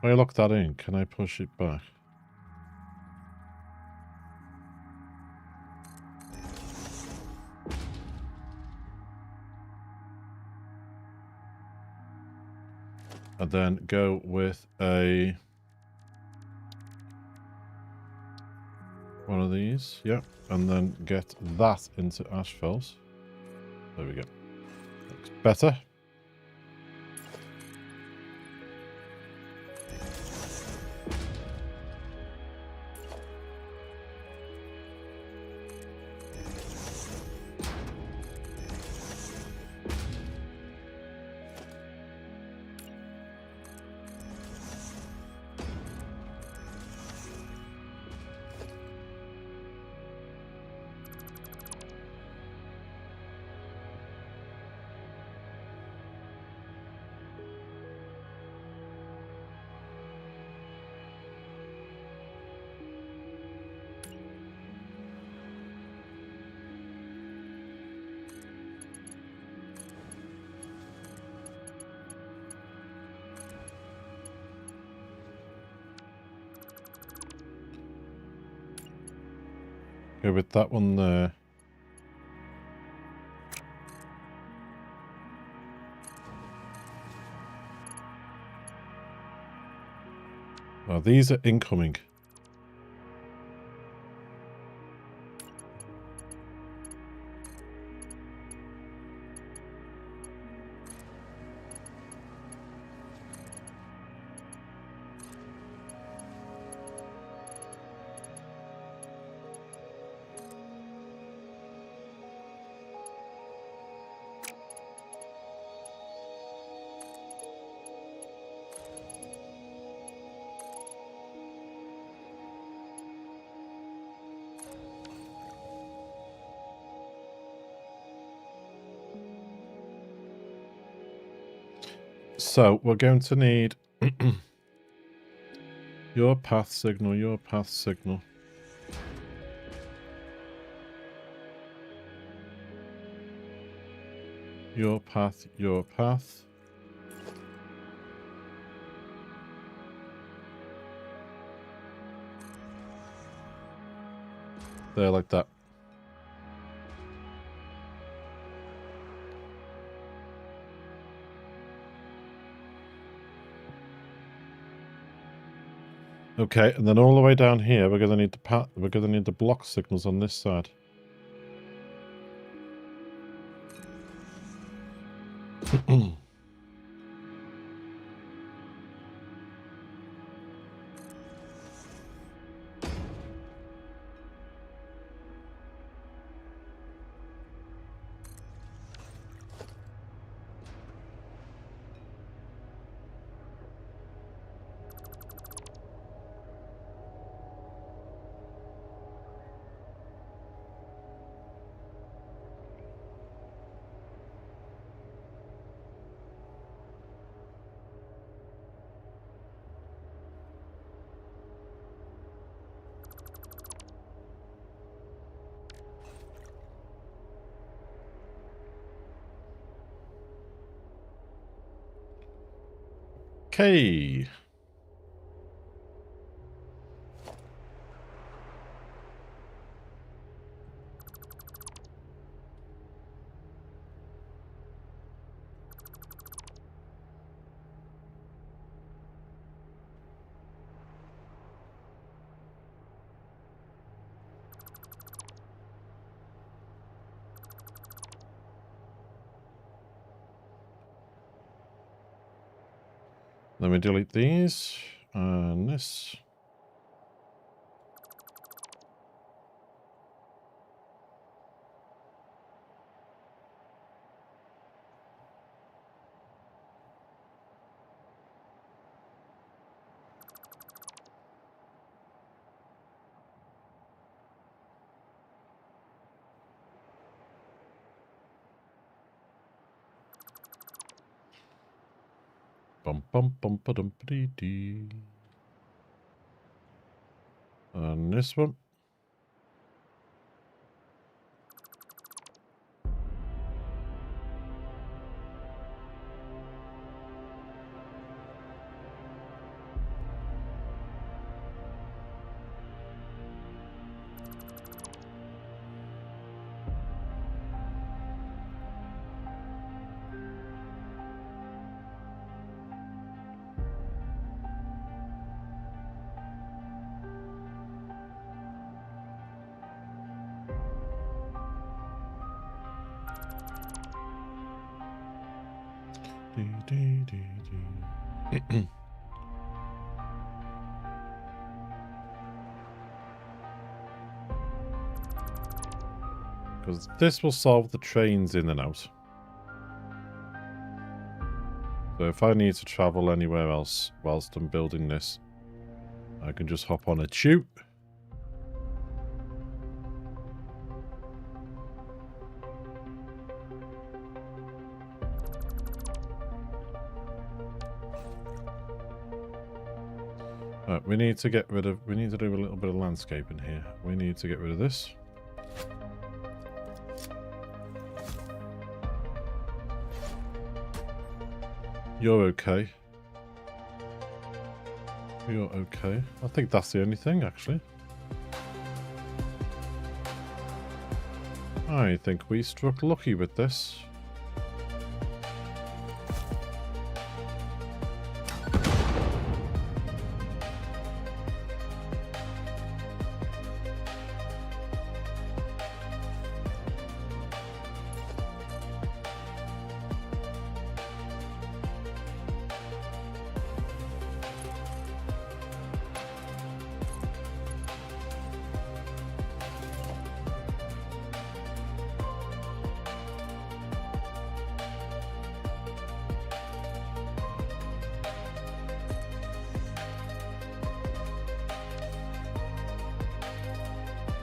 When I lock that in, can I push it back? And then go with a... one of these, yep. And then get that into asphalt. There we go. Looks better. Go with that one there. Well, these are incoming. So we're going to need your path signal, your path signal. Your path, your path. There, like that. Okay, and then all the way down here, we're gonna need the block signals on this side. Okay. Let me delete these and this. Bum bum bum ba dum dee dee. And this one. Because this will solve the trains in and out. So if I need to travel anywhere else whilst I'm building this, I can just hop on a tube. Right, we need to get rid of, we need to do a little bit of landscaping here. We need to get rid of this. You're okay. You're okay. I think that's the only thing, actually. I think we struck lucky with this.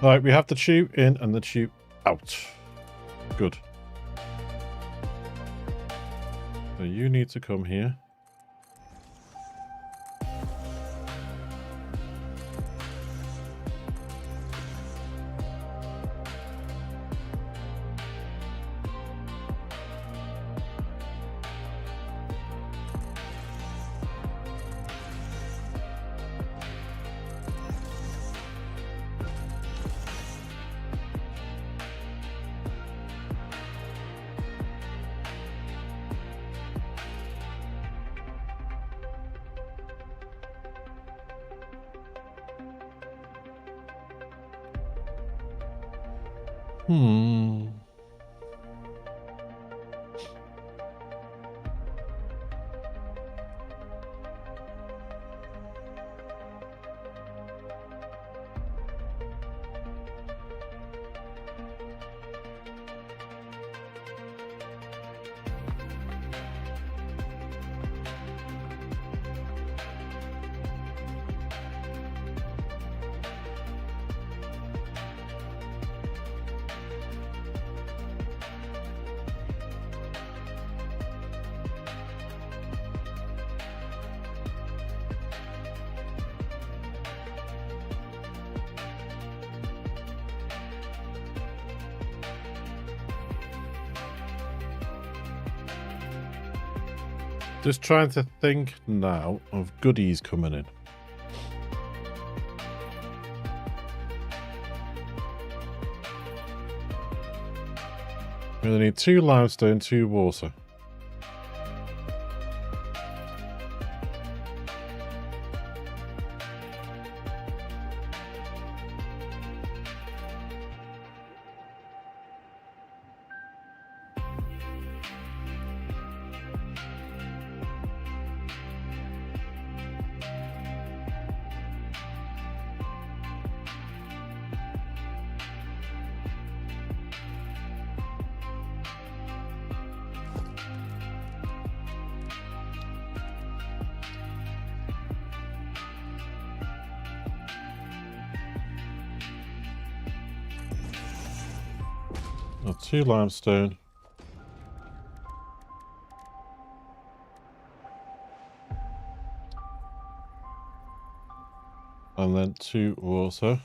Right, we have the tube in and the tube out. Good. So you need to come here. Just trying to think now of goodies coming in. We need 2 limestone, 2 water. Oh, 2 limestone. And then 2 water.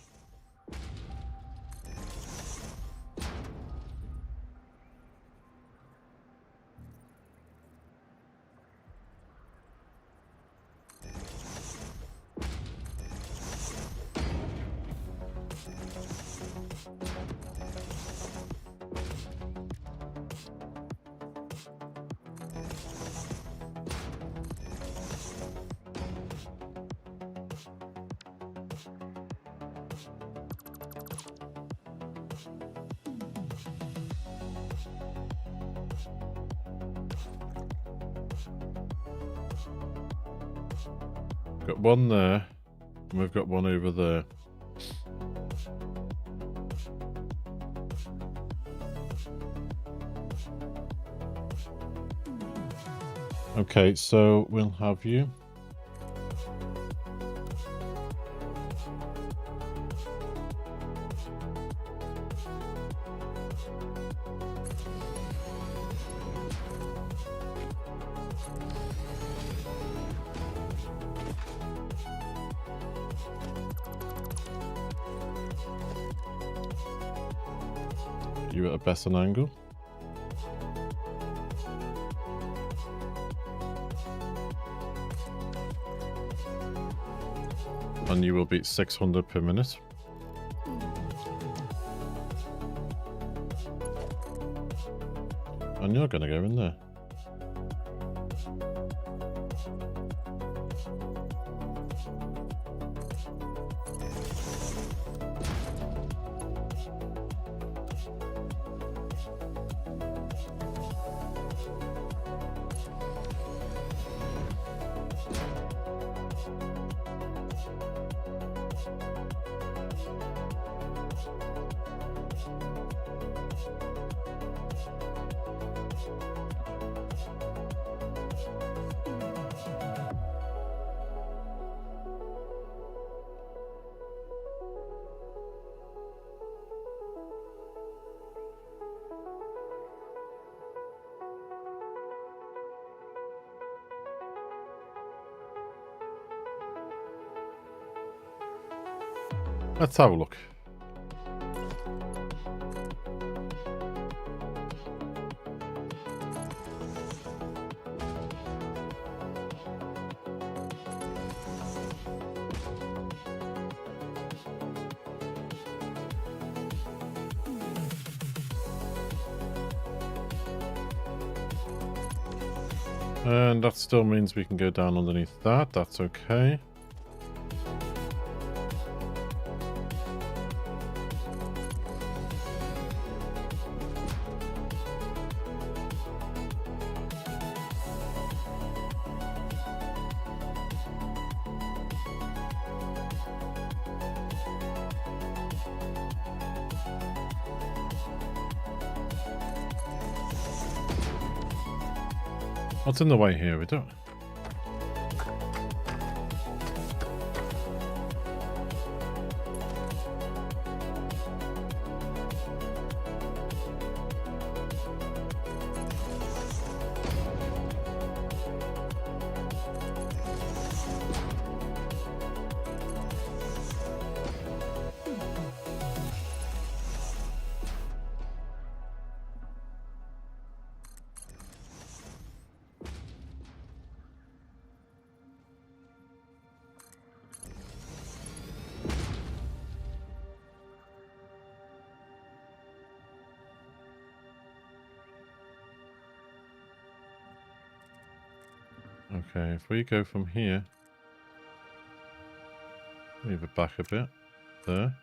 Got one there, and we've got one over there. Okay, so we'll have you. You at a better angle. And you will beat 600 per minute. And you're gonna go in there. Let's have a look. And that still means we can go down underneath that. That's okay. What's in the way here? We don't. Okay, if we go from here, move it back a bit, there.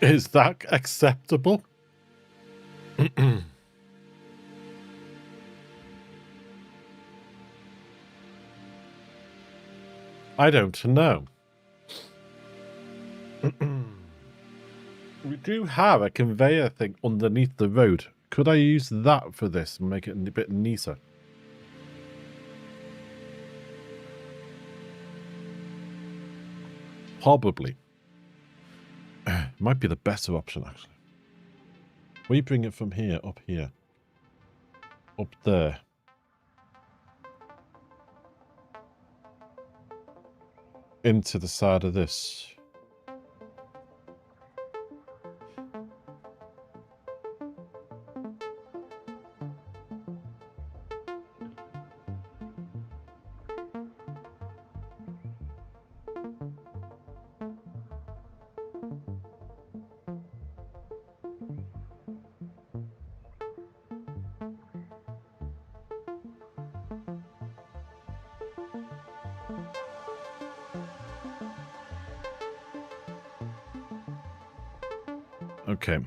Is that acceptable? I don't know. We do have a conveyor thing underneath the road. Could I use that for this and make it a bit neater? Probably. Might be the better option, actually. We bring it from here, up there. Into the side of this. Okay.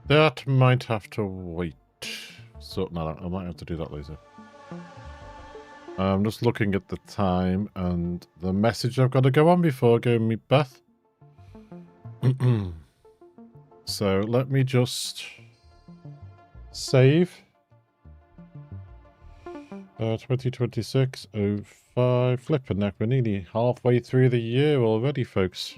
That might have to wait. So, no, I might have to do that later. I'm just looking at the time and the message I've got to go on before I go and meet Beth. So let me just save. 2026-05. Flipping neck, we're nearly halfway through the year already, folks.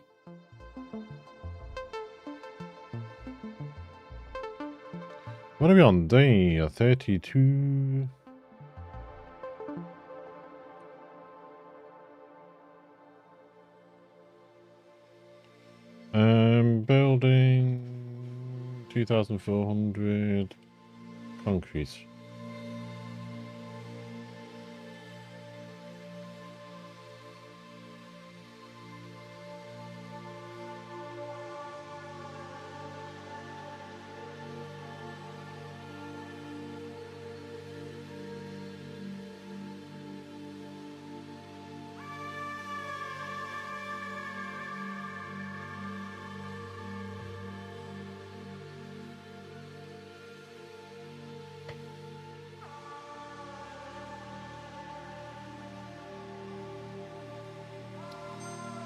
What are we on? Day 32. Building 2,400 concrete.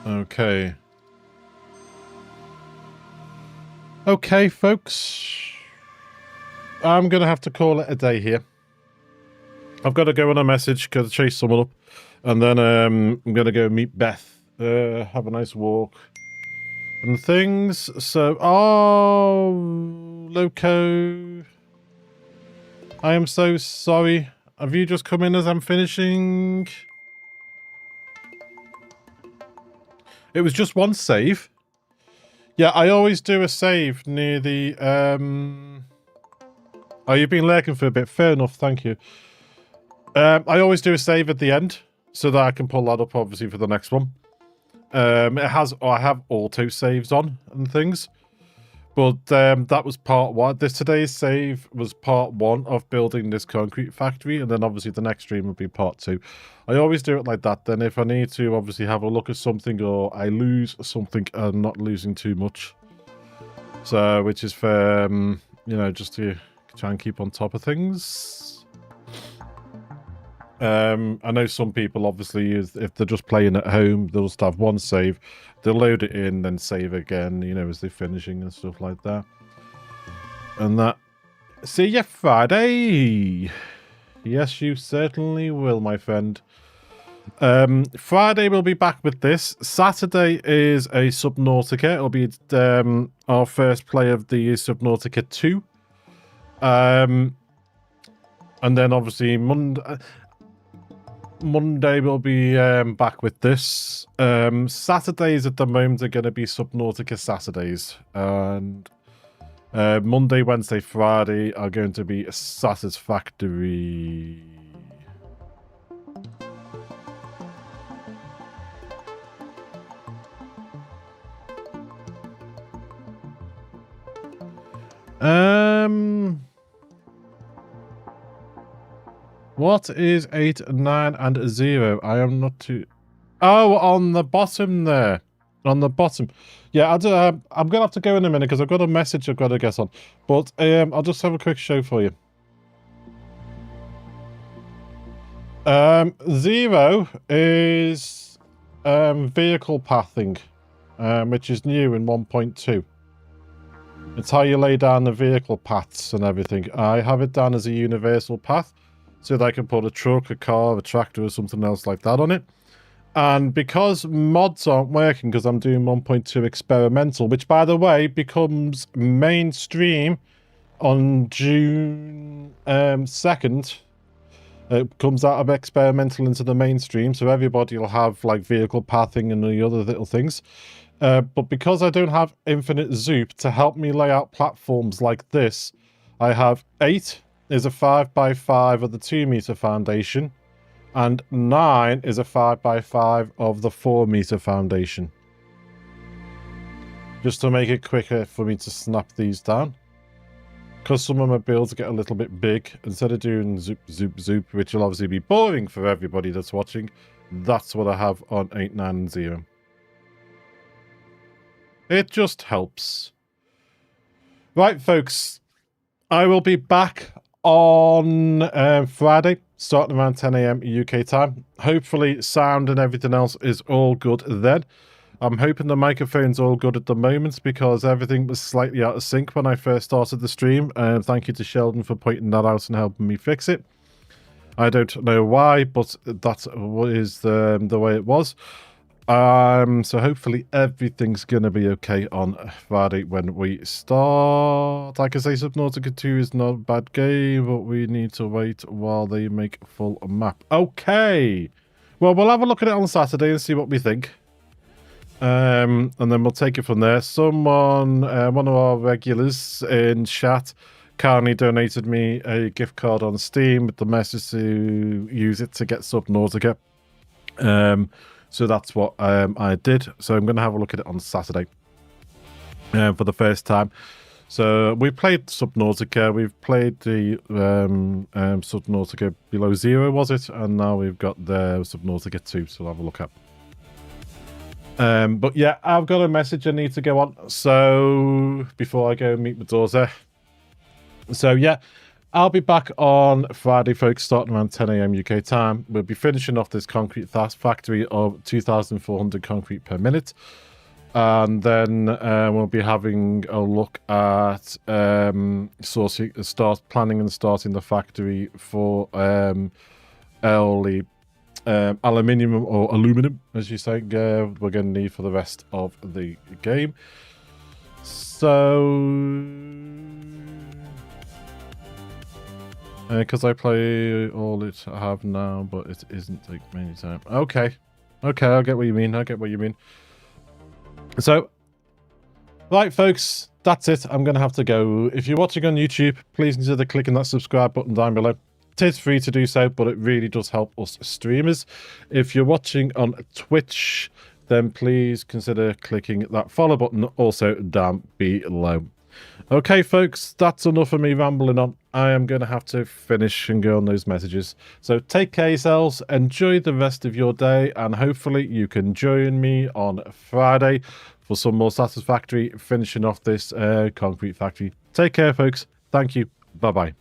Okay. Okay, folks. I'm going to have to call it a day here. I've got to go on a message, got to chase someone up. And then I'm going to go meet Beth. Have a nice walk. And things. So, oh, Loco. I am so sorry. Have you just come in as I'm finishing? It was just one save. Yeah, I always do a save near the... Oh, you've been lurking for a bit. Fair enough, thank you. I always do a save at the end, so that I can pull that up, obviously, for the next one. It has... Oh, I have auto saves on and things. But that was part one. Today's save was part one of building this concrete factory, and then obviously the next stream would be part two. I always do it like that. Then if I need to obviously have a look at something or I lose something, I'm not losing too much. So, which is for, you know, just to try and keep on top of things. I know some people obviously, if they're just playing at home, they'll just have one save. They'll load it in, then save again, you know, as they're finishing and stuff like that. And that... See you Friday! Yes, you certainly will, my friend. Friday we'll be back with this. Saturday is a Subnautica. It'll be our first play of the Subnautica 2. And then obviously Monday we'll be back with this. Saturdays at the moment are going to be Subnautica Saturdays. And Monday, Wednesday, Friday are going to be Satisfactory. What is 8, 9, and 0? I am not too... Oh, on the bottom there. On the bottom. Yeah, I'm going to have to go in a minute because I've got a message I've got to get on. But I'll just have a quick show for you. 0 is vehicle pathing, which is new in 1.2. It's how you lay down the vehicle paths and everything. I have it down as a universal path, so that I can put a truck, a car, a tractor, or something else like that on it. And because mods aren't working, because I'm doing 1.2 experimental, which, by the way, becomes mainstream on June 2nd. It comes out of experimental into the mainstream, so everybody will have, like, vehicle pathing and the other little things. But because I don't have infinite zoop to help me lay out platforms like this, I have 8 is a 5x5 of the 2 meter foundation. And 9 is a 5x5 of the 4-meter foundation. Just to make it quicker for me to snap these down. Because some of my builds get a little bit big, instead of doing zoop, zoop, zoop, which will obviously be boring for everybody that's watching, that's what I have on 8, 9, and 0. It just helps. Right, folks. I will be back on Friday, starting around 10 AM UK time. Hopefully, sound and everything else is all good then. I'm hoping the microphone's all good at the moment because everything was slightly out of sync when I first started the stream. Thank you to Sheldon for pointing that out and helping me fix it. I don't know why, but that is the way it was. So hopefully everything's going to be okay on Friday when we start. Like I say, Subnautica 2 is not a bad game, but we need to wait while they make a full map. Okay. Well, we'll have a look at it on Saturday and see what we think. And then we'll take it from there. Someone, one of our regulars in chat, kindly donated me a gift card on Steam with the message to use it to get Subnautica. So that's what I did. So I'm going to have a look at it on Saturday for the first time. So we played Subnautica. We've played the Subnautica Below Zero, was it? And now we've got the Subnautica 2. So we'll have a look at. But yeah, I've got a message I need to go on. So before I go meet my daughter. So yeah, I'll be back on Friday, folks, starting around 10 AM UK time. We'll be finishing off this concrete factory of 2,400 concrete per minute. And then we'll be having a look at planning and starting the factory for aluminium or aluminum, as you say, we're going to need for the rest of the game. So because I play all it I have now, but it isn't like many times. Okay, I get what you mean. So, right, folks, that's it. I'm going to have to go. If you're watching on YouTube, please consider clicking that subscribe button down below. It is free to do so, but it really does help us streamers. If you're watching on Twitch, then please consider clicking that follow button also down below. Okay, folks, that's enough of me rambling on. I am going to have to finish and go on those messages. So take care yourselves, enjoy the rest of your day, and hopefully you can join me on Friday for some more Satisfactory, finishing off this concrete factory. Take care, folks. Thank you. Bye-bye.